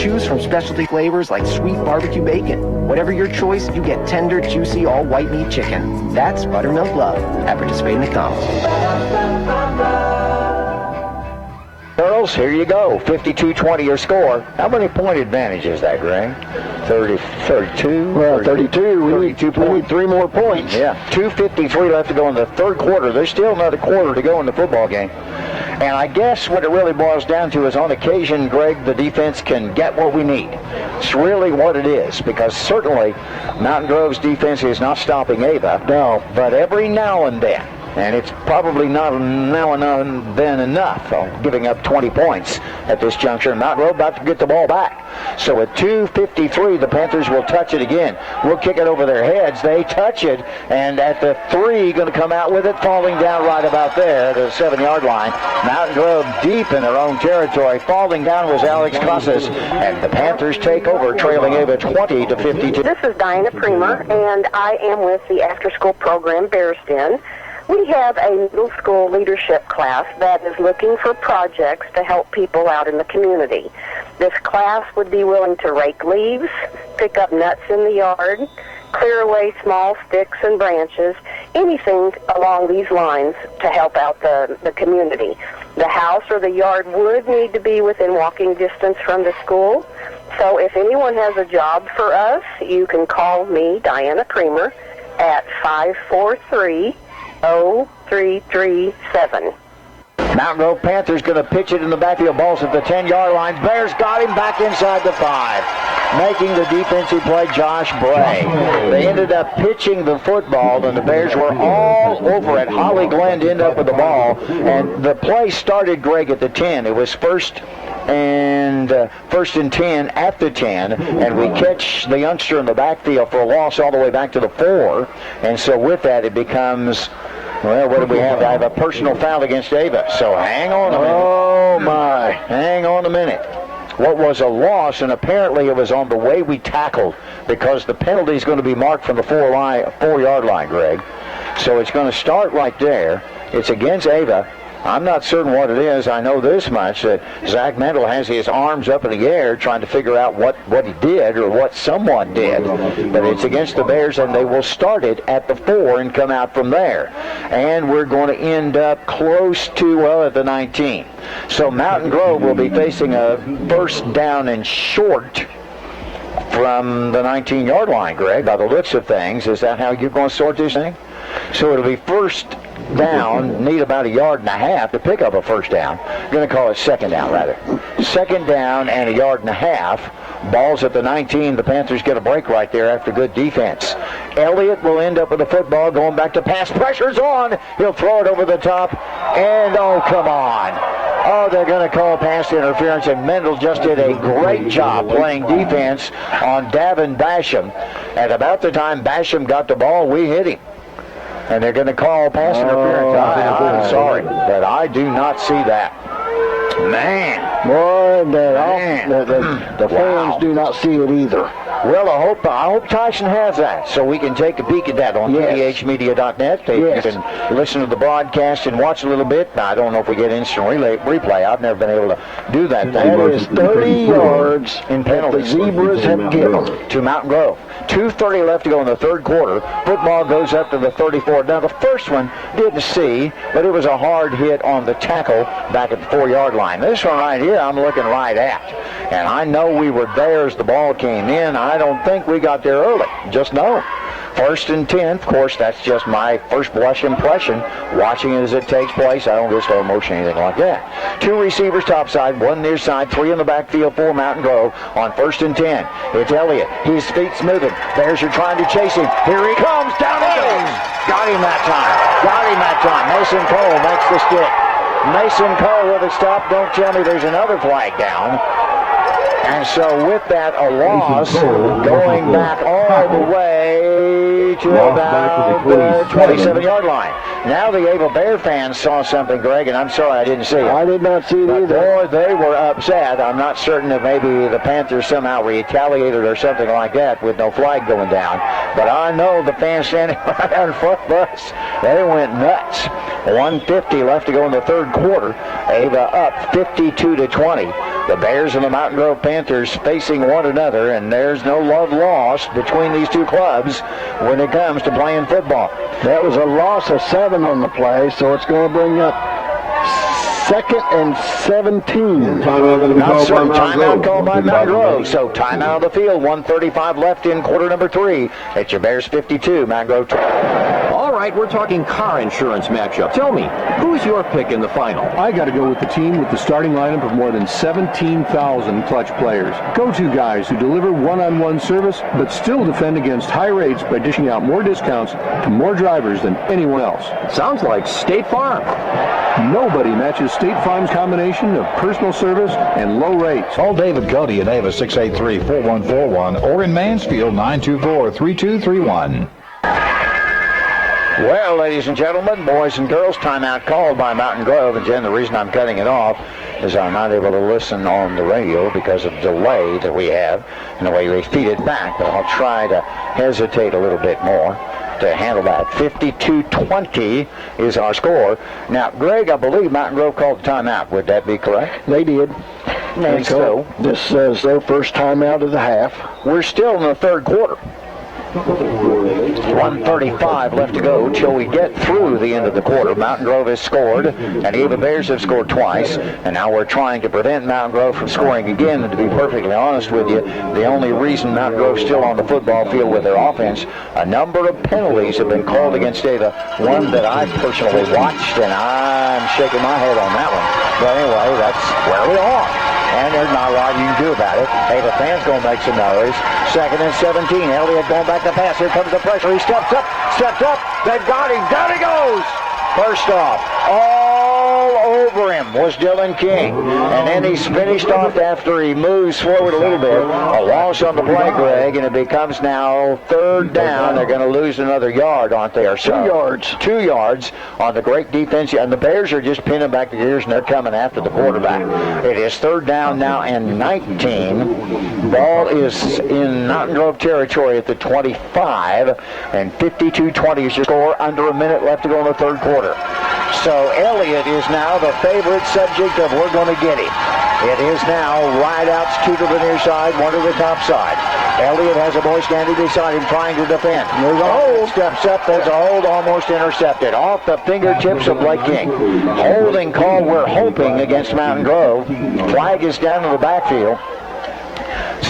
Choose from specialty flavors like sweet barbecue bacon. Whatever your choice, you get tender, juicy, all white meat chicken. That's Buttermilk Love at participating McDonald's. Girls, here you go. 52-20 your score. How many point advantage is that, Greg? 32? Well, 32. We need 3 more points. Yeah. 2:53 left to go in the third quarter. There's still another quarter to go in the football game. And I guess what it really boils down to is on occasion, Greg, the defense can get what we need. It's really what it is, because certainly Mountain Grove's defense is not stopping Ava. No. But every now and then, and it's probably not now and then enough, giving up 20 points at this juncture. Mountain Grove about to get the ball back. So at 2:53, the Panthers will touch it again. We'll kick it over their heads. They touch it, and at the 3, going to come out with it, falling down right about there, the 7-yard line. Mountain Grove deep in their own territory. Falling down was Alex Casas, and the Panthers take over, trailing Ava 20-52. This is Diana Premer, and I am with the after-school program Bears Den. We have a middle school leadership class that is looking for projects to help people out in the community. This class would be willing to rake leaves, pick up nuts in the yard, clear away small sticks and branches, anything along these lines to help out the community. The house or the yard would need to be within walking distance from the school. So if anyone has a job for us, you can call me, Diana Creamer, at 543-0337. Mountain Grove Panthers going to pitch it in the backfield. Ball's at the 10-yard line. Bears got him back inside the 5, making the defensive play Josh Bray. They ended up pitching the football, and the Bears were all over it. Holly Glenn ended up with the ball, and the play started, Greg, at the 10. It was first and 10 at the 10, and we catch the youngster in the backfield for a loss all the way back to the 4, and so with that it becomes, well, what do we have? I have a personal foul against Ava, so hang on a minute. Oh my, hang on a minute. What was a loss, and apparently it was on the way we tackled, because the penalty is going to be marked from the 4-yard line, Greg. So it's going to start right there. It's against Ava. I'm not certain what it is. I know this much, that Zach Mendel has his arms up in the air trying to figure out what he did or what someone did. But it's against the Bears, and they will start it at the 4 and come out from there. And we're going to end up close to, well, at the 19. So Mountain Grove will be facing a first down and short from the 19-yard line, Greg, by the looks of things. Is that how you're going to sort this thing? So it'll be first down, need about 1.5 yards to pick up a first down. I'm going to call it second down, rather. Second down and 1.5 yards. Ball's at the 19. The Panthers get a break right there after good defense. Elliott will end up with the football, going back to pass. Pressure's on. He'll throw it over the top. And, oh, come on. Oh, they're going to call pass interference, and Mendel just did a great job playing defense on Davin Basham. At about the time Basham got the ball, we hit him. And they're going to call pass interference. I'm sorry, but I do not see that. Man. Boy, the fans do not see it either. Well, I hope Tyson has that, so we can take a peek at that on pdhmedia.net. You can listen to the broadcast and watch a little bit. Now, I don't know if we get instant replay. I've never been able to do that. That is 30 yards in penalties. The Zebras have given to Mountain Grove. 2:30 left to go in the third quarter. Football goes up to the 34. Now, the first one didn't see, but it was a hard hit on the tackle back at the 4-yard line. This one right here, I'm looking right at. And I know we were there as the ball came in. I don't think we got there early. Just no. First and 10, of course, that's just my first blush impression. Watching it as it takes place, I don't get slow motion or anything like that. 2 receivers topside, 1 near side, 3 in the backfield for Mountain Grove on first and 10. It's Elliott. His feet's moving. Bears are trying to chase him. Here he comes. Down he goes. Got him that time. Mason Cole makes the stick. Mason Cole with a stop. Don't tell me there's another flag down. And so with that, a loss going back all the way to about the 27-yard line. Now the Ava Bear fans saw something, Greg, and I'm sorry I didn't see it. I did not see it either. Boy, they were upset. I'm not certain if maybe the Panthers somehow retaliated or something like that with no flag going down. But I know the fans standing right out in front of us, they went nuts. 1:50 left to go in the third quarter. Ava up 52-20. The Bears and the Mountain Grove Panthers facing one another, and there's no love lost between these two clubs when it comes to playing football. That was a loss of 7 on the play, so it's going to bring up 2nd and 17. Timeout called by Mountain Grove. So timeout of the field. 1:35 left in quarter number 3. It's your Bears 52, Mountain Grove 20. All right, we're talking car insurance matchup. Tell me, who's your pick in the final? I got to go with the team with the starting lineup of more than 17,000 clutch players. Go-to guys who deliver one-on-one service, but still defend against high rates by dishing out more discounts to more drivers than anyone else. Sounds like State Farm. Nobody matches State Farm's combination of personal service and low rates. Call David Cody at Ava 683-4141 or in Mansfield 924-3231. Well, ladies and gentlemen, boys and girls, timeout called by Mountain Grove. And Jen, the reason I'm cutting it off is I'm not able to listen on the radio because of the delay that we have and the way we feed it back. But I'll try to hesitate a little bit more to handle that. 52-20 is our score. Now, Greg, I believe Mountain Grove called the timeout. Would that be correct? They did. And so this is their first timeout of the half. We're still in the third quarter. 1:35 left to go till we get through the end of the quarter. Mountain Grove has scored, and the Ava Bears have scored twice, and now we're trying to prevent Mountain Grove from scoring again. And to be perfectly honest with you, the only reason Mountain Grove's still on the football field with their offense, a number of penalties have been called against Ava. One that I personally watched, and I'm shaking my head on that one. But anyway, that's where we are. And there's not a lot you can do about it. Ava fans going to make some noise. 2nd and 17. Elliott going back to pass. Here comes the pressure. He steps up. They've got him. Down he goes. First off, all over him was Dylan King. And then he's finished off after he moves forward a little bit. A loss on the play, Greg, and it becomes now 3rd down. They're going to lose another yard, aren't they? Or so. 2 yards on the great defense. And the Bears are just pinning back the gears, and they're coming after the quarterback. It is 3rd down now and 19. Ball is in Mountain Grove territory at the 25. And 52-20 is your score. Under a minute left to go in the 3rd quarter. So Elliott is now the favorite subject of we're going to get him. It is now wideouts, 2 to the near side, 1 to the top side. Elliott has a boy standing beside him trying to defend. There's a hold. Steps up. There's a hold almost intercepted. Off the fingertips of Blake King. Holding call, we're hoping, against Mountain Grove. Flag is down in the backfield.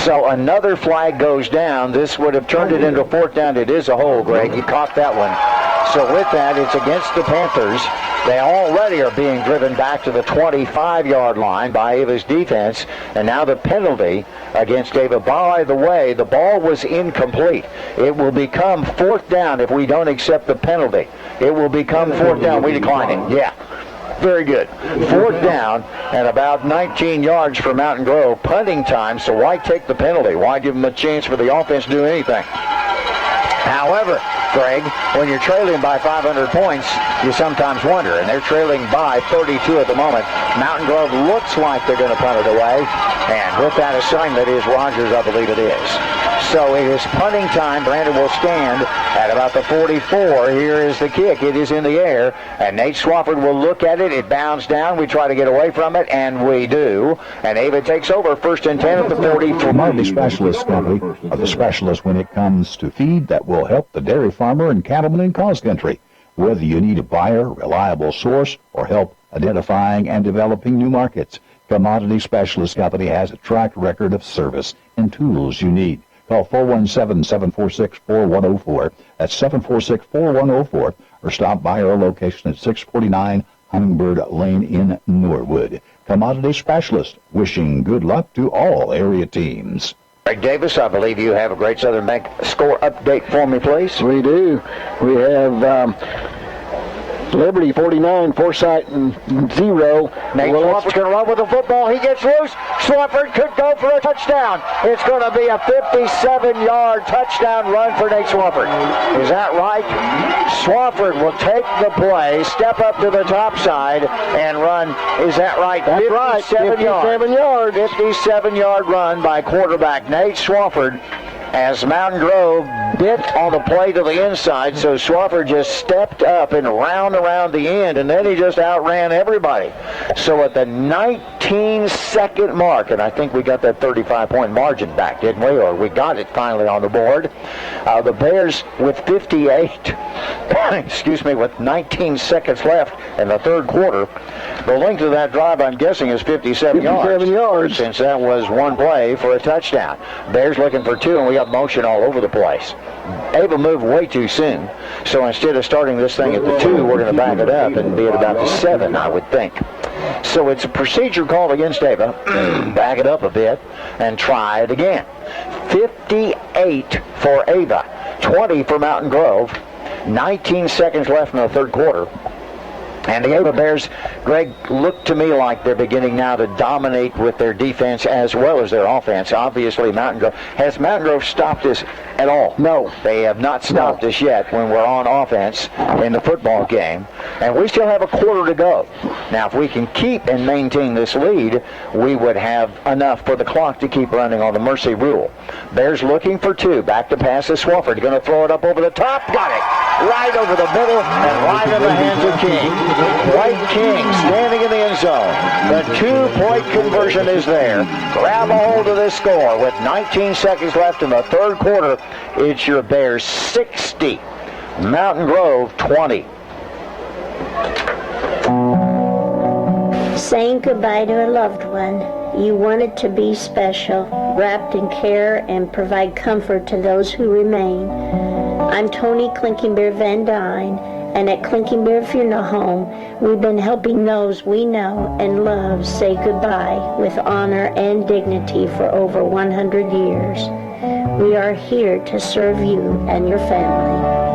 So another flag goes down. This would have turned it into 4th down. It is a hold, Greg. You caught that one. So with that, it's against the Panthers. They already are being driven back to the 25-yard line by Ava's defense. And now the penalty against Ava. By the way, the ball was incomplete. It will become 4th down if we don't accept the penalty. It will become 4th down. We decline it. Yeah. Very good. 4th down and about 19 yards for Mountain Grove. Punting time, so why take the penalty? Why give them a chance for the offense to do anything? However, Greg, when you're trailing by 500 points, you sometimes wonder, and they're trailing by 32 at the moment. Mountain Grove looks like they're going to punt it away, and with that assignment is Rogers, I believe it is. So it is punting time. Brandon will stand at about the 44. Here is the kick. It is in the air, and Nate Swafford will look at it. It bounds down. We try to get away from it, and we do. And Ava takes over, 1st and 10 at the 40. Commodity Specialist Company are the specialists when it comes to feed that will help the dairy farmer and cattleman in cross country. Whether you need a buyer, reliable source, or help identifying and developing new markets, Commodity Specialist Company has a track record of service and tools you need. Call 417-746-4104. That's 746-4104. Or stop by our location at 649 Hummingbird Lane in Norwood. Commodity Specialist, wishing good luck to all area teams. Greg Davis, I believe you have a Great Southern Bank score update for me, please. We do. We have Liberty 49, Forsyth 0. Nate Swafford's going to run with the football. He gets loose. Swafford could go for a touchdown. It's going to be a 57-yard touchdown run for Nate Swafford. Is that right? Swafford will take the play, step up to the top side, and run. Is that right? That's right. 57 yards. 57-yard run by quarterback Nate Swafford. As Mountain Grove bit on the play to the inside, so Swafford just stepped up and round around the end, and then he just outran everybody. So at the 19-second mark, and I think we got that 35-point margin back, didn't we? Or we got it finally on the board. The Bears with 58, with 19 seconds left in the 3rd quarter. The length of that drive, I'm guessing, is 57 yards. Since that was one play for a touchdown. Bears looking for 2, and we got motion all over the place. Ava moved way too soon. So instead of starting this thing at the 2, we're going to back it up and be at about the 7, I would think. So it's a procedure called against Ava. Back it up a bit and try it again. 58 for Ava, 20 for Mountain Grove. 19 seconds left in the 3rd quarter. And the Ava Bears, Greg, look to me like they're beginning now to dominate with their defense as well as their offense. Obviously, Mountain Grove. Has Mountain Grove stopped us at all? No. They have not stopped us yet when we're on offense in the football game. And we still have a quarter to go. Now, if we can keep and maintain this lead, we would have enough for the clock to keep running on the mercy rule. Bears looking for 2. Back to pass to Swafford. Going to throw it up over the top. Got it. Right over the middle and right in the hands of King. White King standing in the end zone. The two-point conversion is there. Grab a hold of this score with 19 seconds left in the third quarter. It's your Bears 60, Mountain Grove 20. Saying goodbye to a loved one, you want it to be special, wrapped in care and provide comfort to those who remain. I'm Tony Clinking Bear Van Dyne, and at Clinking Bear Funeral Home, we've been helping those we know and love say goodbye with honor and dignity for over 100 years. We are here to serve you and your family.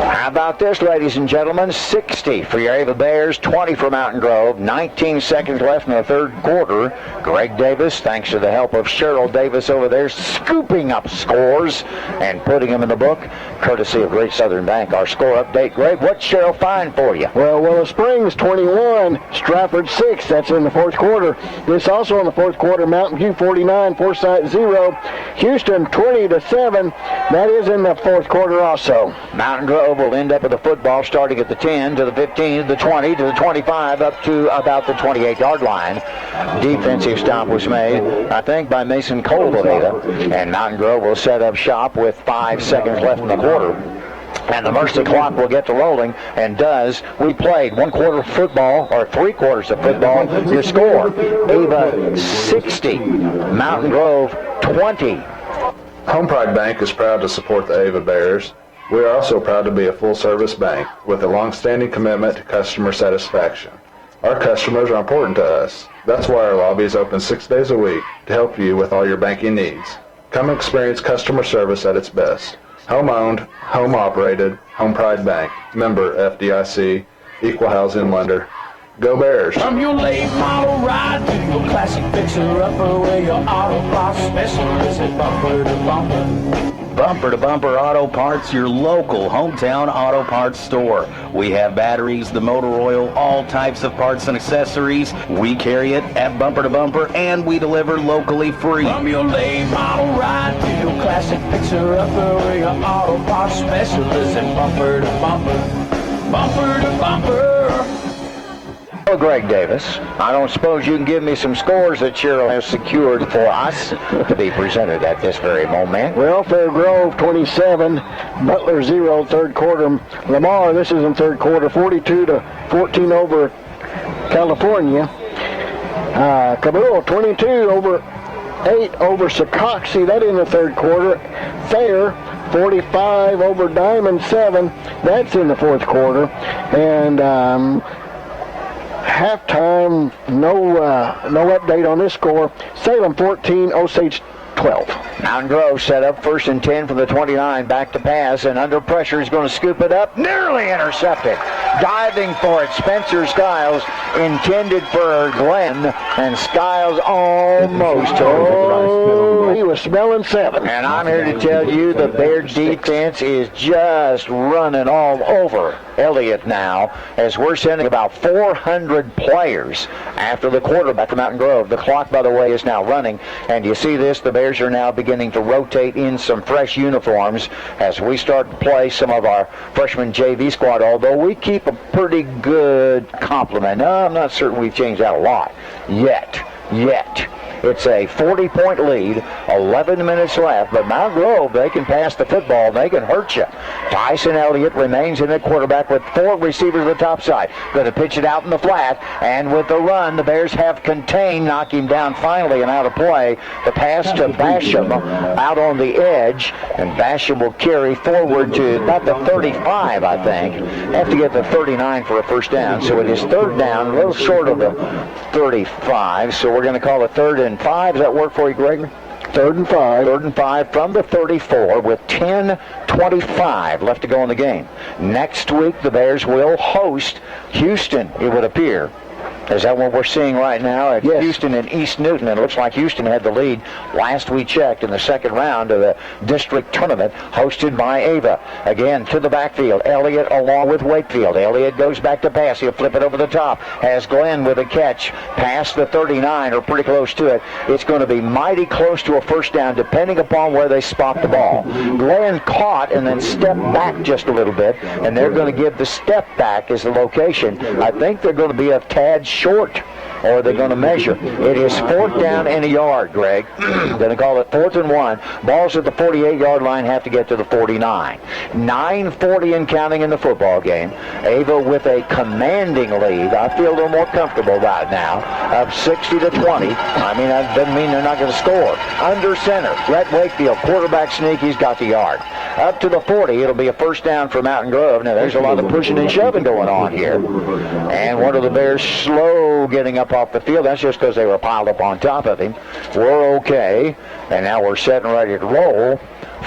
How about this, ladies and gentlemen? 60 for your Ava Bears, 20 for Mountain Grove, 19 seconds left in the third quarter. Greg Davis, thanks to the help of Cheryl Davis over there, scooping up scores and putting them in the book, courtesy of Great Southern Bank. Our score update, Greg, what's Cheryl find for you? Well, Willow Springs 21, Stratford 6. That's in the fourth quarter. This also in the fourth quarter, Mountain View 49, Forsyth 0. Houston 20-7. That is in the fourth quarter also. Mountain Grove will end up with the football starting at the 10 to the 15 to the 20 to the 25 up to about the 28-yard line. Defensive stop was made, I think, by Mason Colville, and Mountain Grove will set up shop with 5 seconds left in the quarter. And the Mercy clock will get to rolling, and does. We played 1 quarter of football, or 3 quarters of football. Your score, Ava 60, Mountain Grove 20. Home Pride Bank is proud to support the Ava Bears. We are also proud to be a full-service bank with a long-standing commitment to customer satisfaction. Our customers are important to us. That's why our lobby is open 6 days a week to help you with all your banking needs. Come experience customer service at its best. Home-owned, home-operated, Home Pride Bank. Member FDIC, Equal Housing Lender. Go Bears! From your late model ride to your classic fixer-upper, where your auto parts specialist at Bumper to Bumper. Bumper to Bumper Auto Parts, your local hometown auto parts store. We have batteries, the motor oil, all types of parts and accessories. We carry it at Bumper to Bumper, and we deliver locally free. From your late model ride to your classic fixer-upper, where your auto parts specialist at Bumper to Bumper. Bumper to Bumper. Well, Greg Davis, I don't suppose you can give me some scores that Cheryl has secured for us to be presented at this very moment. Well, Fair Grove 27, Butler 0, third quarter. Lamar, this is in third quarter, 42-14 over California. Kabul 22 over 8 over Secoxy, that in the third quarter. Fair 45 over Diamond 7, that's in the fourth quarter. And halftime, no update on this score. Salem 14, Osage 12. Mountain Grove set up 1st and 10 from the 29, back to pass, and under pressure is going to scoop it up, nearly intercepted. Diving for it, Spencer Skiles, intended for Glenn, and Skiles almost. Oh, he was smelling 7. And I'm here to tell you the Bear defense is just running all over Elliott now, as we're sending about 400 players after the quarterback to Mountain Grove. The clock, by the way, is now running, and you see this, the Bears are now beginning to rotate in some fresh uniforms as we start to play some of our freshman JV squad, although we keep a pretty good complement. No, I'm not certain we've changed that a lot yet. It's a 40-point lead, 11 minutes left, but Mountain Grove, they can pass the football, they can hurt you. Tyson Elliott remains in at quarterback with 4 receivers on the top side. Going to pitch it out in the flat, and with the run, the Bears have contained, knock him down finally and out of play. The pass to Basham out on the edge, and Basham will carry forward to about the 35, I think. Have to get the 39 for a first down, so it is third down, a little short of the 35, so we're going to call it 3rd and 5. Does that work for you, Gregory? 3rd and 5. 3rd and 5 from the 34 with 10:25 left to go in the game. Next week, the Bears will host Houston, it would appear. Is that what we're seeing right now at Houston and East Newton? It looks like Houston had the lead last we checked in the second round of the district tournament hosted by Ava. Again, to the backfield. Elliott along with Wakefield. Elliott goes back to pass. He'll flip it over the top. Has Glenn with a catch past the 39 or pretty close to it. It's going to be mighty close to a first down depending upon where they spot the ball. Glenn caught and then stepped back just a little bit, and they're going to give the step back as the location. I think they're going to be a tad short, or they're going to measure. It is 4th down and a yard, Greg. Going to call it 4th and 1. Balls at the 48-yard line, have to get to the 49. 9:40 and counting in the football game. Ava with a commanding lead. I feel a little more comfortable right now, up 60 to 20. I mean, that doesn't mean they're not going to score. Under center, Brett Wakefield, quarterback sneak. He's got the yard. Up to the 40, it'll be a first down for Mountain Grove. Now, there's a lot of pushing and shoving going on here. And one of the Bears slow getting up off the field. That's just because they were piled up on top of him. We're okay. And now we're set and ready to roll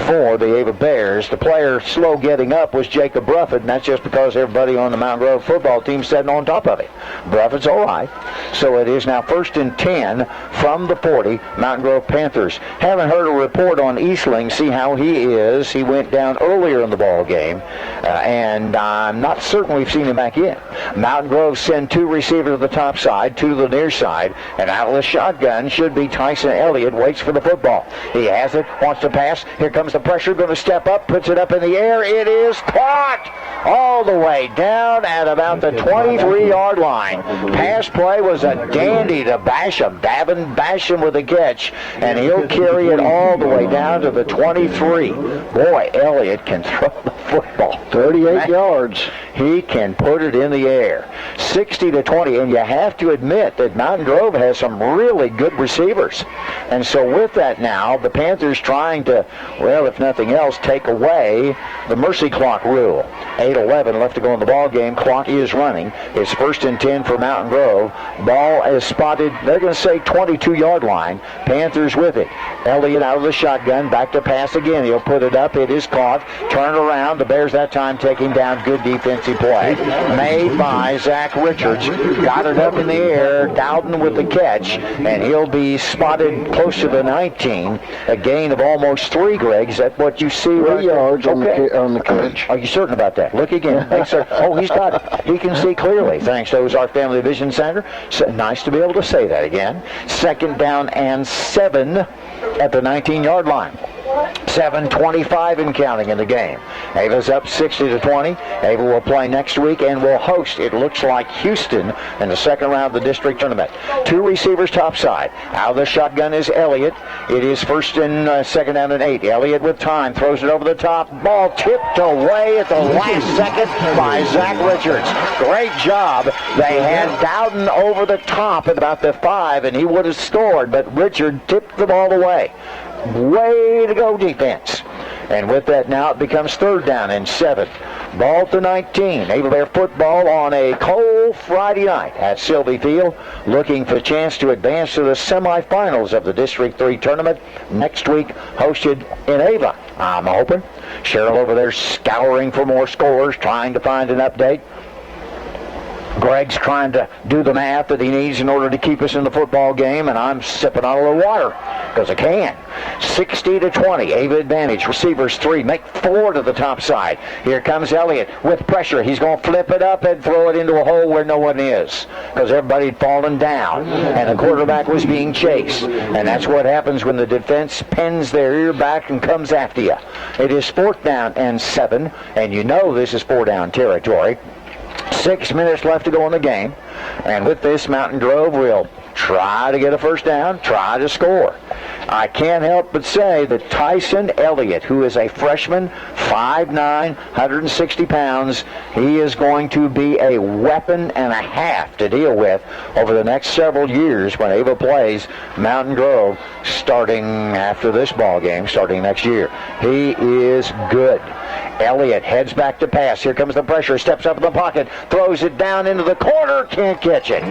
for the Ava Bears. The player slow getting up was Jacob Bruffett, and that's just because everybody on the Mountain Grove football team sitting on top of it. Bruffett's all right. So it is now 1st and 10 from the 40, Mountain Grove Panthers. Haven't heard a report on Eastling, see how he is. He went down earlier in the ball game, and I'm not certain we've seen him back yet. Mountain Grove send 2 receivers to the top side, 2 to the near side, and out of the shotgun should be Tyson Elliott. Waits for the football. He has it, wants to pass. Here comes the pressure, going to step up, puts it up in the air. It is caught all the way down at about the 23-yard line. Pass play was a dandy to Basham. Basham with a catch, and he'll carry it all the way down to the 23. Boy, Elliott can throw the football. 38 yards. He can put it in the air. 60 to 20, and you have to admit that Mountain Grove has some really good receivers. And so with that now, the Panthers trying to, well, if nothing else, take away the mercy clock rule. 8:11 left to go in the ball game. Clock is running. It's 1st and 10 for Mountain Grove. Ball is spotted, they're going to say 22-yard line. Panthers with it. Elliott out of the shotgun, back to pass again. He'll put it up. It is caught. Turn around. The Bears that time taking down. Good defensive play made by Zach Richards. Got it up in the air. Dowden with the catch, and he'll be spotted close to the 19. A gain of almost 3, Greg. Is that what you see right 3 yards there? on the catch. Are you certain about that? Look again. Make certain. Oh, he's got it. He can see clearly, thanks to Ozark Family Vision Center. So, nice to be able to say that again. 2nd down and 7 at the 19-yard line. 7:25 and counting in the game. Ava's up 60 to 20. Ava will play next week and will host, it looks like, Houston in the second round of the district tournament. 2 receivers topside. Out of the shotgun is Elliott. It is 1st and 2nd down and 8. Elliott with time throws it over the top. Ball tipped away at the last second by Zach Richards. Great job. They had Dowden over the top at about the 5, and he would have scored, but Richard tipped the ball away. Way to go, defense. And with that now, it becomes 3rd down and 7. Ball to 19. Ava Bear football on a cold Friday night at Sylvie Field, looking for a chance to advance to the semifinals of the District 3 tournament next week, hosted in Ava, I'm hoping. Cheryl over there scouring for more scores, trying to find an update. Greg's trying to do the math that he needs in order to keep us in the football game, and I'm sipping on a little water because I can. 60 to 20, Ava advantage. Receivers 3, make 4 to the top side. Here comes Elliott with pressure. He's going to flip it up and throw it into a hole where no one is because everybody had fallen down, and the quarterback was being chased. And that's what happens when the defense pins their ear back and comes after you. It is 4th down and 7, and you know this is 4-down territory. 6 minutes left to go in the game. And with this, Mountain Grove will try to get a first down, try to score. I can't help but say that Tyson Elliott, who is a freshman, 5'9", 160 pounds, he is going to be a weapon and a half to deal with over the next several years when Ava plays Mountain Grove starting after this ball game, starting next year. He is good. Elliott heads back to pass. Here comes the pressure. Steps up in the pocket. Throws it down into the corner. Can't catch it.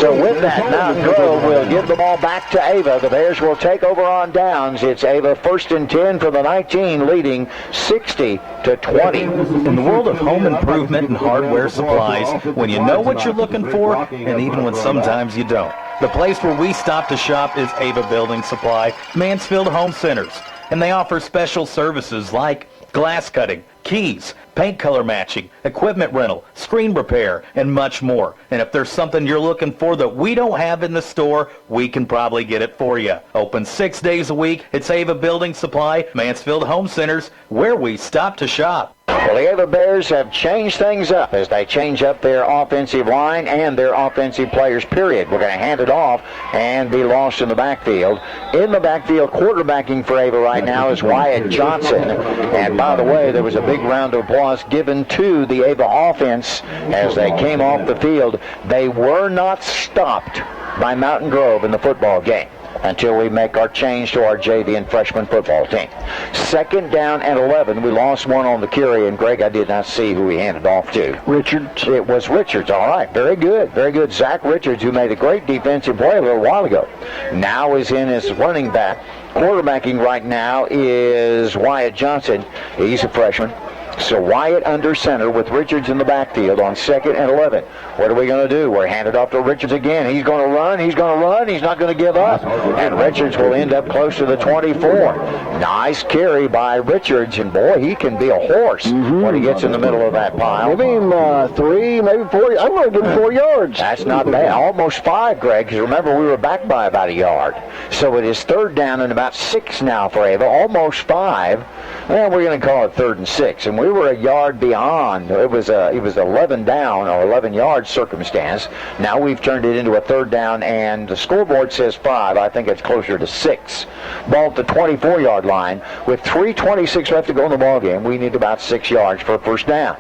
So with that, Mountain Grove will give the ball back to Ava. The Bears will take over on downs. It's Ava 1st and 10 from the 19, leading 60-20. In the world of home improvement and hardware supplies, when you know what you're looking for, and even when sometimes you don't, the place where we stop to shop is Ava Building Supply, Mansfield Home Centers. And they offer special services like glass cutting, keys, paint color matching, equipment rental, screen repair, and much more. And if there's something you're looking for that we don't have in the store, we can probably get it for you. Open 6 days a week. It's Ava Building Supply, Mansfield Home Centers, where we stop to shop. Well, the Ava Bears have changed things up as they change up their offensive line and their offensive players, period. We're going to hand it off and be lost in the backfield. In the backfield, quarterbacking for Ava right now is Wyatt Johnson. And by the way, there was a big round of applause given to the Ava offense as they came off the field. They were not stopped by Mountain Grove in the football game until we make our change to our JV and freshman football team. 2nd down and 11. We lost one on the carry, and Greg, I did not see who he handed off to. Richards. It was Richards. All right. Very good. Very good. Zach Richards, who made a great defensive play a little while ago, now is in as running back. Quarterbacking right now is Wyatt Johnson. He's a freshman. So Wyatt under center with Richards in the backfield on 2nd and 11. What are we going to do? We're handed off to Richards again. He's going to run. He's going to run. He's not going to give up. And Richards will end up close to the 24. Nice carry by Richards. And boy, he can be a horse when he gets in the middle of that pile. Give him 3, maybe 4. I'm going to give him 4 yards. That's not bad. Almost 5, Greg, because remember, we were back by about a yard. So it is 3rd down and about 6 now for Ava. Almost 5. Well, we're going to call it 3rd and 6. And we were a yard beyond. It was 11 down or 11 yard circumstance. Now we've turned it into a 3rd down, and the scoreboard says 5. I think it's closer to 6. Ball at the 24-yard line with 3:26 left to go in the ball game. We need about 6 yards for a 1st down.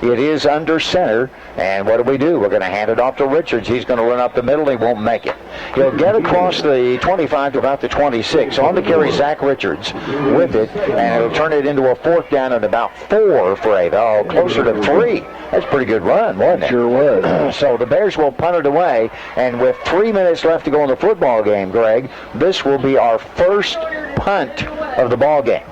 It is under center, and what do? We're going to hand it off to Richards. He's going to run up the middle. He won't make it. He'll get across the 25 to about the 26. On the carry, Zach Richards with it, and it'll turn it into a 4th down and about 4 for Ava. Oh, closer to 3. That's a pretty good run, wasn't it? Sure was. So the Bears will punt it away, and with 3 minutes left to go in the football game, Greg, this will be our first punt of the ball game.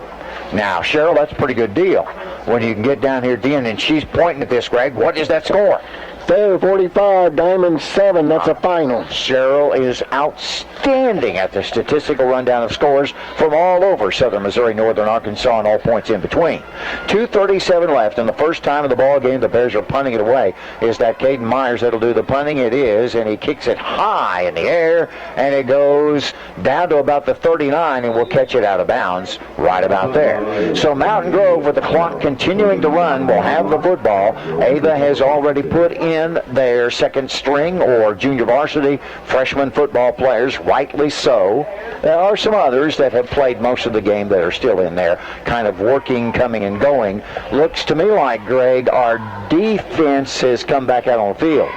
Now, Cheryl, that's a pretty good deal when you can get down here at the end, and she's pointing at this, Greg. What is that score? 45, Diamond 7. That's a final. Cheryl is outstanding at the statistical rundown of scores from all over southern Missouri, northern Arkansas, and all points in between. 2:37 left, and the first time of the ball game the Bears are punting it away. Is that Caden Myers that'll do the punting? It is, and he kicks it high in the air, and it goes down to about the 39, and we'll catch it out of bounds right about there. So Mountain Grove, with the clock continuing to run, will have the football. Ava has already put in their 2nd string or junior varsity freshman football players, rightly so. There are some others that have played most of the game that are still in there, kind of working, coming and going. Looks to me like, Greg, our defense has come back out on the field.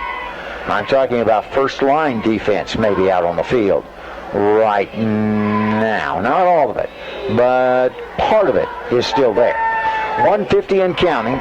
I'm talking about first-line defense maybe out on the field right now. Not all of it, but part of it is still there. 150 and counting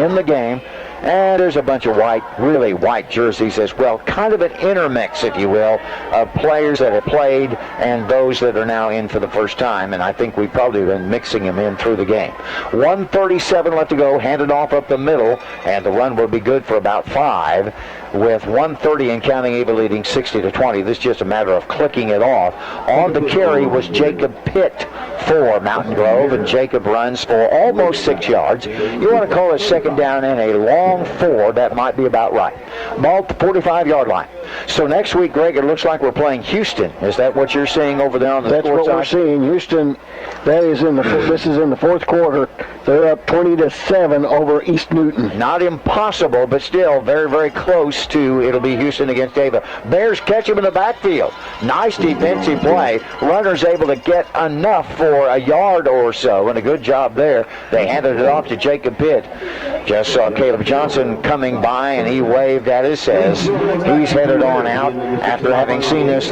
in the game. And there's a bunch of white, really white jerseys as well. Kind of an intermix, if you will, of players that have played and those that are now in for the first time. And I think we've probably been mixing them in through the game. 1:37 left to go, handed off up the middle, and the run will be good for about 5. With 1:30 and counting, Ava leading 60-20. This is just a matter of clicking it off. On the carry was Jacob Pitt for Mountain Grove, and Jacob runs for almost 6 yards. You want to call it 2nd down and a long 4. That might be about right. Ball at the 45-yard line. So next week, Greg, it looks like we're playing Houston. Is that what you're seeing over there on the That's what side? we're seeing. Houston, this is in the 4th quarter. They're up 20-7 over East Newton. Not impossible, but still very, very close to it'll be Houston against Ava. Bears catch him in the backfield. Nice defensive play. Runner's able to get enough for a yard or so, and a good job there. They handed it off to Jacob Pitt. Just saw Caleb Johnson coming by, and he waved at us as he's headed gone out after having seen this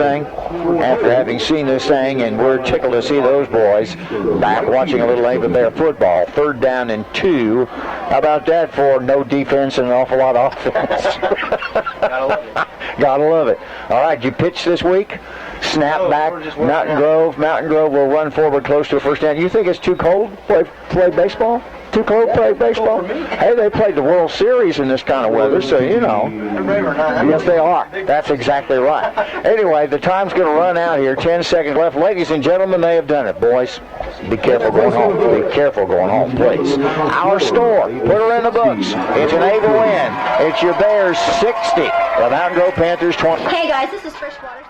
thing, and we're tickled to see those boys back watching a little Ava Bear football. 3rd down and 2. How about that for no defense and an awful lot of offense? Gotta love it. Gotta love it. All right, you pitch this week. Snap back. Mountain Grove will run forward close to a first down. You think it's too cold to play baseball? Too cold to play baseball? Hey, they played the World Series in this kind of weather, so you know. Yes, they are. That's exactly right. Anyway, the time's going to run out here. 10 seconds left. Ladies and gentlemen, they have done it. Boys, be careful going home. Be careful going home, please. Our score, put her in the books. It's an Ava win. It's your Bears 60. The Mountain Grove Panthers 20. Hey guys, this is Freshwater.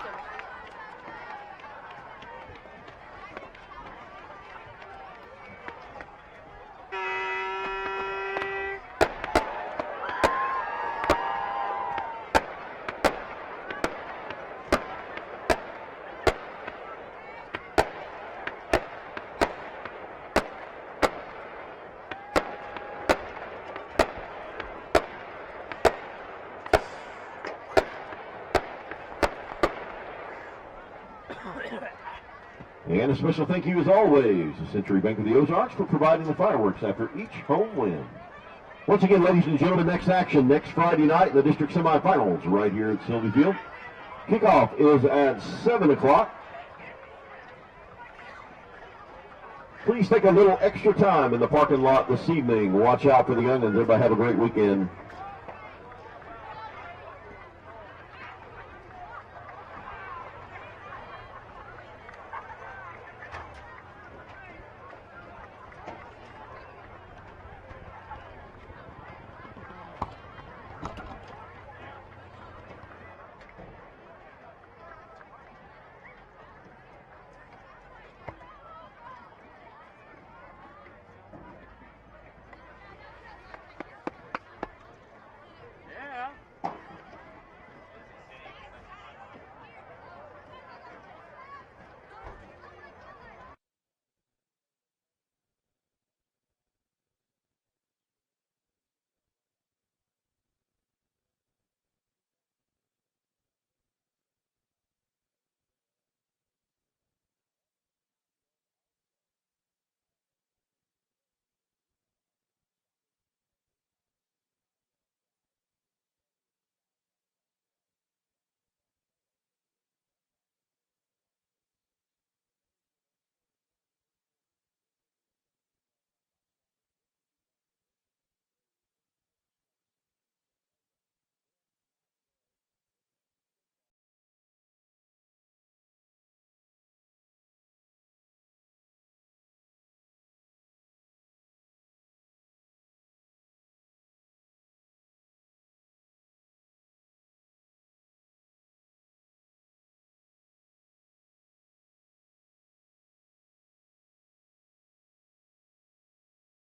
And a special thank you, as always, to Century Bank of the Ozarks for providing the fireworks after each home win. Once again, ladies and gentlemen, next action next Friday night in the district semifinals right here at Sylvie Field. Kickoff is at 7 o'clock. Please take a little extra time in the parking lot this evening. Watch out for the onions. Everybody have a great weekend.